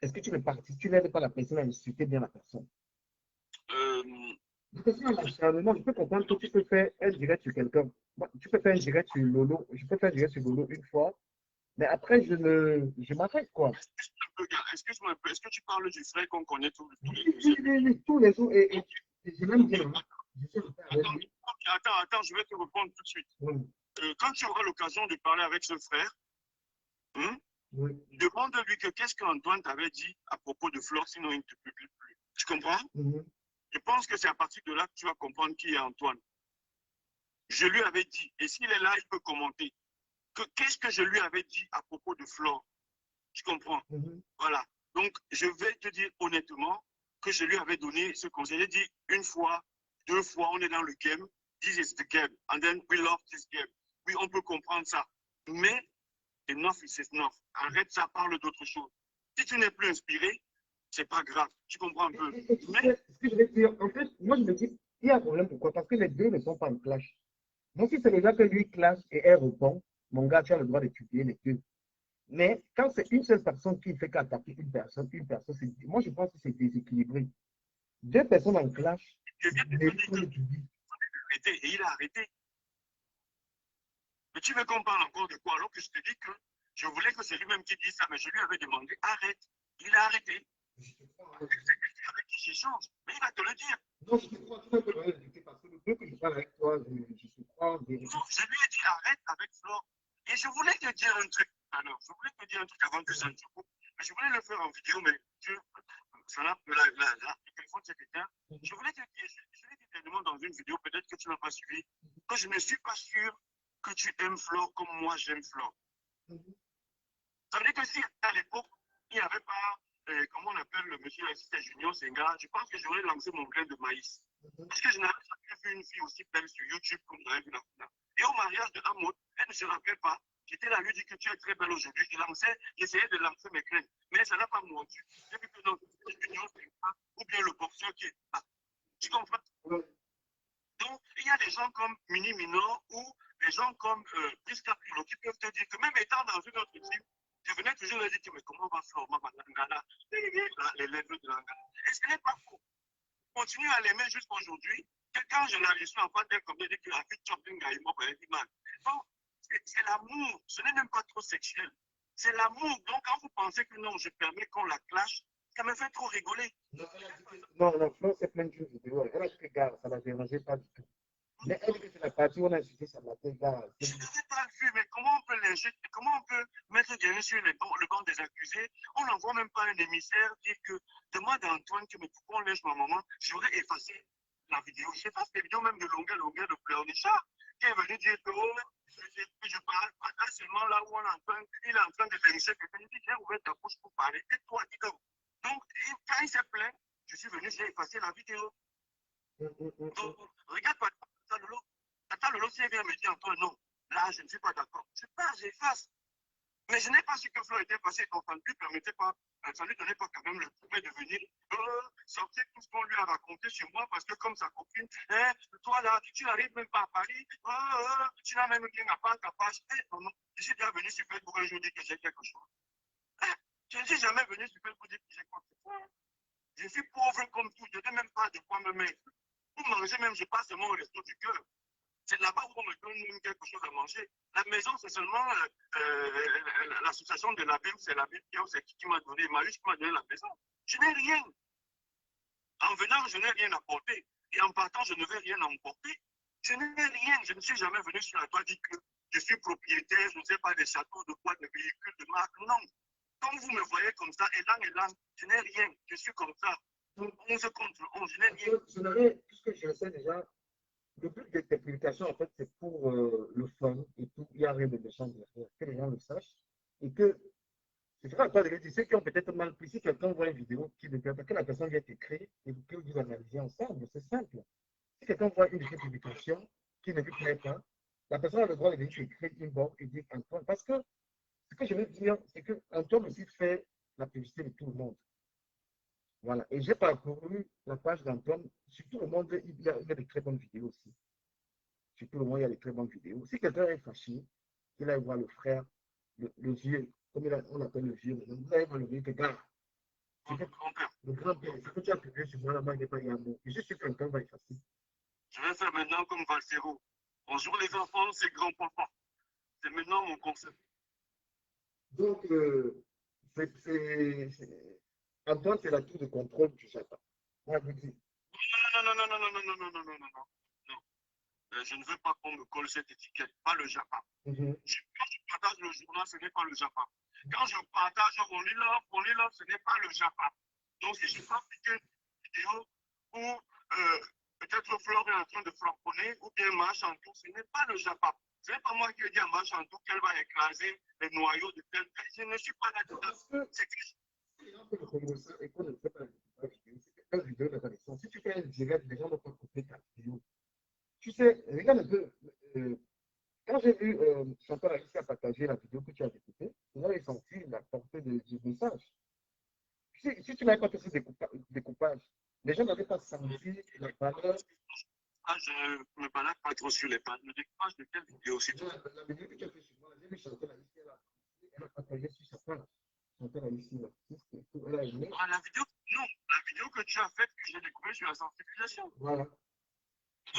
est-ce que tu ne participes, tu n'aides pas la personne à insulter bien la personne? Je peux comprendre que tu peux faire un direct sur quelqu'un. Tu peux faire un direct sur Lolo. Je peux faire un direct sur Lolo une fois. Mais après, je m'arrête, quoi. Excuse-moi un peu, est-ce que tu parles du frère qu'on connaît tous les jours? Tous les jours. Et je l'aime bien. Attends, je vais te répondre tout de suite. Quand tu auras l'occasion de parler avec ce frère, demande-lui que qu'est-ce qu'Antoine t'avait dit à propos de Flore, sinon il ne te publie plus. Tu comprends? Je pense que c'est à partir de là que tu vas comprendre qui est Antoine. Je lui avais dit, et s'il est là, il peut commenter, qu'est-ce que je lui avais dit à propos de Flore. Tu comprends? Voilà. Donc, je vais te dire honnêtement que je lui avais donné ce conseil. J'ai dit une fois, deux fois, on est dans le game. This is the game. And then we love this game. Oui, on peut comprendre ça. Mais, enough is enough. Arrête ça, parle d'autre chose. Si tu n'es plus inspiré, c'est pas grave. Tu comprends un peu? Mais ce que je vais dire, en fait, moi, je me dis, il y a un problème. Pourquoi? Parce que les deux ne sont pas en clash. Donc, si c'est le gars que lui clash et elle répond, mon gars, tu as le droit d'étudier les deux. Mais quand c'est une seule personne qui fait qu'attaquer une personne, moi je pense que c'est déséquilibré. Deux personnes en clash, je viens de te dire et il a arrêté. Mais tu veux qu'on parle encore de quoi alors que je te dis que je voulais que c'est lui-même qui dise ça, mais je lui avais demandé arrête. Il a arrêté. C'est avec qui j'échange, mais il va te le dire. Non, je te crois tout à fait parce que le peu que je parle avec toi, je te crois. Je lui ai dit arrête avec Flore. Et je voulais te dire un truc. Alors, je voulais te dire un truc avant que ça ne se coupe. Mais je voulais le faire en vidéo, mais le téléphone s'est éteint. Je voulais te dire, je l'ai dit tellement dans une vidéo, peut-être que tu n'as pas suivi, que je ne suis pas sûr que tu aimes Flore comme moi j'aime Flore. Ça veut dire que si à l'époque, il n'y avait pas, comment on appelle le monsieur assistant Junior Senga, je pense que j'aurais lancé mon grain de maïs. Parce que je n'avais jamais vu une fille aussi belle sur YouTube comme j'avais vu la finale. Et au mariage de Hamoud, elle ne se rappelle pas. J'étais là, lui dit que tu es très belle aujourd'hui. J'essayais de lancer mes graines, mais ça n'a pas mordu. J'ai vu que non, Junior Senga, ou bien le boxeur qui est là. Tu comprends? Donc, il y a des gens comme Mini Minor ou des gens comme Prisca Pilo qui peuvent te dire que même étant dans une autre team, je venais toujours leur dire mais comment va Flore, les lèvres de Langana. Et ce n'est pas faux. Continue à l'aimer jusqu'aujourd'hui. Quand je l'ai reçu en face d'elle, comme elle dit que la vie de shopping a eu mal. Donc, c'est l'amour. Ce n'est même pas trop sexuel. C'est l'amour. Donc, quand vous pensez que non, je permets qu'on la clash, ça me fait trop rigoler. Non, Flore, c'est plein de choses. Elle a dit que gars, ça ne la dérangeait pas du tout. Mais elle dit que c'est la partie où on a insulté sa matin, gars. Je n'avais pas vu, mais comment on peut l'injecter, comment on peut mettre quelqu'un sur le banc des accusés? On n'envoie même pas un émissaire dire que demande à Antoine que mais pourquoi on lèche ma maman? J'aurais effacé la vidéo. J'efface les vidéos même de longueur de pleurnichard qui est venu dire que oh, je parle pas seulement là où il est en train de vérifier quelqu'un. Il dit j'ai ouvert ta bouche pour parler. Et toi, dis donc. Donc, quand il s'est plaint, je suis venu, j'ai effacé la vidéo. Donc, regarde pas ça, Lolo. Attends, Lolo, si elle vient me dire Antoine, non, là, je ne suis pas d'accord. Je pars, j'efface. Mais je n'ai pas su que Flo était passé, donc ça ne lui permettait pas, ça ne lui donnait pas quand même le pouvoir de venir sortir tout ce qu'on lui a raconté sur moi, parce que comme sa copine, hein, toi là, tu n'arrives même pas à Paris, tu n'as même rien à part ta page. Non, non, je suis déjà venu sur Facebook un jour dire que j'ai quelque chose. Je ne suis jamais venu sur Facebook dire que j'ai quoi que ce soit. Je suis pauvre comme tout, je n'ai même pas de quoi me mettre. Pour manger même, je passe seulement au resto du cœur. C'est là-bas où on me donne même quelque chose à manger. La maison, c'est seulement l'association de la Bible, c'est la Bible qui m'a donné, Marius qui m'a donné la maison. Je n'ai rien. En venant, je n'ai rien apporté. Et en partant, je ne vais rien emporter. Je n'ai rien. Je ne suis jamais venu sur la toile dire que je suis propriétaire, je ne sais pas, des châteaux, de quoi, de véhicules, de marque. Non. Comme vous me voyez comme ça, élan, je n'ai rien. Je suis comme ça. Donc, 11 contre 11, je n'ai rien. Puisque je le sais déjà, le but de tes publications, en fait, c'est pour le fun et tout. Il n'y a rien de méchant derrière. Que les gens le sachent. Et que, c'est vrai, toi, de ceux qui ont peut-être mal pris, si quelqu'un voit une vidéo qui ne plaît pas, que la personne vient t'écrire et que vous analysez ensemble, c'est simple. Si quelqu'un voit une de ces publications qui ne lui plaît pas, la personne a le droit de venir t'écrire une borne et dire Antoine. Parce que ce que je veux dire, c'est que Antoine aussi fait la publicité de tout le monde. Voilà. Et j'ai parcouru la page d'Antoine. Sur tout le monde, il y a de très bonnes vidéos aussi. Sur tout le monde, il y a de très bonnes vidéos. Si quelqu'un est fâché, il aille voir le frère, le vieux, comme on appelle le vieux, vous allez voir le vieux, que gars, le grand-père, ce que tu as publié sur moi là-bas, il n'est pas Yambo. Et je suis quelqu'un va être facile. Je vais faire maintenant comme Valsero. Bonjour les enfants, c'est grand-papa. C'est maintenant mon concept. Donc, Antoine, c'est la tour de contrôle du Japon. Moi, je vous dis. Non. Je ne veux pas qu'on me colle cette étiquette, pas le Japon. Quand je partage le journal, ce n'est pas le Japon. Quand je partage on lit là, ce n'est pas le Japon. Donc, si je fais une vidéo où peut-être Flore est en train de flamponner ou bien marche en tout, ce n'est pas le Japon. Ce n'est pas moi qui ai dit à marche en tout qu'elle va écraser les noyaux de tel pays. Je ne suis pas là-dedans. C'est que les gens peuvent reconnaître ça et qu'on ne fait pas la vidéo. C'est une vidéo de connaissance. Si tu fais un direct, les gens ne peuvent pas couper ta vidéo. Tu sais, regarde un peu. Quand j'ai vu Chantal Alicia partager la vidéo que tu as écoutée, j'avais senti la portée du message. Si tu n'avais pas fait ce découpage, les gens n'avaient pas senti la valeur. Je ne me balade pas trop sur les pages. Le découpage de quelle vidéo aussi? La vidéo que tu as fait sur moi, j'ai vu Chantal Alicia là. Elle a partagé sur sa page. Chantal Alicia là. Elle a aimé. Ah, la vidéo que tu as faite, que j'ai découvert sur la sensibilisation. Voilà.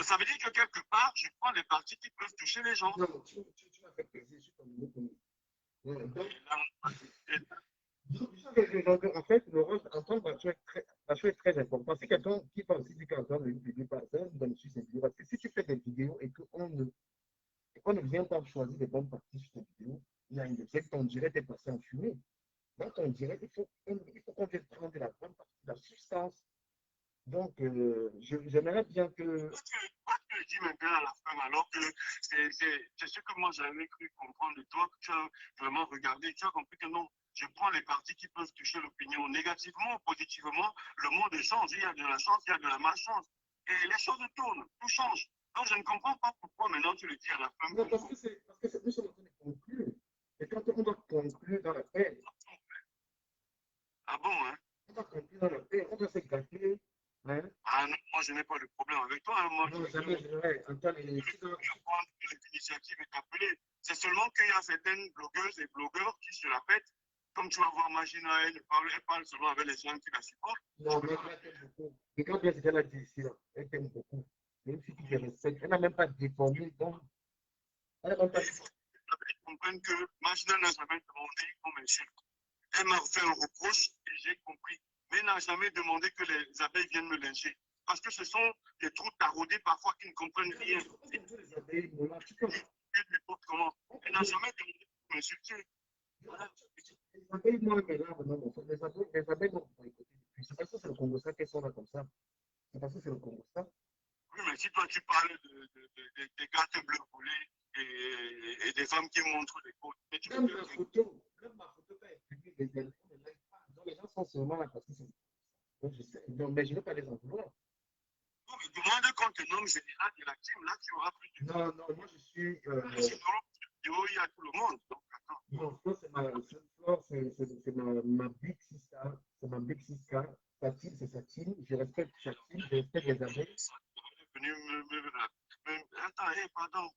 Ça veut dire que quelque part, je prends les parties qui peuvent toucher les gens. Non, tu m'as fait plaisir, je suis comme une donc, en fait, le rôle d'Antoine Bachot est très important. C'est quelqu'un qui peut aussi dire qu'Antoine ne publie pas, ça donne sur ses vidéos. Parce que si tu fais des vidéos et qu'on ne vient pas choisir les bonnes parties sur tes vidéos, il y a une c'est que ton direct est passé en fumée. Dans ton direct, il faut qu'on vienne prendre la bonne partie, la substance. Donc, j'aimerais bien que. Pourquoi tu le dis maintenant à la fin, alors que c'est ce que moi j'avais cru comprendre de toi, que tu as vraiment regardé, tu as compris que non, je prends les parties qui peuvent toucher l'opinion négativement ou positivement, le monde change, il y a de la chance, il y a de la malchance. Et les choses tournent, tout change. Donc je ne comprends pas pourquoi maintenant tu le dis à la fin. Non, parce que c'est nous sommes en train de conclure. Et quand on doit conclure dans la paix. Ah bon, hein? On doit conclure dans la paix, on doit se gâter. Hein? Ah non, moi je n'ai pas de problème avec toi. Hein. Moi, non, jamais je vais entendre les l'initiative est appelée. C'est seulement qu'il y a certaines blogueuses et blogueurs qui se la pètent. Comme tu vas voir Magina, elle parle seulement avec les gens qui la supportent. Non, mais elle t'aime beaucoup. Regarde bien ce qu'elle a dit ici. Là. Elle t'aime beaucoup. Même si tu te respectes, elle n'a même pas déformé. Donc, elle n'a même pas. Il faut comprendre que Magina n'a jamais demandé qu'on m'insulte. Elle m'a fait un reproche et j'ai compris. Mais elle n'a jamais demandé que les abeilles viennent me lyncher. Parce que ce sont des trous taraudés parfois qui ne comprennent rien. Les abeilles, comment? Elle n'a jamais demandé pour m'insulter. Voilà. Les abeilles, moi, mais là, les abeilles n'ont pas écouté. C'est parce que c'est le Congo ça qu'elles sont là comme ça. C'est parce que c'est le Congo ça. Oui, mais si toi tu parles des cartes bleues volées et des femmes qui montrent les côtes. Même ma photo peut être publiée, les téléphones ne like pas. Donc les gens sont seulement là parce que c'est. Donc, mais je ne veux pas les en vouloir. Non, mais demande qu'on te nomme général de la team, là tu auras plus de. Non, moi je suis. Il y a tout le monde. Donc, attends. Non, c'est ma big sister. C'est ma big sister. Satine, c'est Satine. Je respecte Satine, je respecte les abeilles. Attends, pardon.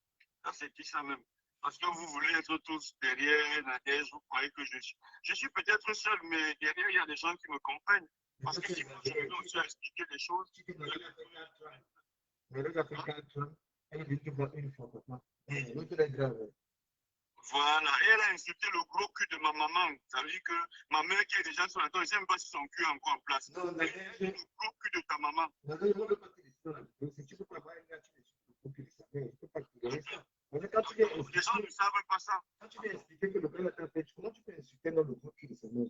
Ça, c'est qui ça même? Parce que vous voulez être tous derrière Nadège, vous croyez que je suis. Je suis peut-être seul, mais derrière, il y a des gens qui me comprennent. Parce que si moi, je venais aussi à expliquer des choses, Mais les Africains, elle dit que moi, une fois, l'autre est grave. voilà, et elle a insulté le gros cul de ma maman. Ça veut dire que ma mère qui est déjà sur la table, je ne sais même pas si son cul est encore en place. Non, Mais elle dit le gros cul de ta maman. non, non, non, pas que si tu peux pas avoir un gars, tu ne peux pas tolérer ça. Mais quand tu viens Les gens ne savent pas ça. quand tu viens expliquer que le père est en fait, comment tu peux insulter dans le gros cul de sa mère?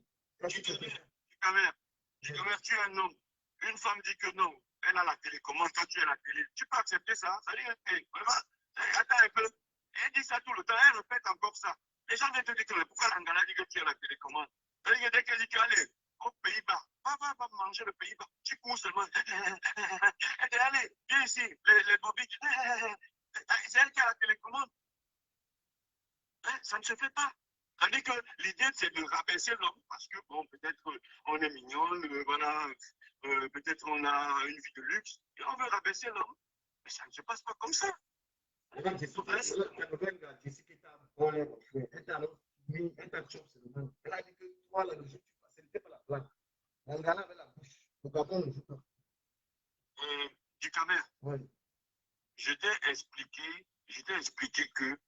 Ducamer, tu es un homme. Une femme dit que non, elle a la télécommande, toi tu es la télé. Tu peux accepter ça? Ça dit, vraiment, attends un peu. Elle dit ça tout le temps, elle répète encore ça. Les gens viennent te dire que pourquoi l'Angala dit que tu es la télécommande? Ça dit que dès qu'elle dit qu'allez aux Pays-Bas, va manger le Pays-Bas. Tu cours seulement. Elle dit, allez, viens ici, les bobbies. C'est elle qui a la télécommande. Ça ne se fait pas. C'est-à-dire que l'idée, c'est de rabaisser l'homme parce que, bon, peut-être on est mignon, voilà, peut-être on a une vie de luxe, et on veut rabaisser l'homme. Mais ça ne se passe pas comme ça. Regarde, Jessica, Jessica, elle t'a chopé, elle a dit que toi, la logique, ce n'était pas la blague. L'Angala avait la bouche. Le Gabon ne joue pas. Ducamer, Oui. je t'ai expliqué que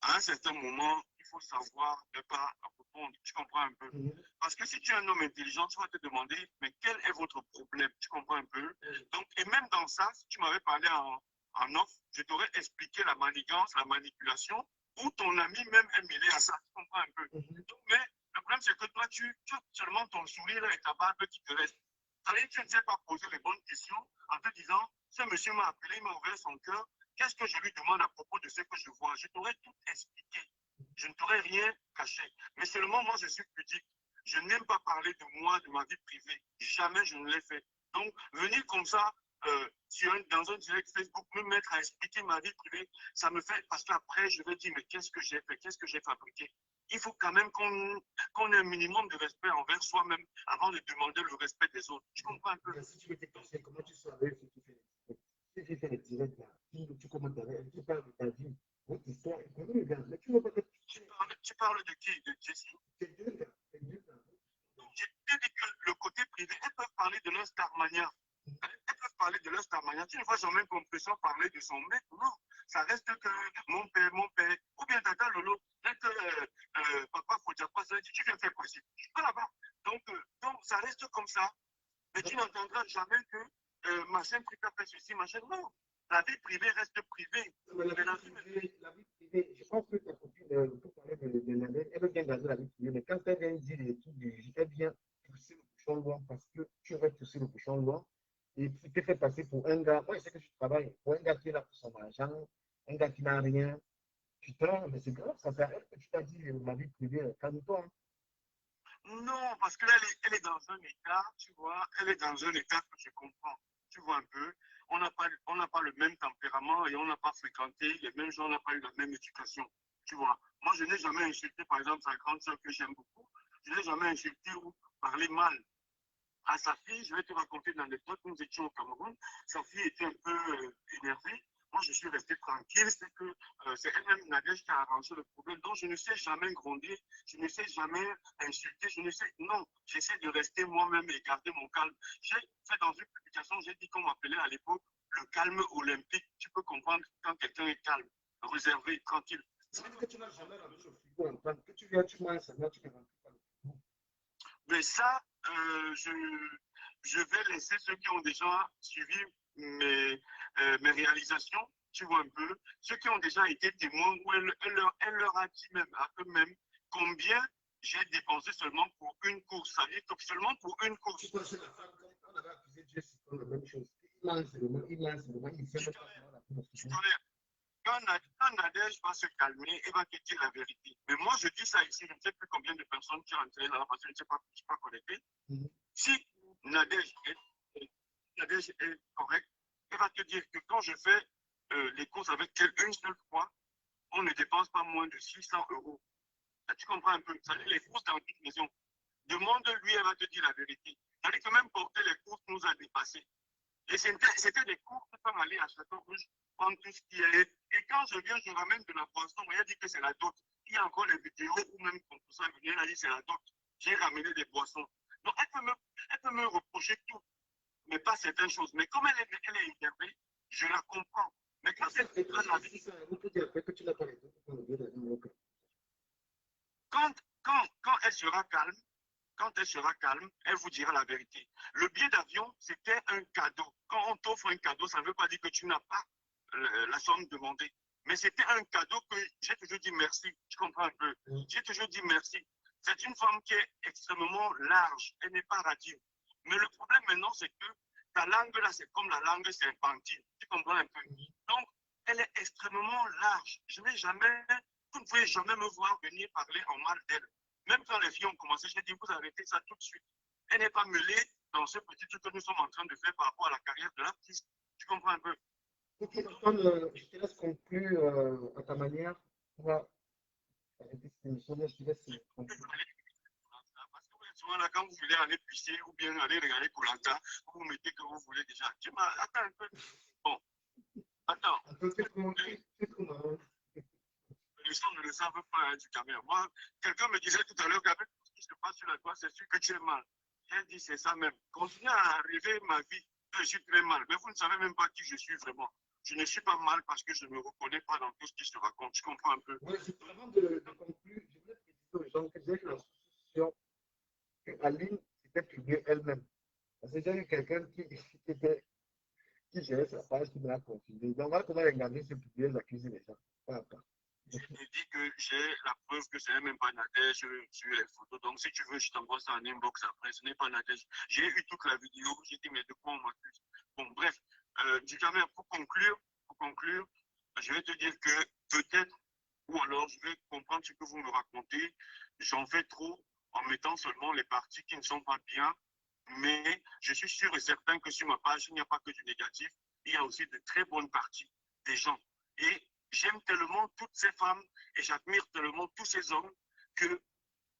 à un certain moment, il faut savoir ne pas répondre. Tu comprends un peu? Parce que si tu es un homme intelligent, tu vas te demander, mais quel est votre problème? Tu comprends un peu? Donc, et même dans ça, si tu m'avais parlé en off, je t'aurais expliqué la manigance, la manipulation, ou ton ami même est mêlé à ça. Tu comprends un peu? Donc, mais le problème, c'est que toi, tu as seulement ton sourire et ta barbe qui te reste. C'est-à-dire que tu ne sais pas poser les bonnes questions en te disant, ce monsieur m'a appelé, il m'a ouvert son cœur. Qu'est-ce que je lui demande à propos de ce que je vois? Je t'aurais tout expliqué. Je ne t'aurais rien caché. Mais seulement moi, je suis pudique. Je n'aime pas parler de moi, de ma vie privée. Jamais je ne l'ai fait. Donc, venir comme ça, dans un direct Facebook, me mettre à expliquer ma vie privée, ça me fait, parce qu'après, je vais dire, mais qu'est-ce que j'ai fait? Qu'est-ce que j'ai fabriqué? Il faut quand même qu'on ait un minimum de respect envers soi-même avant de demander le respect des autres. Tu comprends un peu? Si tu veux t'expliquer comment tu savais ce que tu fais. Si tu fais les directs là, tu commentes avec, tu parles de ta vie, votre histoire, mais tu ne veux pas tu parles de qui? De Jessie? c'est deux gars, c'est deux gars. Donc, j'ai dit que le côté privé, elles peuvent parler de leur Starmania. Elles peuvent parler de leur Starmania. Tu ne vois jamais une compression parler de son mec. Non. Ça reste que mon père, ou bien Tata Lolo, dès que papa Fodjapa, ça dit, tu viens faire quoi ici? Je suis pas là-bas. Donc, ça reste comme ça. Mais tu n'entendras jamais que machin préfère faire ceci, machin. Non. La vie privée reste privée. Mais la vie privée, je pense que ta copine, pour parler de l'année, elle veut bien garder la vie privée, mais quand elle vient dire des trucs du elle vient pousser le bouchon loin parce que tu vas pousser le bouchon loin et tu te fais passer pour un gars. Moi, je sais que je travaille pour un gars qui est là pour son argent, un gars qui n'a rien. Putain, mais c'est grave, ça fait rien que tu t'as dit ma vie privée, calme-toi. Non, parce qu'elle elle est dans un état, tu vois, elle est dans un état que je comprends. Tu vois un peu, on n'a pas le même tempérament et on n'a pas fréquenté les mêmes gens, on n'a pas eu la même éducation. Tu vois, moi, je n'ai jamais insulté, par exemple, sa grande soeur que j'aime beaucoup. Je n'ai jamais insulté ou parlé mal à sa fille. Je vais te raconter une anecdote. Nous étions au Cameroun. Sa fille était un peu énervée. Moi, je suis resté tranquille. C'est que c'est elle-même, Nadège, qui a arrangé le problème. Donc, je ne sais jamais gronder. Je ne sais jamais insulter. Je ne sais. Non, j'essaie de rester moi-même et garder mon calme. J'ai fait dans une publication, j'ai dit qu'on m'appelait à l'époque le calme olympique. Tu peux comprendre quand quelqu'un est calme, réservé, tranquille. Ça veut dire que tu n'as jamais la au frigo en temps que tu viens, tu manges, seulement tu ne rentres pas le frigo. Mais ça, je vais laisser ceux qui ont déjà suivi mes réalisations, tu vois un peu, ceux qui ont déjà été témoins, où elle leur a dit même à eux-mêmes combien j'ai dépensé seulement pour une course. Ça veut dire que seulement pour une course. Tu penses que la femme, quand on avait accusé Dieu, c'est la même chose. Il lance seulement, il sait même pas comment la course. Quand Nadège va se calmer et va te dire la vérité. Mais moi, je dis ça ici, je ne sais plus combien de personnes qui sont entrées là parce que je ne sais pas, je ne suis pas connecté. Si Nadège est correcte, elle va te dire que quand je fais les courses avec elle une seule fois, on ne dépense pas moins de 600 euros. Là, tu comprends un peu? Ça veut dire les courses dans toute maison. Demande-lui, elle va te dire la vérité. Ça veut dire que même porter les courses nous a dépassés. Et c'était des courses comme aller à Château-Rouge, prendre tout ce qui est. Et quand je viens, je ramène de la boisson. On m'a dit que c'est la dot. Il y a encore les vidéos où même quand ça vient, elle a dit c'est la dot. J'ai ramené des boissons. Donc, elle elle peut me reprocher tout, mais pas certaines choses. Mais comme elle est énervée, je la comprends. Mais quand elle fait la vie, quand, quand elle sera calme, quand elle sera calme, elle vous dira la vérité. Le billet d'avion, c'était un cadeau. Quand on t'offre un cadeau, ça ne veut pas dire que tu n'as pas la somme demandée. Mais c'était un cadeau que j'ai toujours dit merci. Tu comprends un peu? J'ai toujours dit merci. C'est une femme qui est extrêmement large. Elle n'est pas radine. Mais le problème maintenant, c'est que ta langue là, c'est comme la langue serpentine. Tu comprends un peu? Donc, elle est extrêmement large. Je n'ai jamais, vous ne pouvez jamais me voir venir parler en mal d'elle. Même quand les filles ont commencé, j'ai dit, vous arrêtez ça tout de suite. Elle n'est pas mêlée dans ce petit truc que nous sommes en train de faire par rapport à la carrière de l'artiste. Tu comprends un peu? Ok, Antoine, je te laisse conclure à ta manière. On va arrêter cette émission, mais je te laisse conclure. Parce que souvent là, quand vous voulez aller pisser ou bien aller regarder Koh-Lanta, vous mettez que vous voulez déjà. Attends un peu. Bon, attends. C'est trop marrant. Les gens ne le savent pas, hein, du caméra. Moi, quelqu'un me disait tout à l'heure qu'avec tout ce qui se passe sur la toile, c'est sûr que tu es mal. J'ai dit, c'est ça même. Continuez à rêver ma vie, que je suis très mal. Mais vous ne savez même pas qui je suis vraiment. Je ne suis pas mal parce que je ne me reconnais pas dans tout ce qui se raconte. Tu comprends un peu? Oui, avant de conclure, je voulais préciser aux gens que j'ai la sensation que Aline s'était publiée elle-même. Parce que j'ai eu quelqu'un qui gérait sa page, qui me l'a confirmé. Donc, voilà comment regarder ses publier, accuser les gens. Pas à pas. Je te dis que j'ai la preuve que ce n'est même pas Nadège sur les photos. Donc, si tu veux, je t'envoie ça en inbox après. Ce n'est pas Nadège. J'ai eu toute la vidéo. J'ai dit, mais de quoi on m'accuse? Bon, bref, du caméra, pour conclure, je vais te dire que peut-être, ou alors je vais comprendre ce que vous me racontez. J'en fais trop en mettant seulement les parties qui ne sont pas bien. Mais je suis sûr et certain que sur ma page, il n'y a pas que du négatif. Il y a aussi de très bonnes parties des gens. Et j'aime tellement toutes ces femmes et j'admire tellement tous ces hommes que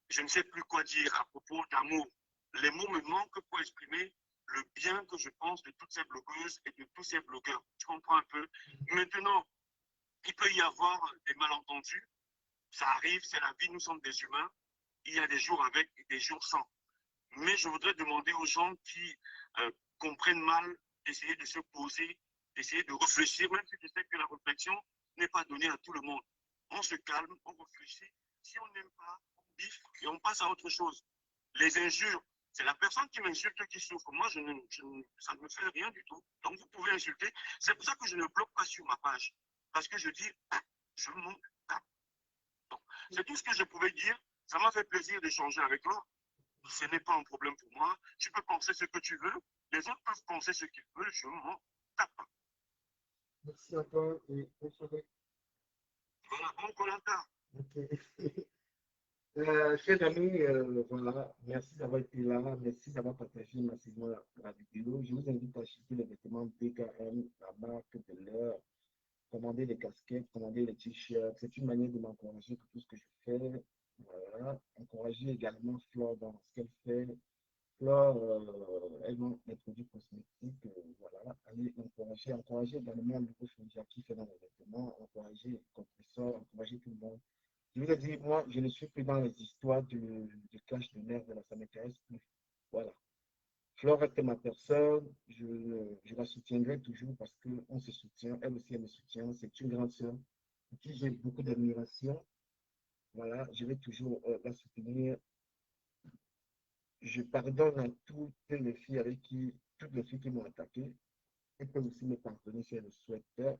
je ne sais plus quoi dire à propos d'amour. Les mots me manquent pour exprimer le bien que je pense de toutes ces blogueuses et de tous ces blogueurs. Tu comprends un peu? Maintenant, il peut y avoir des malentendus. Ça arrive, c'est la vie, nous sommes des humains. Il y a des jours avec et des jours sans. Mais je voudrais demander aux gens qui comprennent mal d'essayer de se poser, d'essayer de réfléchir, même si je sais que la réflexion n'est pas donnée à tout le monde. On se calme, on réfléchit. Si on n'aime pas, on biffe et on passe à autre chose. Les injures, c'est la personne qui m'insulte qui souffre. Moi, ça ne me fait rien du tout. Donc, vous pouvez insulter. C'est pour ça que je ne bloque pas sur ma page. Parce que je dis, ah, je monte. Ah. C'est tout ce que je pouvais dire. Ça m'a fait plaisir d'échanger avec toi. Ce n'est pas un problème pour moi. Tu peux penser ce que tu veux. Les autres peuvent penser ce qu'ils veulent. Je m'en tape. Merci encore et bonne soirée. Voilà, bon Koh-Lanta. Ok. Chers amis, voilà, merci d'avoir été là, merci d'avoir partagé massivement la vidéo. Je vous invite à acheter les vêtements BKM, la marque de l'heure, commander des casquettes, commander des t-shirts. C'est une manière de m'encourager pour tout ce que je fais. Voilà. Encourager également Flore dans ce qu'elle fait. Flore, elle vend des produits cosmétiques. Voilà. Allez encourager également le Fondia qui fait dans les vêtements, encourager Compresseur, encourager tout le monde. Je vous ai dit, moi, je ne suis plus dans les histoires du clash de nerfs, ça ne m'intéresse plus. Voilà. Flore était ma personne, je la soutiendrai toujours parce qu'on se soutient, elle aussi elle me soutient, c'est une grande sœur pour qui j'ai beaucoup d'admiration. Voilà, je vais toujours la soutenir. Je pardonne à toutes les filles qui m'ont attaqué, et peuvent aussi me pardonner si elles le souhaitent.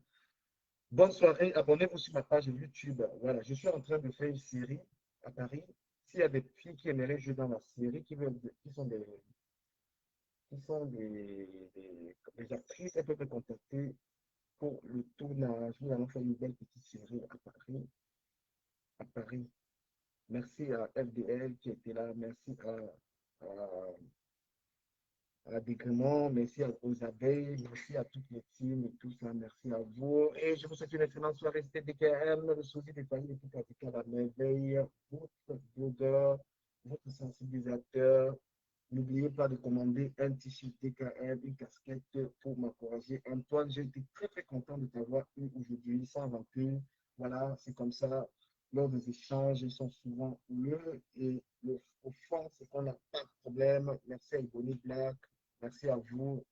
Bonne soirée, abonnez-vous sur ma page YouTube. Voilà, je suis en train de faire une série à Paris. S'il y a des filles qui aimeraient jouer dans la série, qui sont des actrices, elles peuvent me contacter pour le tournage. Nous allons faire une belle petite série à Paris. À Paris. Merci à FDL qui était là. Merci à Dégrement. Merci aux abeilles. Merci à toutes les teams et tout ça. Merci à vous. Et je vous souhaite une excellente soirée. C'était DKM, le souci des familles et tout pratiquer à la merveille. Votre blogueur, votre sensibilisateur. N'oubliez pas de commander un t-shirt DKM, une casquette pour m'encourager. Antoine, j'ai été très très content de t'avoir eu aujourd'hui, sans rancune. Voilà, c'est comme ça. Lors des échanges, ils sont souvent houleux et au fond, c'est qu'on n'a pas problème. Merci à Ebony Black. Merci à vous.